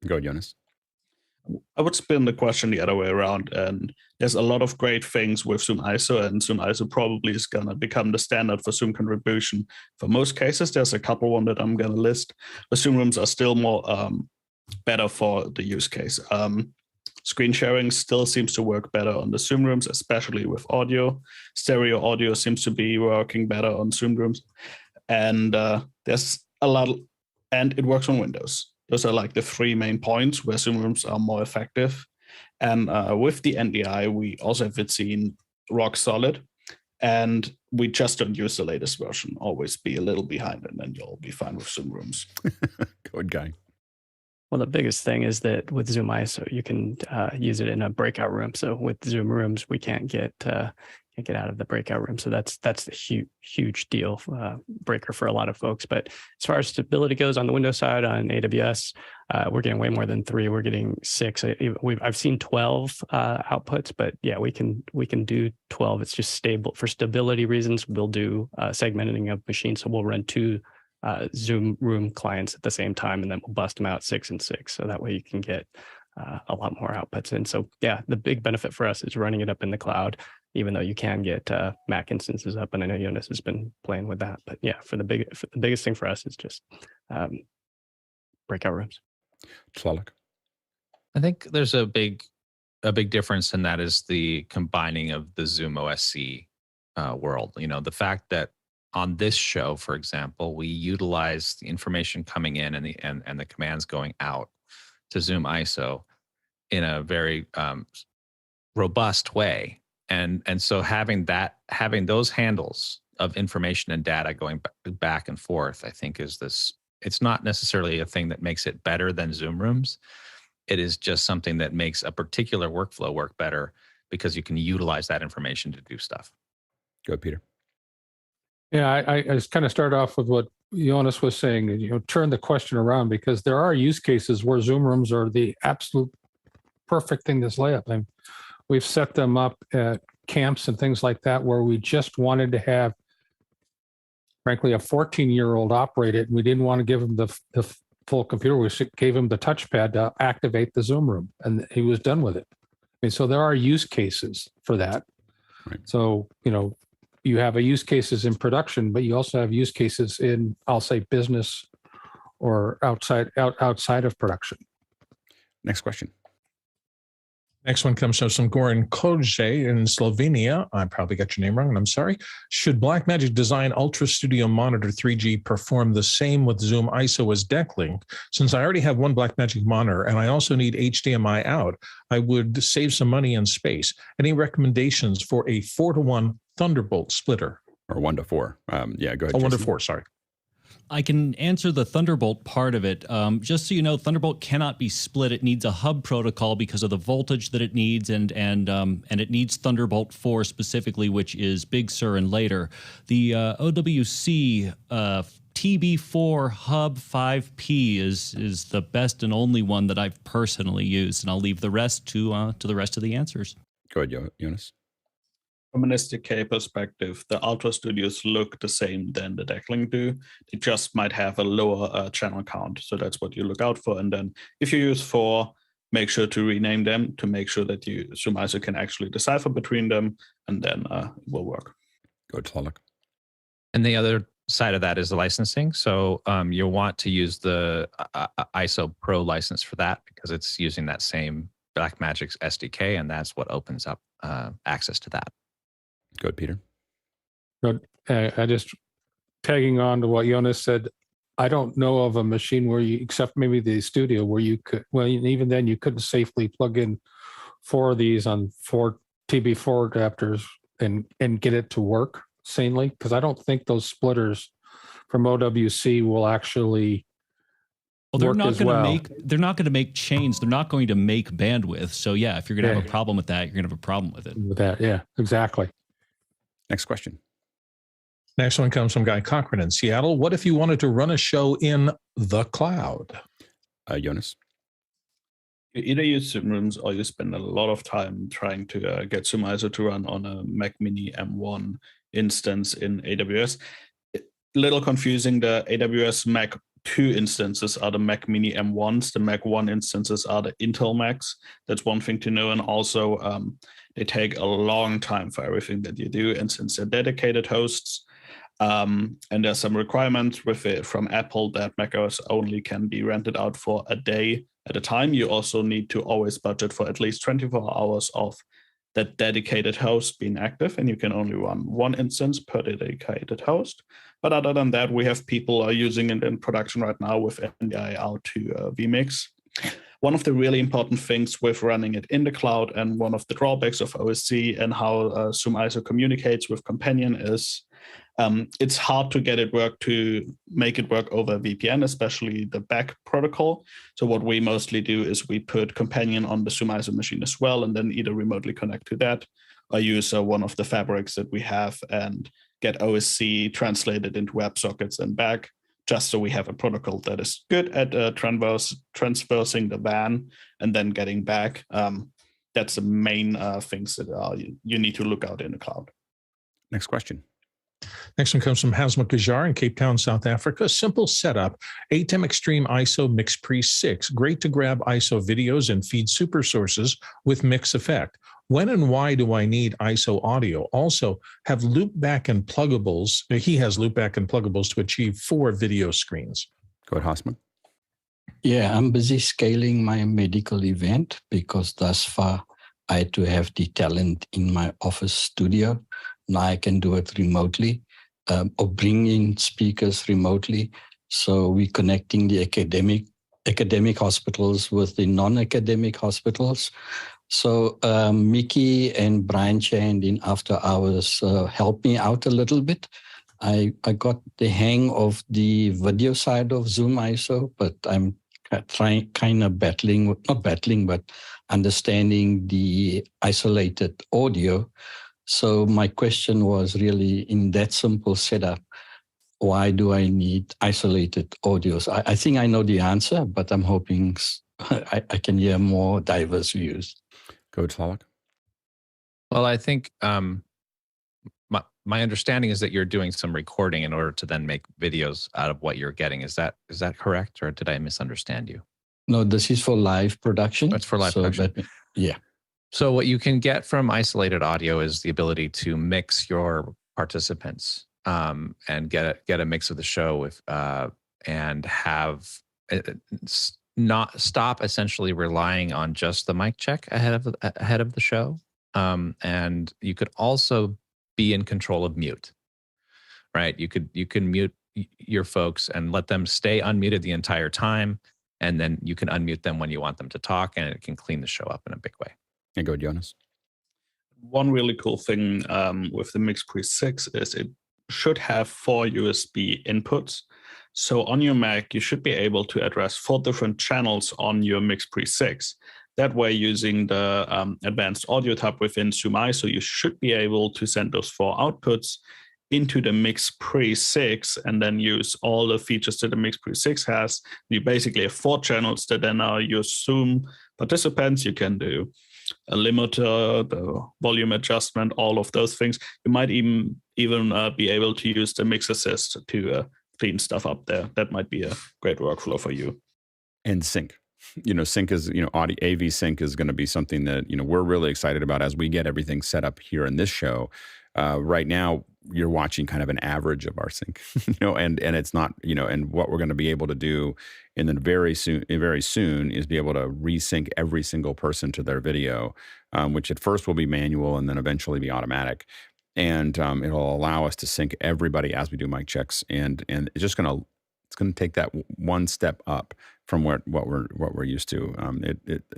Go, Jonas. I would spin the question the other way around. And there's a lot of great things with ZoomISO, and ZoomISO probably is going to become the standard for Zoom contribution. For most cases, there's a couple one that I'm going to list. The Zoom Rooms are still more better for the use case. Screen sharing still seems to work better on the Zoom Rooms, especially with audio. Stereo audio seems to be working better on Zoom Rooms. And there's a lot, and it works on Windows. Those are like the 3 main points where Zoom Rooms are more effective. And with the NDI, we also have it seen rock solid. And we just don't use the latest version. Always be a little behind, and then you'll be fine with Zoom Rooms. Good guy. Well, the biggest thing is that with ZoomISO, you can use it in a breakout room. So with Zoom Rooms, we can't get out of the breakout room. So that's the huge deal breaker for a lot of folks. But as far as stability goes on the Windows side, on AWS, we're getting way more than 3. We're getting 6. I've seen 12 outputs, but yeah, we can do 12. It's just stable for stability reasons. We'll do segmenting of machines. So we'll run 2 Zoom Room clients at the same time, and then we'll bust them out 6 and 6. So that way you can get a lot more outputs in. So yeah, the big benefit for us is running it up in the cloud, even though you can get Mac instances up. And I know Jonas has been playing with that. But yeah, for the biggest thing for us is just breakout rooms. Tlaloc. I think there's a big difference, and that is the combining of the Zoom OSC world. You know, the fact that on this show, for example, we utilize the information coming in and the commands going out to ZoomISO in a very robust way. And so having those handles of information and data going back and forth, I think it's not necessarily a thing that makes it better than Zoom Rooms. It is just something that makes a particular workflow work better because you can utilize that information to do stuff. Go, Peter. Yeah, I just kind of start off with what Jonas was saying, and turn the question around, because there are use cases where Zoom Rooms are the absolute perfect thing to lay up. And we've set them up at camps and things like that where we just wanted to have, frankly, a 14-year-old operate it, and we didn't want to give him the full computer. We gave him the touchpad to activate the Zoom Room, and he was done with it. And so there are use cases for that. Right. So, you have a use cases in production, but you also have use cases in, I'll say, business or outside of production. Next question. Next one comes from Goran Koje in Slovenia. I probably got your name wrong, and I'm sorry. Should Blackmagic Design UltraStudio Monitor 3G perform the same with ZoomISO as Decklink? Since I already have one Blackmagic monitor and I also need HDMI out, I would save some money and space. Any recommendations for a 4-to-1 Thunderbolt splitter? Or 1-to-4. Yeah, go ahead. 1-to-4, sorry. I can answer the Thunderbolt part of it. Just so you know, Thunderbolt cannot be split. It needs a hub protocol because of the voltage that it needs, and it needs Thunderbolt 4 specifically, which is Big Sur and later. The OWC TB4 Hub 5P is the best and only one that I've personally used, and I'll leave the rest to the rest of the answers. Go ahead, Jonas. From an SDK perspective, the UltraStudios look the same than the Decklink do. They just might have a lower channel count. So that's what you look out for. And then if you use 4, make sure to rename them to make sure that ZoomISO can actually decipher between them, and then it will work. Go to Tlaloc. And the other side of that is the licensing. So you'll want to use the ISO Pro license for that because it's using that same Blackmagic's SDK, and that's what opens up access to that. Go ahead, Peter. I just tagging on to what Jonas said. I don't know of a machine where you, except maybe the studio, where you could, well, even then you couldn't safely plug in 4 of these on 4 TB4 adapters and get it to work sanely, because I don't think those splitters from OWC will actually Well, they're work not as going to well. they're not going to make chains. They're not going to make bandwidth. So yeah, if you're going to have a problem with that, you're going to have a problem with it. With that, yeah, exactly. Next question. Next one comes from Guy Cochran in Seattle. What if you wanted to run a show in the cloud? Jonas? You either use Zoom Rooms or you spend a lot of time trying to get ZoomISO to run on a Mac Mini M1 instance in AWS. Little confusing. The AWS Mac 2 instances are the Mac Mini M1s. The Mac 1 instances are the Intel Macs. That's one thing to know. And also, they take a long time for everything that you do. And since they're dedicated hosts, and there's some requirements with it from Apple that macOS only can be rented out for a day at a time, you also need to always budget for at least 24 hours of that dedicated host being active, and you can only run one instance per dedicated host. But other than that, we have people using it in production right now with NDI out to vMix. One of the really important things with running it in the cloud, and one of the drawbacks of OSC and how ZoomISO communicates with Companion, is it's hard to get it to make it work over VPN, especially the back protocol. So what we mostly do is we put Companion on the ZoomISO machine as well, and then either remotely connect to that or use one of the fabrics that we have and get OSC translated into WebSockets and back, just so we have a protocol that is good at transversing the WAN and then getting back. That's the main things that you need to look out in the cloud. Next question. Next one comes from Hasma Kajar in Cape Town, South Africa. Simple setup. ATEM Extreme ISO MixPre 6. Great to grab ISO videos and feed super sources with MixEffect. When and why do I need ISO audio? Also, have Loopback and Plugables. He has Loopback and Plugables to achieve 4 video screens. Go ahead, Hasma. Yeah, I'm busy scaling my medical event because thus far I had to have the talent in my office studio. Now I can do it remotely or bring in speakers remotely. So we're connecting the academic hospitals with the non-academic hospitals. So Mickey and Brian Chand in After Hours helped me out a little bit. I got the hang of the video side of ZoomISO, but I'm but understanding the isolated audio. So my question was really, in that simple setup, why do I need isolated audios? I think I know the answer, but I'm hoping I can hear more diverse views. Go ahead, Slavik. Well, I think my understanding is that you're doing some recording in order to then make videos out of what you're getting. Is that correct, or did I misunderstand you? No, this is for live production. It's for live production. Yeah. So what you can get from isolated audio is the ability to mix your participants and get a mix of the show and have not stop essentially relying on just the mic check ahead of the show. And you could also be in control of mute, right? You can mute your folks and let them stay unmuted the entire time, and then you can unmute them when you want them to talk, and it can clean the show up in a big way. And go, Jonas. One really cool thing with the MixPre 6 is it should have 4 USB inputs. So on your Mac, you should be able to address 4 different channels on your MixPre 6. That way, using the advanced audio tab within ZoomISO, you should be able to send those 4 outputs into the MixPre 6 and then use all the features that the MixPre 6 has. You basically have 4 channels that then are your Zoom participants. You can do a limiter, the volume adjustment, all of those things. You might even be able to use the Mix Assist to clean stuff up there. That might be a great workflow for you. And sync. Sync is, audio AV sync is going to be something that, we're really excited about as we get everything set up here in this show. Right now, you're watching kind of an average of our sync, and it's not, and what we're going to be able to do in the very soon is be able to resync every single person to their video, which at first will be manual and then eventually be automatic. And it'll allow us to sync everybody as we do mic checks, and it's It's going to take that one step up from what we're used to.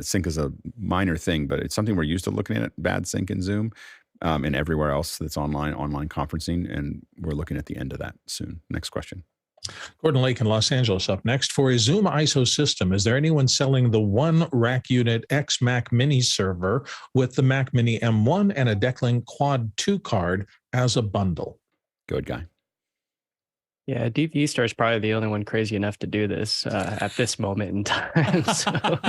Sync is a minor thing, but it's something we're used to looking at bad sync in Zoom, and everywhere else that's online conferencing, and we're looking at the end of that soon. Next question. Gordon Lake in Los Angeles up next. For a ZoomISO system, is there anyone selling the one rack unit Xmac Mini server with the Mac Mini M1 and a Decklink Quad 2 card as a bundle? Good guy. Yeah, DVStar is probably the only one crazy enough to do this at this moment in time. So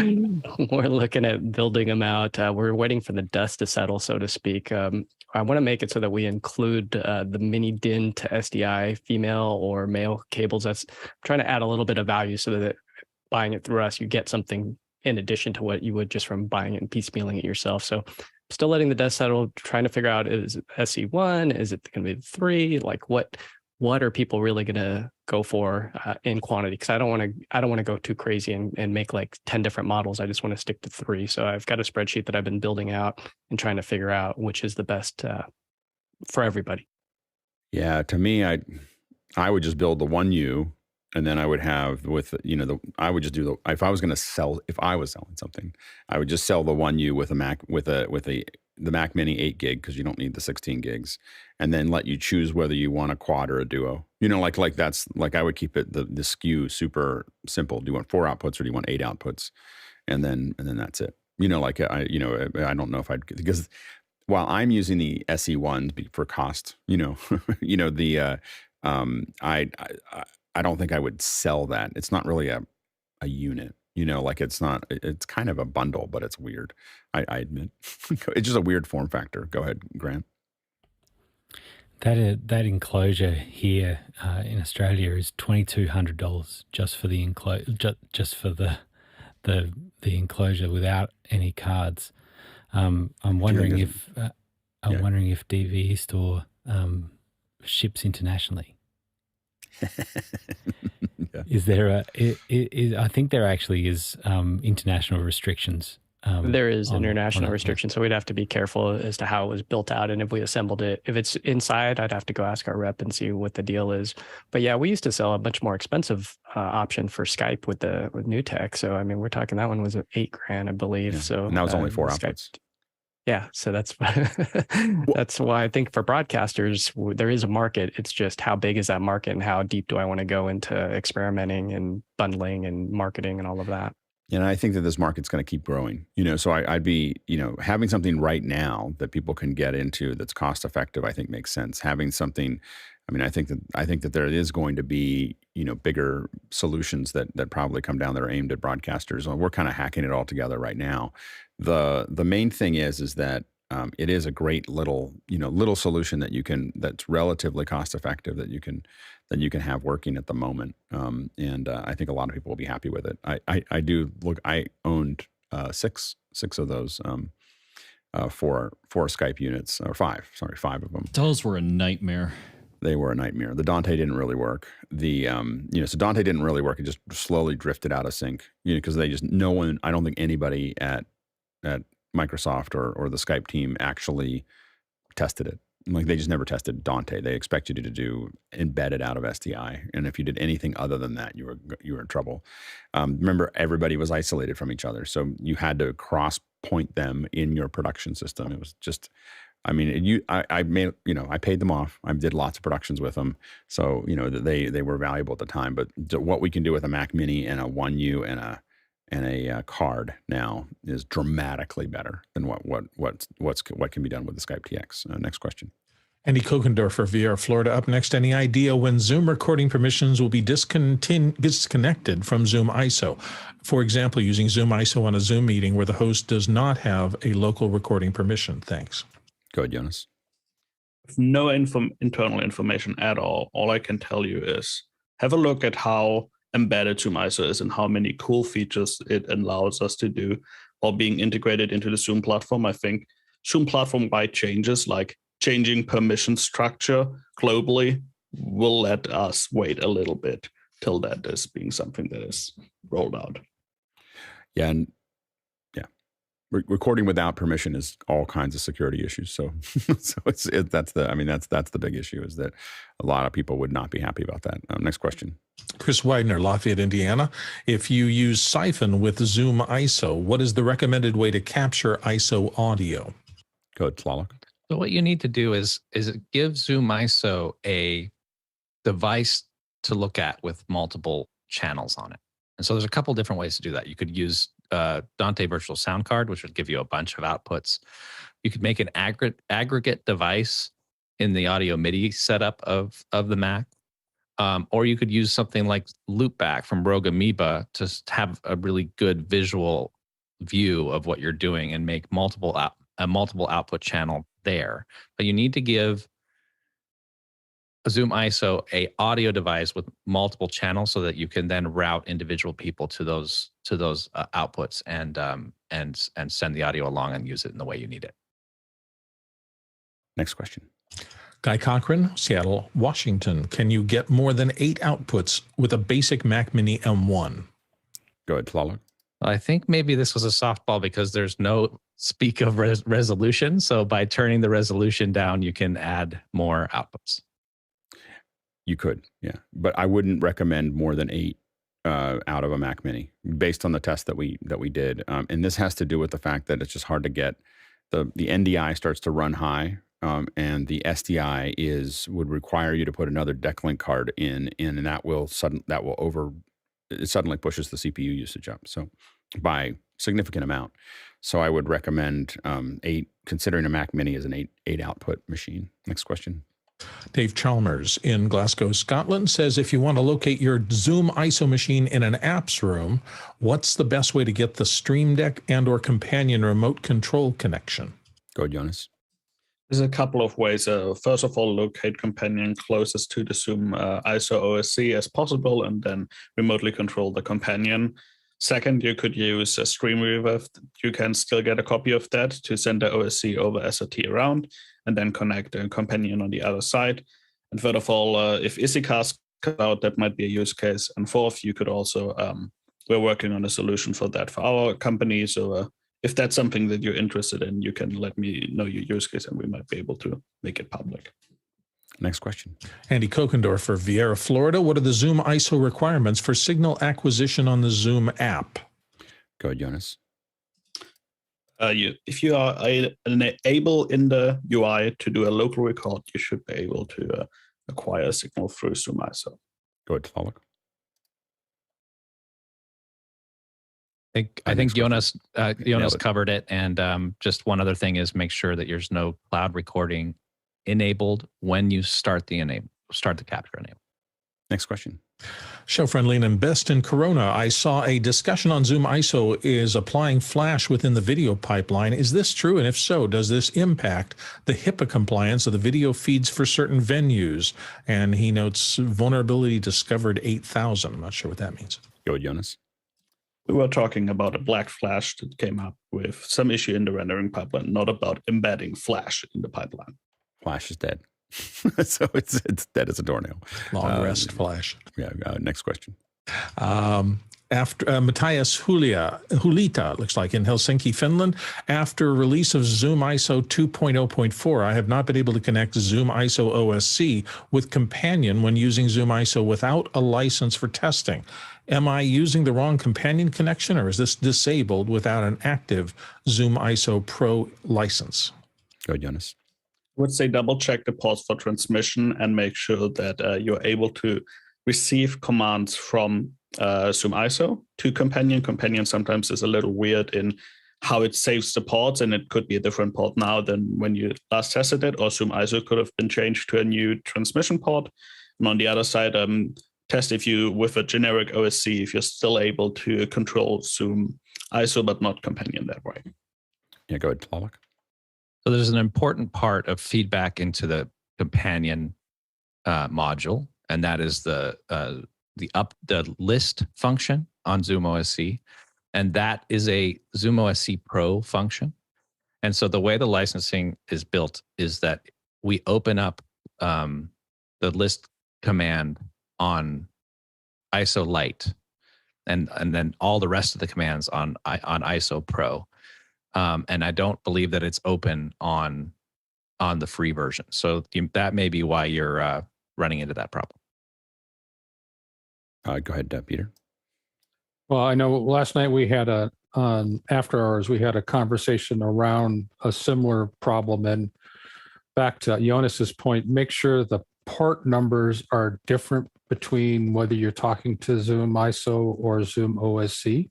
we're looking at building them out. We're waiting for the dust to settle, so to speak. I want to make it so that we include the mini DIN to SDI female or male cables. I'm trying to add a little bit of value so that buying it through us, you get something in addition to what you would just from buying it and piecemealing it yourself. So still letting the dust settle, trying to figure out, is it SE1? Is it going to be 3? Like what are people really going to go for in quantity? Because I don't want to go too crazy and make like 10 different models. I just want to stick to 3. So I've got a spreadsheet that I've been building out and trying to figure out which is the best for everybody. Yeah, to me, I would just build the 1U, and then I would have I would just do if I was selling something, I would just sell the 1U with a Mac the Mac Mini 8 gig, because you don't need the 16 gigs, and then let you choose whether you want a quad or a duo. Like that's like I would keep it the SKU super simple. Do you want 4 outputs or do you want 8 outputs? And then that's it. I don't know if because while I'm using the SE1s for cost, I don't think I would sell that. It's not really a unit. It's kind of a bundle, but it's weird. I admit. It's just a weird form factor. Go ahead, Grant. That enclosure here in Australia is $2,200 just for the just for the enclosure without any cards. I'm wondering if DV Store ships internationally. Yeah. Is there I think there actually is international restrictions. There is international restrictions, so we'd have to be careful as to how it was built out and if we assembled it. If it's inside, I'd have to go ask our rep and see what the deal is. But yeah, we used to sell a much more expensive option for Skype with NewTek. So I mean, we're talking that one was $8,000, I believe. Yeah. So and that was only 4 Skype, outputs. Yeah, so that's why I think for broadcasters there is a market. It's just how big is that market and how deep do I want to go into experimenting and bundling and marketing and all of that. And I think that this market's going to keep growing. So I'd be having something right now that people can get into that's cost effective. I think makes sense. Having something. I mean, I think that there is going to be bigger solutions that probably come down that are aimed at broadcasters. We're kind of hacking it all together right now. The main thing is that it is a great little solution that's relatively cost effective that you can have working at the moment. And I think a lot of people will be happy with it. I owned six of those four Skype units, or 5 of them. Those were a nightmare. They were a nightmare. The Dante didn't really work. So Dante didn't really work. It just slowly drifted out of sync, because I don't think anybody at Microsoft or the Skype team actually tested it. Like, they just never tested Dante. They expected you to do embedded out of SDI, and if you did anything other than that, you were in trouble. Remember, everybody was isolated from each other, so you had to cross point them in your production system. It was just, I mean, I paid them off. I did lots of productions with them, so they were valuable at the time. But what we can do with a Mac Mini and a 1U and a card now is dramatically better than what can be done with the Skype TX. Next question. Andy Kokendorfer, VR Florida, up next. Any idea when Zoom recording permissions will be disconnected from ZoomISO? For example, using ZoomISO on a Zoom meeting where the host does not have a local recording permission. Thanks. Go ahead, Jonas. No internal information at all. All I can tell you is have a look at how embedded ZoomISO is and how many cool features it allows us to do while being integrated into the Zoom platform. I think Zoom platform-wide changes, like changing permission structure globally, will let us wait a little bit till that is being something that is rolled out. Yeah, recording without permission is all kinds of security issues. So, that's the big issue, is that a lot of people would not be happy about that. Next question. Chris Widener, Lafayette, Indiana. If you use Syphon with ZoomISO, what is the recommended way to capture ISO audio? Go ahead, Tlaloc. So what you need to do is give ZoomISO a device to look at with multiple channels on it. And so there's a couple different ways to do that. You could use Dante Virtual Sound Card, which would give you a bunch of outputs. You could make an aggregate device in the audio MIDI setup of the Mac. Or you could use something like Loopback from Rogue Amoeba to have a really good visual view of what you're doing and make a multiple output channel there. But you need to give a ZoomISO a audio device with multiple channels so that you can then route individual people to those outputs and send the audio along and use it in the way you need it. Next question. Guy Cochran, Seattle, Washington. Can you get more than 8 outputs with a basic Mac Mini M1? Go ahead, Tlaloc. I think maybe this was a softball because there's no speak of resolution. So by turning the resolution down, you can add more outputs. You could, yeah. But I wouldn't recommend more than 8 out of a Mac Mini based on the test that we did. And this has to do with the fact that it's just hard to get. The NDI starts to run high. And the SDI would require you to put another Decklink card in, and it suddenly pushes the CPU usage up, so by significant amount. So I would recommend 8, considering a Mac Mini as an 8 output machine. Next question. Dave Chalmers in Glasgow, Scotland says, if you want to locate your ZoomISO machine in an apps room, what's the best way to get the StreamDeck and/or Companion remote control connection? Go ahead, Jonas. There's a couple of ways. First of all, locate Companion closest to the ZoomISO OSC as possible, and then remotely control the Companion. Second, you could use a StreamReaver. You can still get a copy of that to send the OSC over SOT around, and then connect a Companion on the other side. And third of all, if EasyCast comes out, that might be a use case. And fourth, you could also, we're working on a solution for that for our company. So if that's something that you're interested in, you can let me know your use case and we might be able to make it public. Next question. Andy Kokendorfer, Vieira, Florida. What are the ZoomISO requirements for signal acquisition on the Zoom app? Go ahead, Jonas. If you are able in the UI to do a local record, you should be able to acquire a signal through ZoomISO. Go ahead, Tlaloc. I think Jonas covered it. And just one other thing is make sure that there's no cloud recording enabled when you start the capture enable. Next question. Show friend and Best in Corona. I saw a discussion on ZoomISO is applying flash within the video pipeline. Is this true? And if so, does this impact the HIPAA compliance of the video feeds for certain venues? And he notes vulnerability discovered 8,000. I'm not sure what that means. Go ahead, Jonas. We were talking about a black flash that came up with some issue in the rendering pipeline, not about embedding flash in the pipeline. Flash is dead. So it's dead as a doornail. Long rest flash. Yeah. Next question. After Matthias Hulita, looks like in Helsinki, Finland, after release of ZoomISO 2.0.4, I have not been able to connect ZoomISO OSC with Companion when using ZoomISO without a license for testing. Am I using the wrong Companion connection, or is this disabled without an active ZoomISO Pro license? Go ahead, Jonas. I would say double check the ports for transmission and make sure that you're able to receive commands from ZoomISO to Companion. Companion sometimes is a little weird in how it saves the ports, and it could be a different port now than when you last tested it, or ZoomISO could have been changed to a new transmission port. And on the other side, test if you, with a generic OSC, if you're still able to control ZoomISO but not Companion that way. Yeah, go ahead, Tlaloc. So there's an important part of feedback into the Companion module, and that is the list function on ZoomOSC, and that is a ZoomOSC Pro function. And so the way the licensing is built is that we open up the list command on ISO Lite, and then all the rest of the commands on ISO Pro. and I don't believe that it's open on the free version. So that may be why you're running into that problem. Go ahead, Peter. Well, I know last night we had after hours, we had a conversation around a similar problem. And back to Jonas's point, make sure the port numbers are different between whether you're talking to ZoomISO or Zoom OSC.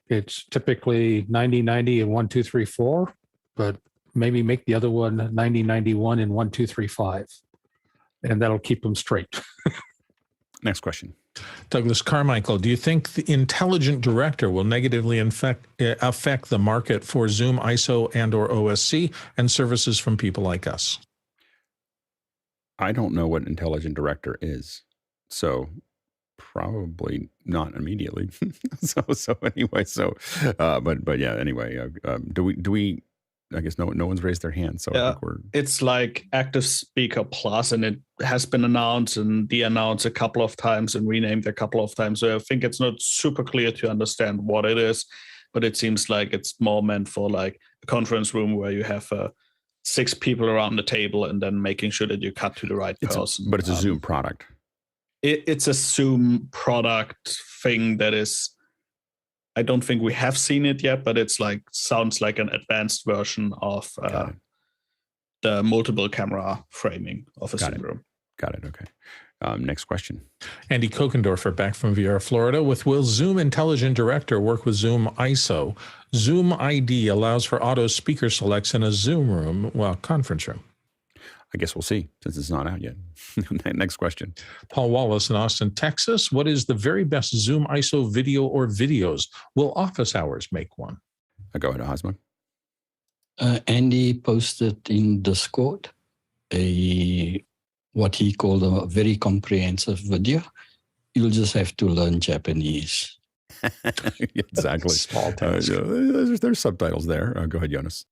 It's typically 9090 and 1234, but maybe make the other one 9091 and 1235, and that'll keep them straight. Next question. Douglas Carmichael, do you think the intelligent director will negatively affect the market for Zoom ISO and or OSC and services from people like us? I don't know what intelligent director is, so probably not immediately. But yeah. Anyway, do we? I guess no one's raised their hand, so I think it's like Active Speaker Plus, and it has been announced and de-announced a couple of times and renamed a couple of times. So I think it's not super clear to understand what it is, but it seems like it's more meant for like a conference room where you have 6 people around the table and then making sure that you cut to the right person. But it's a Zoom product. It's a Zoom product thing that is. I don't think we have seen it yet, but it's sounds like an advanced version of the multiple camera framing of a Zoom room. Got it. Okay. Next question. Andy Kokendorfer back from Vieira, Florida, will Zoom Intelligent Director work with Zoom ISO? Zoom ID allows for auto speaker selects in a Zoom room, conference room. I guess we'll see since it's not out yet. Next question. Paul Wallace in Austin, Texas. What is the very best Zoom ISO video or videos? Will office hours make one? Go ahead, Hosma. Andy posted in Discord what he called a very comprehensive video. You'll just have to learn Japanese. Exactly. Small task. There's subtitles there. Go ahead, Jonas.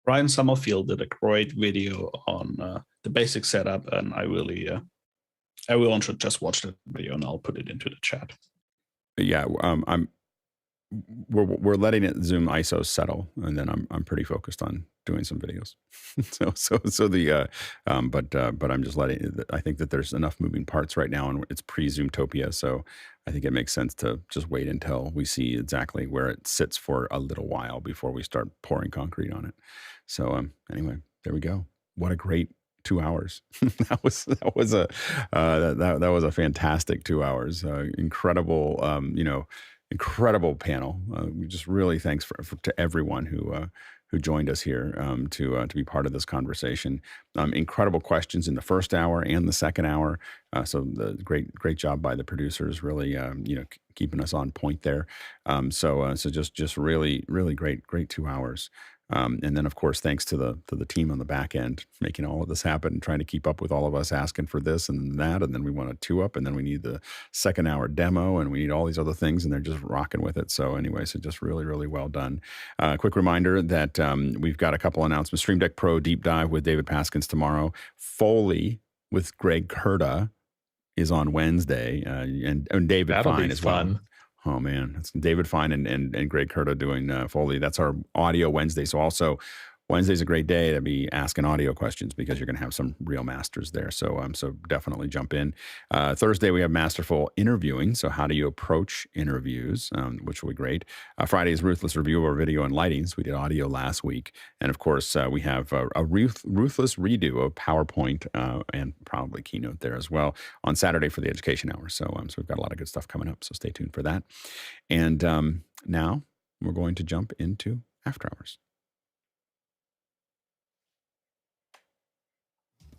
Ryan Summerfield did a great video on the basic setup, and everyone should just watch that video, and I'll put it into the chat. Yeah, we're letting it Zoom ISO settle, and then I'm pretty focused on doing some videos. But I'm just letting. I think that there's enough moving parts right now, and it's pre-Zoomtopia, so I think it makes sense to just wait until we see exactly where it sits for a little while before we start pouring concrete on it. So anyway, there we go. What a great 2 hours. that was a fantastic 2 hours. Incredible, incredible panel. Just really thanks to everyone who joined us here to be part of this conversation. Incredible questions in the first hour and the second hour. So the great job by the producers, really keeping us on point there. So just really great 2 hours. And then, of course, thanks to the team on the back end, making all of this happen, trying to keep up with all of us asking for this and that. And then we want a 2-up, and then we need the second hour demo, and we need all these other things, and they're just rocking with it. So anyway, just really well done. Quick reminder that we've got a couple announcements. StreamDeck Pro Deep Dive with David Paskins tomorrow. Foley with Greg Kurta is on Wednesday, and David Fine as well. Fun. Oh man, it's David Fine and Greg Kurta doing Foley. That's our audio Wednesday. So also Wednesday's a great day to be asking audio questions because you're going to have some real masters there. So definitely jump in. Thursday we have masterful interviewing. So how do you approach interviews, which will be great. Friday is ruthless review of our video and lighting. So we did audio last week, and of course we have a ruthless redo of PowerPoint and probably Keynote there as well on Saturday for the education hour. So we've got a lot of good stuff coming up. So stay tuned for that. And now we're going to jump into after hours.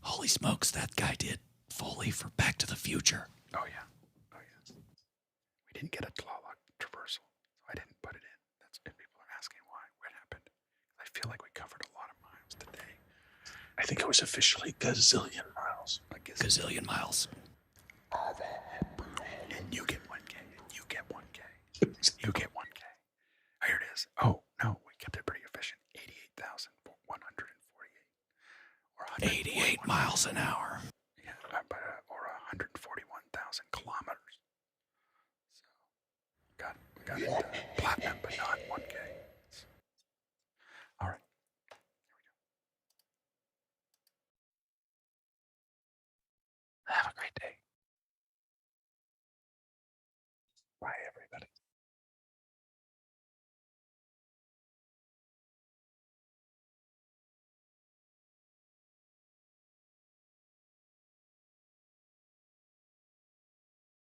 Holy smokes, that guy did Foley for Back to the Future. Oh, yeah. We didn't get a claw-lock traversal, so I didn't put it in. That's if people are asking why, what happened. I feel like we covered a lot of miles today. I think it was officially gazillion miles. Gazillion miles. And you get 1K, and you get 1K. You get 1K. Here it is. Oh, no, we kept it pretty efficient. 88,148. 88 miles an hour. Yeah, or 141,000 kilometers. So, got it platinum, but not 1K.